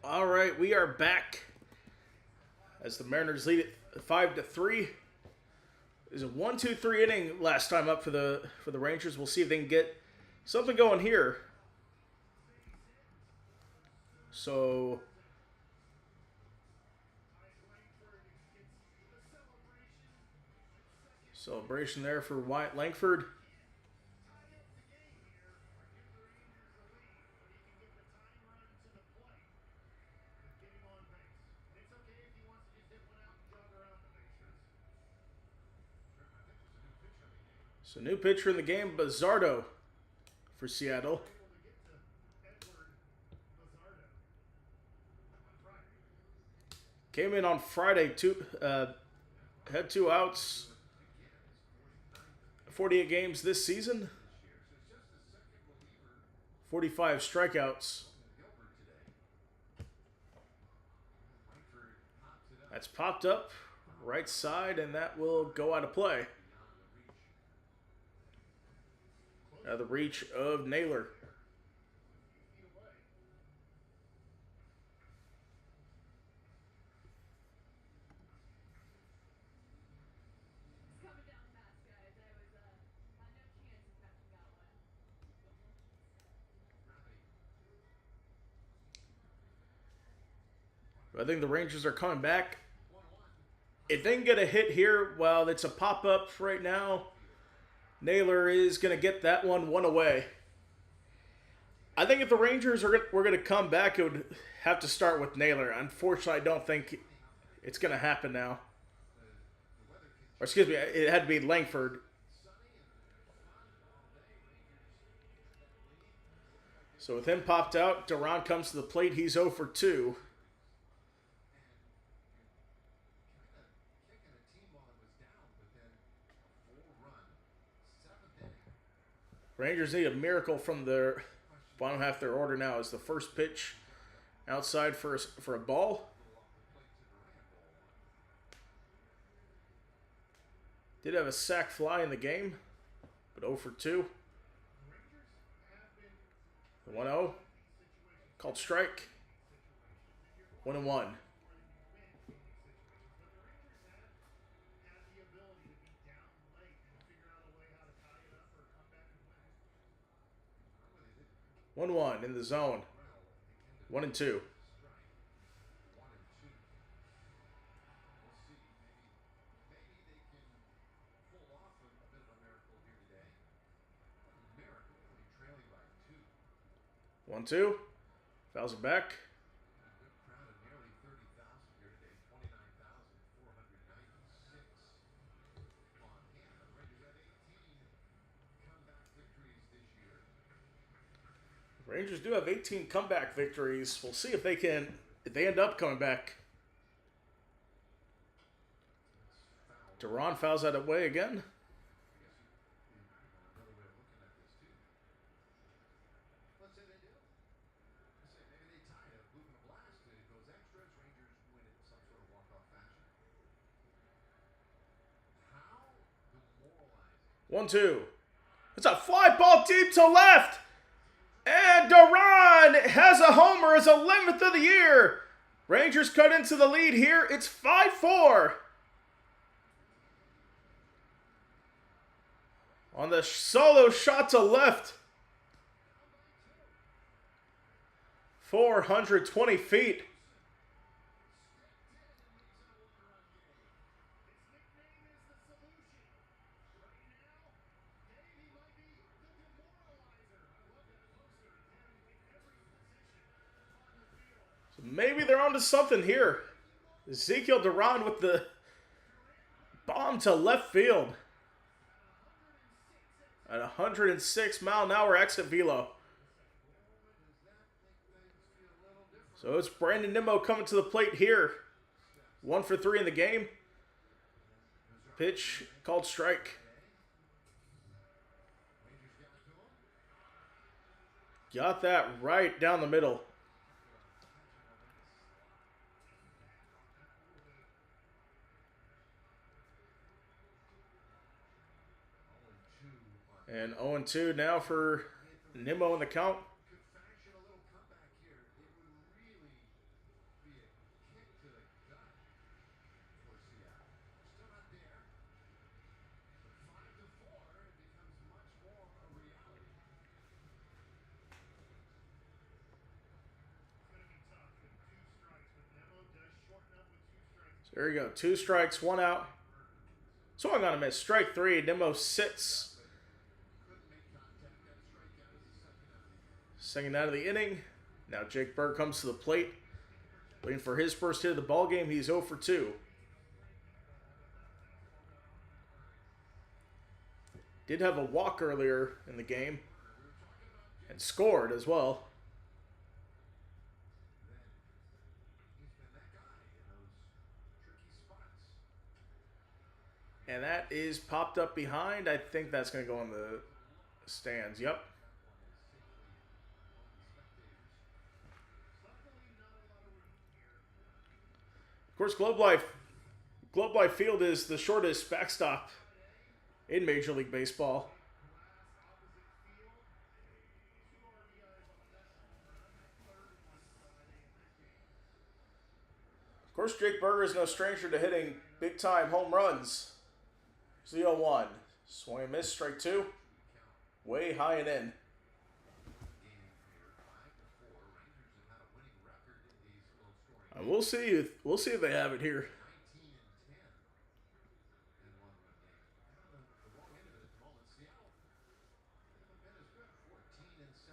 All right, we are back as the Mariners lead it 5-3. It was a 1-2-3 inning last time up for the Rangers. We'll see if they can get something going here. So celebration there for Wyatt Langford. So new pitcher in the game, Bazardo for Seattle. Came in on Friday, had 2 outs, 48 games this season, 45 strikeouts. That's popped up right side, and that will go out of play. The reach of Naylor. I think the Rangers are coming back. If they can get a hit here, well, it's a pop-up right now. Naylor is going to get that one away. I think if the Rangers were going to come back, it would have to start with Naylor. Unfortunately, I don't think it's going to happen now. Or excuse me, it had to be Langford. So with him popped out, Duran comes to the plate. He's 0 for 2. Rangers need a miracle from their bottom half of their order now as the first pitch outside for a ball. Did have a sac fly in the game, but 0 for 2. 1-0. Called strike. 1-1. One in the zone. 1-2. One, two. Fouls it back. Rangers do have 18 comeback victories. We'll see if they end up coming back. Duran fouls that away again. One, two. It's a fly ball deep to left. And Duran has a homer, his 11th of the year. Rangers cut into the lead here. It's 5-4. On the solo shot to left. 420 feet. Maybe they're onto something here. Ezekiel Duran with the bomb to left field. At 106 mile an hour exit velo. So it's Brandon Nimmo coming to the plate here. 1 for 3 in the game. Pitch called strike. Got that right down the middle. And 0-2 now for Nimmo in the count. There you go. 2 strikes, 1 out. Swung on a miss. Strike 3. Nimmo sits. Second out of the inning. Now Jake Berg comes to the plate. Waiting for his first hit of the ball game. He's 0 for 2. Did have a walk earlier in the game. And scored as well. And that is popped up behind. I think that's going to go in the stands. Yep. Of course, Globe Life Field is the shortest backstop in Major League Baseball. Of course, Jake Berger is no stranger to hitting big-time home runs. 0-1. Swing and miss, strike 2. Way high and in. And we'll see if they have it here.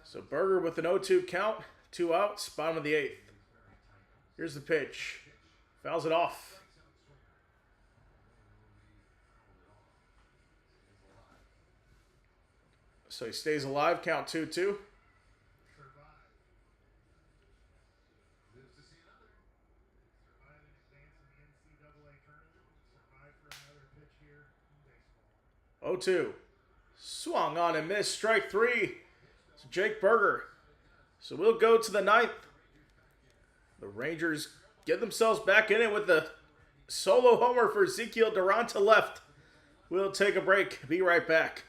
So Berger with an 0-2 count, 2 outs, bottom of the 8th. Here's the pitch. Fouls it off. So he stays alive, count 2-2. Oh, 2. Swung on and missed. Strike 3. So Jake Berger. So we'll go to the 9th. The Rangers get themselves back in it with the solo homer for Ezekiel Duran to left. We'll take a break. Be right back.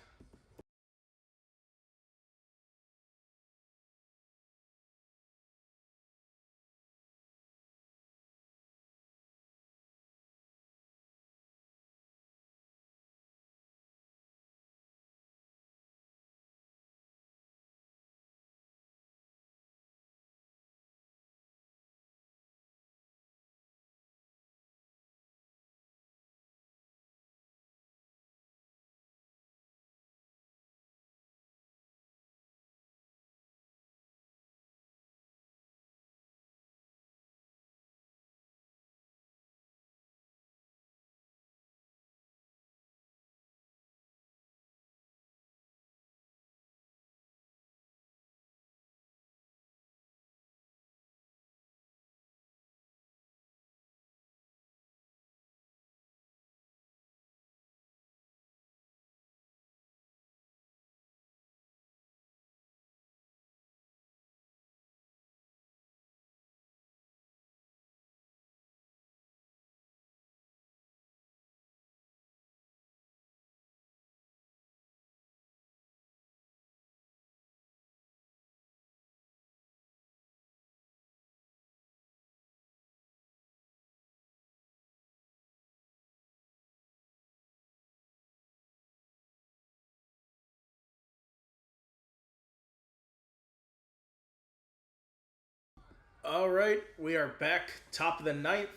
All right, we are back, top of the 9th.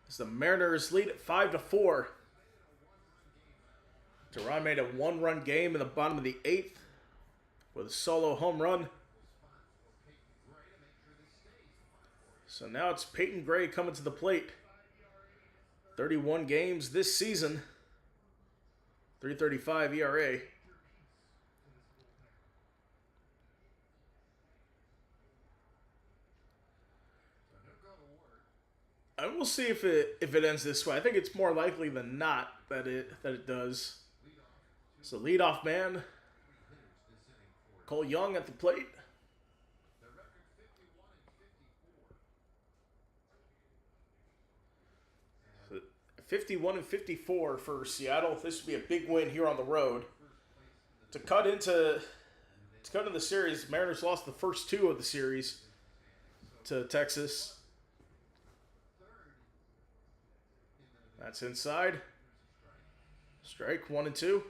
As the Mariners lead at 5-4. Duran made a 1-run game in the bottom of the 8th with a solo home run. So now it's Peyton Gray coming to the plate. 31 games this season. 3.35 ERA. And we'll see if it ends this way. I think it's more likely than not that it does. So leadoff man, Cole Young at the plate. 51-54 for Seattle. This would be a big win here on the road. To cut into the series, Mariners lost the first 2 of the series to Texas. That's inside. Strike 1 and 2.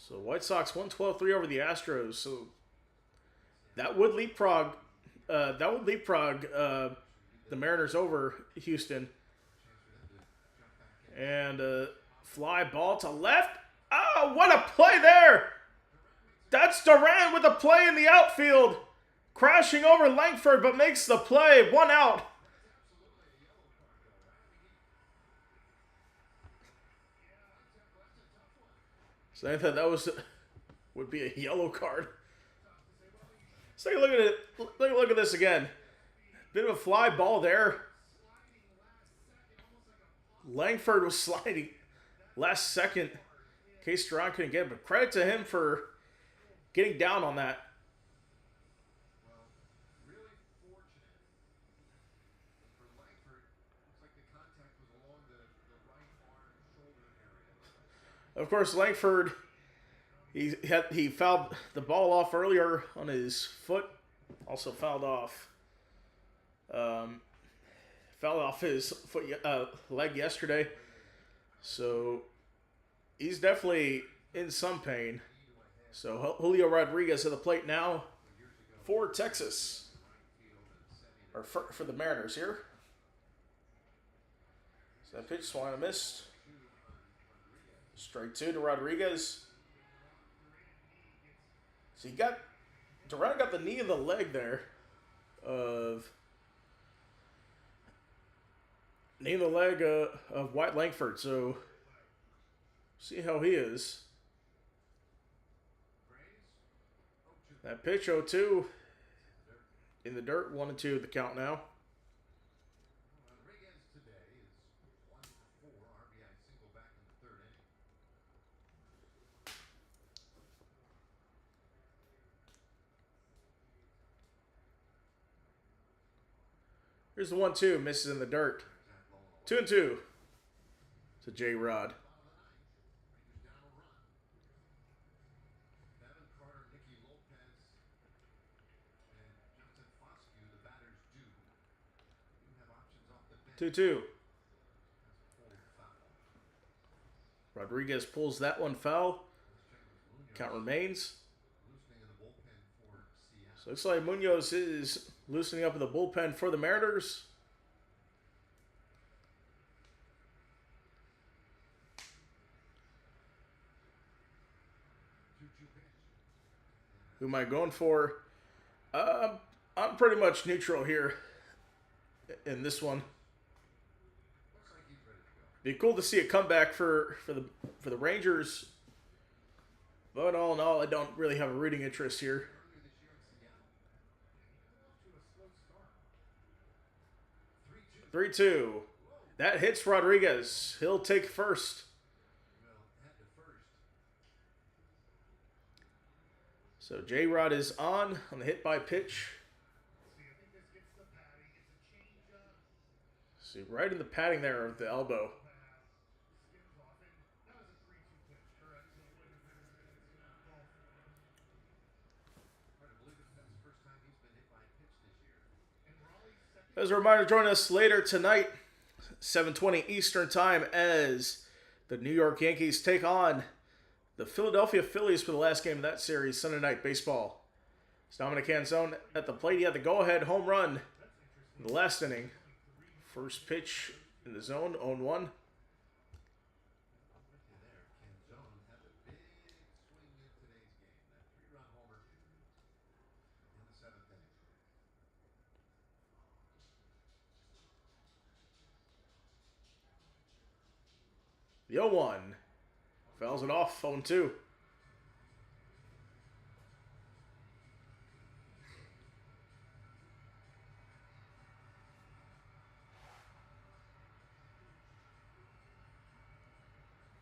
So White Sox 112-3 over the Astros. So that would leapfrog. The Mariners over Houston. And fly ball to left. Oh, what a play there! That's Duran with a play in the outfield. Crashing over Langford, but makes the play. 1 out. So I thought that would be a yellow card. Let's take a look at it. Look at this again. Bit of a fly ball there. Langford was sliding last second. Case Duran couldn't get it, but credit to him for getting down on that. Well, really fortunate. For Langford, looks like the contact was along the right arm shoulder area. Of course, Langford, he fouled the ball off earlier on his foot. Also fouled off his leg yesterday. So he's definitely in some pain. So Julio Rodriguez at the plate now for Texas, or for the Mariners here. So that pitch swung and missed. Strike 2 to Rodriguez. So Duran got the knee of the leg there of White Langford. So see how he is. That pitch 0-2 in the dirt. 1-2 the count now. Rodriguez today is 1 for 4 RBI single back in the 3rd inning. Here's the 1-2, misses in the dirt. 2-2 to J. Rod. Rangers down a run. Devin Carter, Nicky Lopez, and Jonathan Foscue, the batters do have options off the bench. 2-2. That's a pulled foul. Rodriguez pulls that one foul. Count remains. Loosening in the bullpen for Seattle. So looks like Munoz is loosening up in the bullpen for the Mariners. Who am I going for? I'm pretty much neutral here in this one. Looks like he's ready to go. Be cool to see a comeback for the Rangers. But all in all, I don't really have a rooting interest here. Earlier this year in Seattle. To a slow start. 3-2. 3-2. That hits Rodriguez. He'll take first. Well, head to first. So J-Rod is on the hit by pitch. See, I think this gets the padding. It's a change-up. See, right in the padding there of the elbow. Skims off, and that was a 3-2 pitch, correct? Hard to believe that's the first time he's been hit by a pitch this year. And Raleigh's second. As a reminder, join us later tonight, 7:20 Eastern Time, as the New York Yankees take on the Philadelphia Phillies for the last game of that series, Sunday Night Baseball. It's Dominic Canzone at the plate. He had the go-ahead home run in the last inning. First pitch in the zone, 0-1. With you there, Canzone had a big swing in today's game. That 3-run homer in the 7th inning. The 0-1. Fouls it off, 0-2.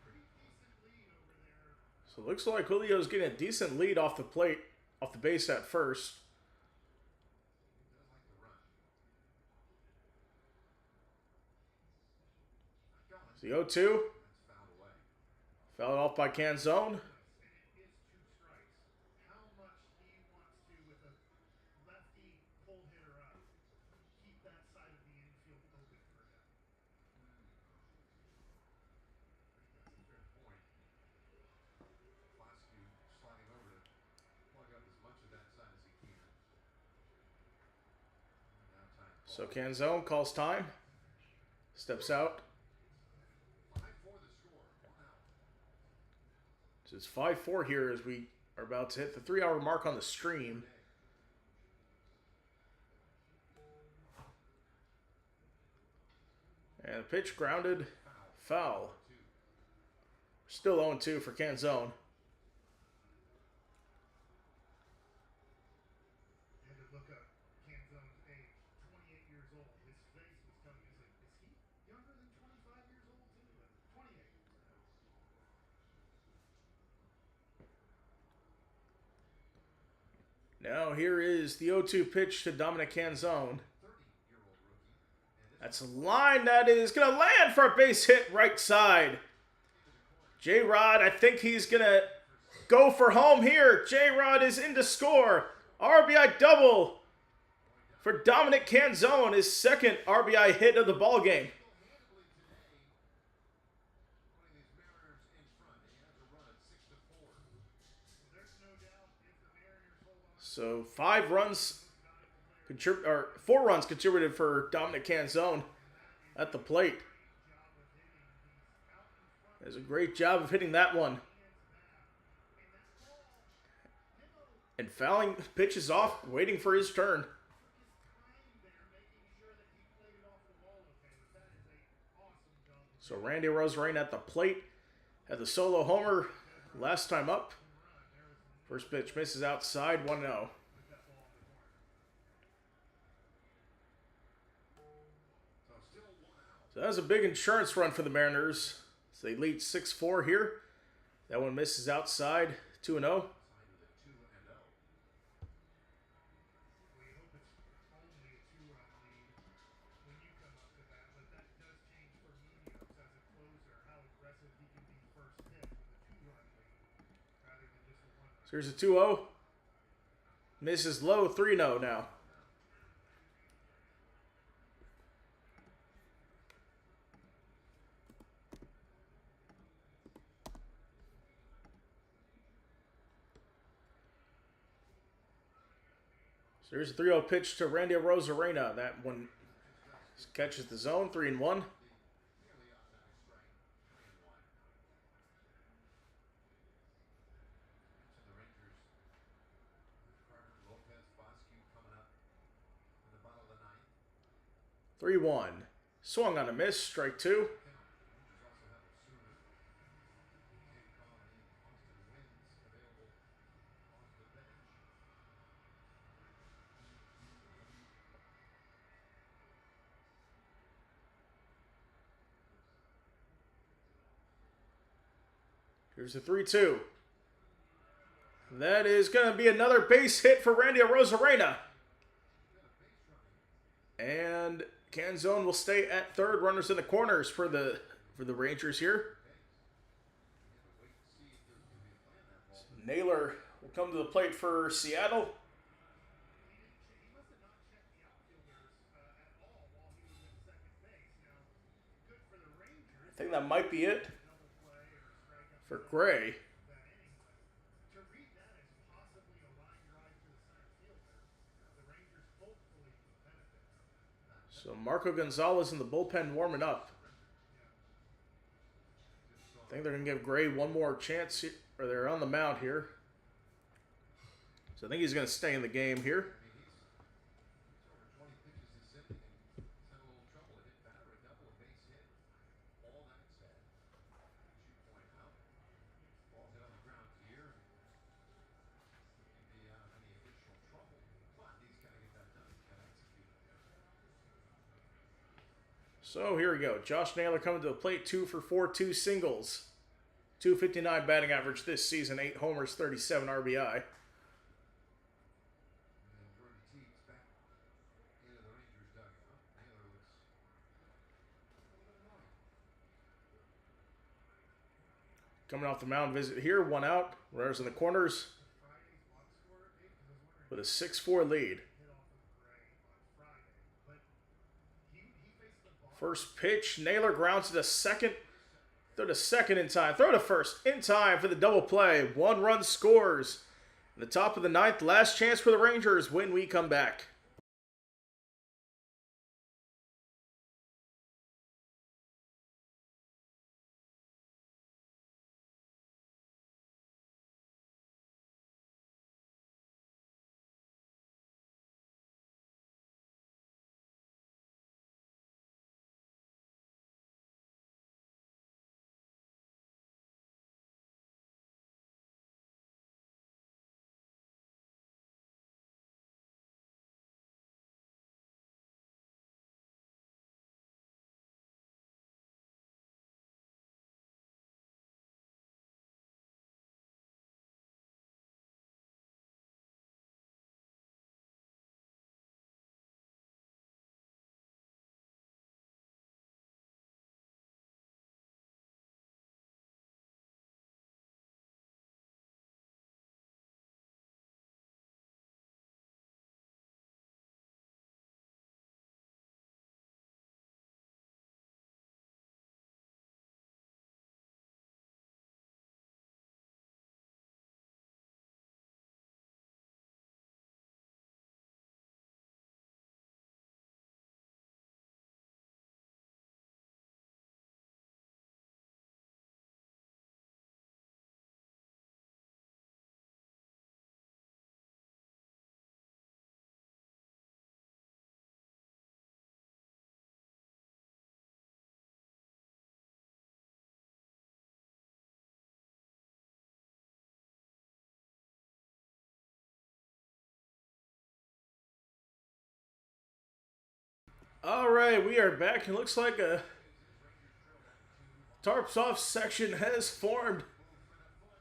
Pretty decent lead over there. So it looks like Julio's getting a decent lead off the plate, off the base at first. He does like to run. Not going. The 0-2. That's fouled away. Fouled off by Canzone. And it is 2 strikes. How much he wants to, with a lefty pull hitter up, keep that side of the infield open for him. I think that's a fair point. Foscue So Canzone calls time. Steps out. 5-4 the score. 1 out. So it's 5-4 here as we are about to hit the 3-hour mark on the stream. And the pitch grounded. Foul. Still 0-2 for Canzone. Had to look up Canzone's age. 28 years old. His face was telling me, like, is he younger than 25 years old too? But 28. Now here is the 0-2 pitch to Dominic Canzone. 30-year-old rookie. That's a line that is going to land for a base hit right side. J-Rod, I think he's going to go for home here. J-Rod is in to score. RBI double for Dominic Canzone, his second RBI hit of the ballgame. Handily today, putting these Mariners in front. He has a run at 6-4. Well, there's no doubt if the Mariners hold on. So 4 runs contributed for Dominic Canzone at the plate. Does a great job of hitting that one. And fouling pitches off, waiting for his turn. So Randy Rosarena at the plate. Had the solo homer last time up. First pitch misses outside, 1-0. So that was a big insurance run for the Mariners. So they lead 6-4 here. That one misses outside, 2-0. We hope it's only a 2-run lead when you come up to that, but that does change for Munoz as a closer, how aggressive he can be first pitch with a 2-run lead rather than just a 1-run. So here's a 2-0. Misses low, 3-0 now. So here's a 3-0 pitch to Randy Rosarena. That one catches the zone, 3-1. nearly automatic strike. 3-1. To the Rangers. Carter, Lopez, Bosque coming up in the bottom of the ninth. 3-1. Swung on a miss, strike 2. Rangers also have Osuna, Kate Conley, and Austin Wins available off the bench. Here's a 3-2. That is going to be another base hit for Randy Rosarena. And Canzone will stay at third. Runners in the corners for the Rangers here. Naylor will come to the plate for Seattle. He must have not checked the outfielders at all while he was at second base. Now, good for the Rangers. I think that might be it Double play or strikeout for Gray. that inning, but to read that as possibly a line drive to the center fielder, the Rangers hopefully will benefit from that. So Marco Gonzalez in the bullpen warming up. I think they're going to give Gray one more chance, or they're on the mound here. So I think he's going to stay in the game here. I mean, he's over 20 pitches he's sitting and he's had a little trouble. A hit batter, a double, a base hit. All that's sad. As you point out, ball hit on the ground here. Looking to be out of any additional trouble. But he's got to get that done. He's got to execute it. So here we go. Josh Naylor coming to the plate, 2 for 4, 2 singles. 259 batting average this season, 8 homers, 37 RBI. And Jordan Teague's back into the Rangers dugout. Naylor looks a little bit annoyed. Coming off the mound visit here, 1 out. Runners in the corners Friday's box score, Dave, 'cause I was wondering with a 6-4 lead. hit off of Gray on Friday, but he faced the ball. First pitch, Naylor grounds to second. Throw to second in time. Throw to first in time for the double play. 1 run scores. In the top of the ninth, last chance for the Rangers when we come back. All right, we are back. It looks like a tarps off section has formed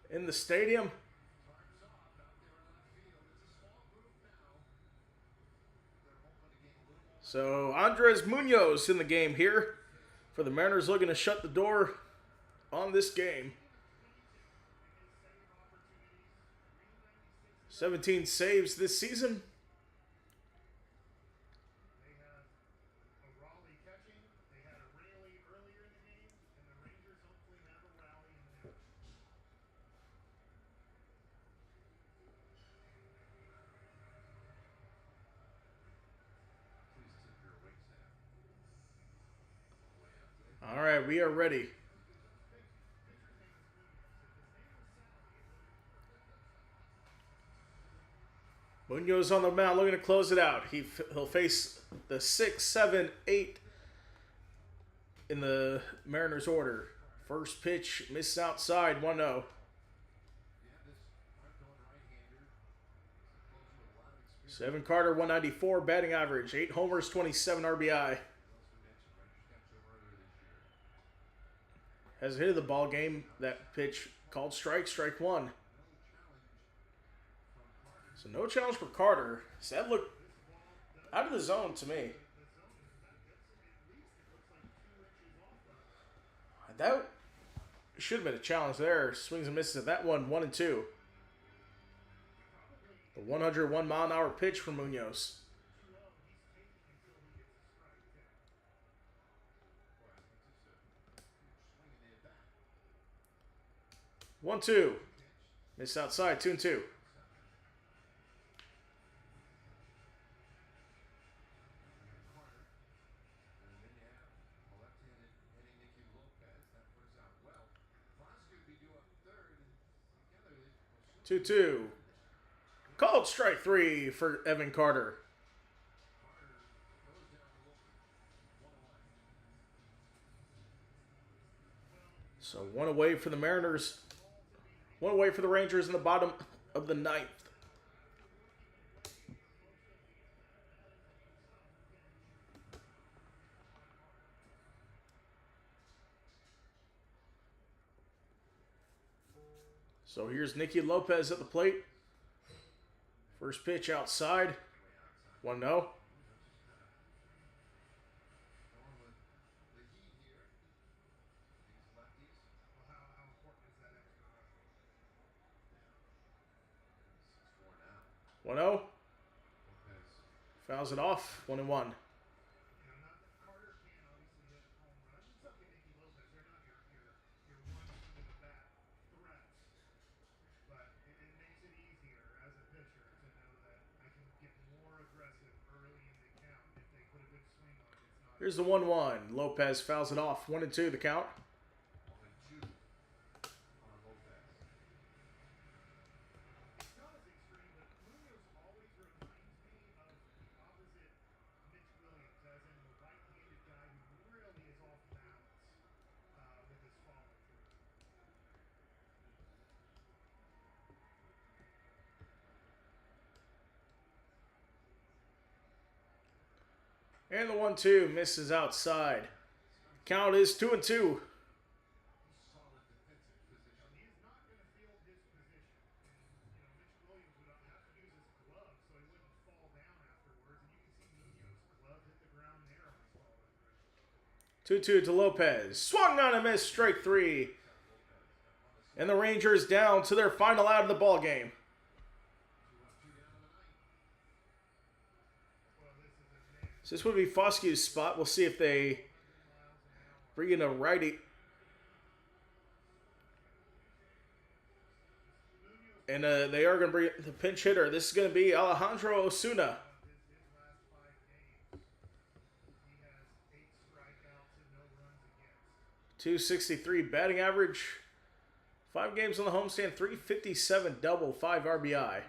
in the stadium. Tarps off out there in left field. It's a small group now. They're hoping to gain a little more. So Andres Munoz in the game here for the Mariners, looking to shut the door on this game. 17 saves this season. They have a Raleigh catching. They had a Raleigh earlier in the game, and the Rangers hopefully have a rally in the next. Please tip your wait staff. Way out today. All right, we are ready. Pitcher's name is Munoz. If his name was Sally, it would have. Munoz on the mound, looking to close it out. He'll face the 6, 7, 8 in the Mariners order. First pitch, misses outside, 1-0. You have this hard-throwing right-hander. He's a closer with a lot of experience. Evan Carter, 194 batting average, 8 homers, 27 RBI. As we mentioned, Rangers got to him earlier this year. Has hit the ball game. That pitch called strike one. So no challenge for Carter. So that looked out of the zone to me. That should have been a challenge there. Swings and misses at that one, 1-2. The 101 mile an hour pitch from Munoz. Boy, I think this is a huge swing in the at-bat. 1-2. Miss outside, 2-2. Carter. And then you have a left-handed hitting Nicky Lopez. That works out well. Foss going to be due up third, and together they will soon 2-2. Called strike 3 for Evan Carter. Carter goes down to look one away. So one away for the Mariners. One away for the Rangers in the bottom of the ninth. So here's Nicky Lopez at the plate. First pitch outside. 1-0. Going with the heat here. These lefties. Well, how important is that extra run? 6-4 now. 1-0. Lopez. Fouls it off. 1-1. You know, not that Carter can obviously hit home runs. And so can Nicky Lopez. They're not your one swing of the bat threats. But it makes it easier as a pitcher to know that I can get more aggressive early in the count. If they put a good swing on it, it's not. Here's the 1-1. Lopez fouls it off. 1-2 the count. Only 2 on Lopez. It's not as extreme, but Munoz always reminds me of the opposite Mitch Williams, as in the right-handed guy who really is off balance with his follow through. And the 1-2 misses outside. Count is 2-2. Solid defensive position. He is not going to field his position. And, you know, Mitch Williams would have to use his glove so he wouldn't fall down afterwards. And you can see Munoz's glove hit the ground there on his follow through. 2-2 to Lopez. Swung on and missed. Strike 3. And the Rangers down to their final out of the ball game. 2 up, 2 down in the ninth. Well, this is a man. So this would be Foskew's spot. We'll see if they bring in a righty. And they are going to bring the pinch hitter. This is going to be Alejandro Osuna. His last 5 games, he has 8 strikeouts and no runs against. 263 batting average. 5 games on the homestand. 357 double. 5 RBI. Right now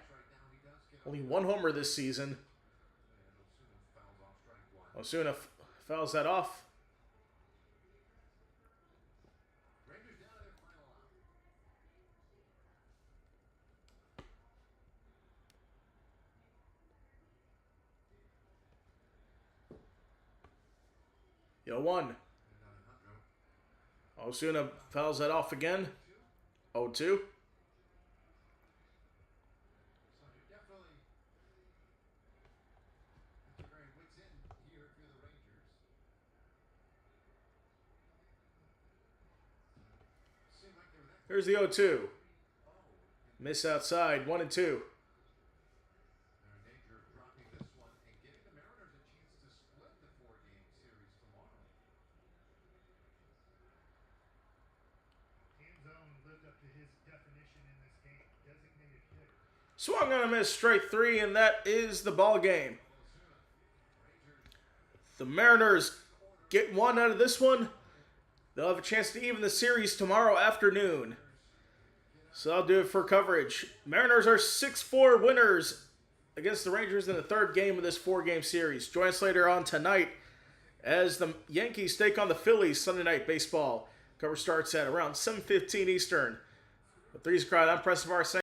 he does get Only 1 homer this season. and Osuna fouls off strike 1. Osuna fouls that off. Rangers down to their final out. The 0-1. Osuna fouls that off again. 0-2. So definitely have to very wits in here for the Rangers. Seemed like they were that Here's the 0-2. oh, Miss outside. 1-2. they're in danger of dropping this one and giving the Mariners a chance to split the 4-game series tomorrow. Canzone lived up to his definition in this game. Designated hitter. Swung on a miss, straight 3, and that is the ball game. The Mariners get 1 out of this one. They'll have a chance to even the series tomorrow afternoon. So that'll do it for coverage. Mariners are 6-4 winners against the Rangers in the 3rd game of this 4-game series. Join us later on tonight as the Yankees take on the Phillies Sunday Night Baseball. Coverage starts at around 7:15 Eastern. The Threes Crowd, I'm Preston Var.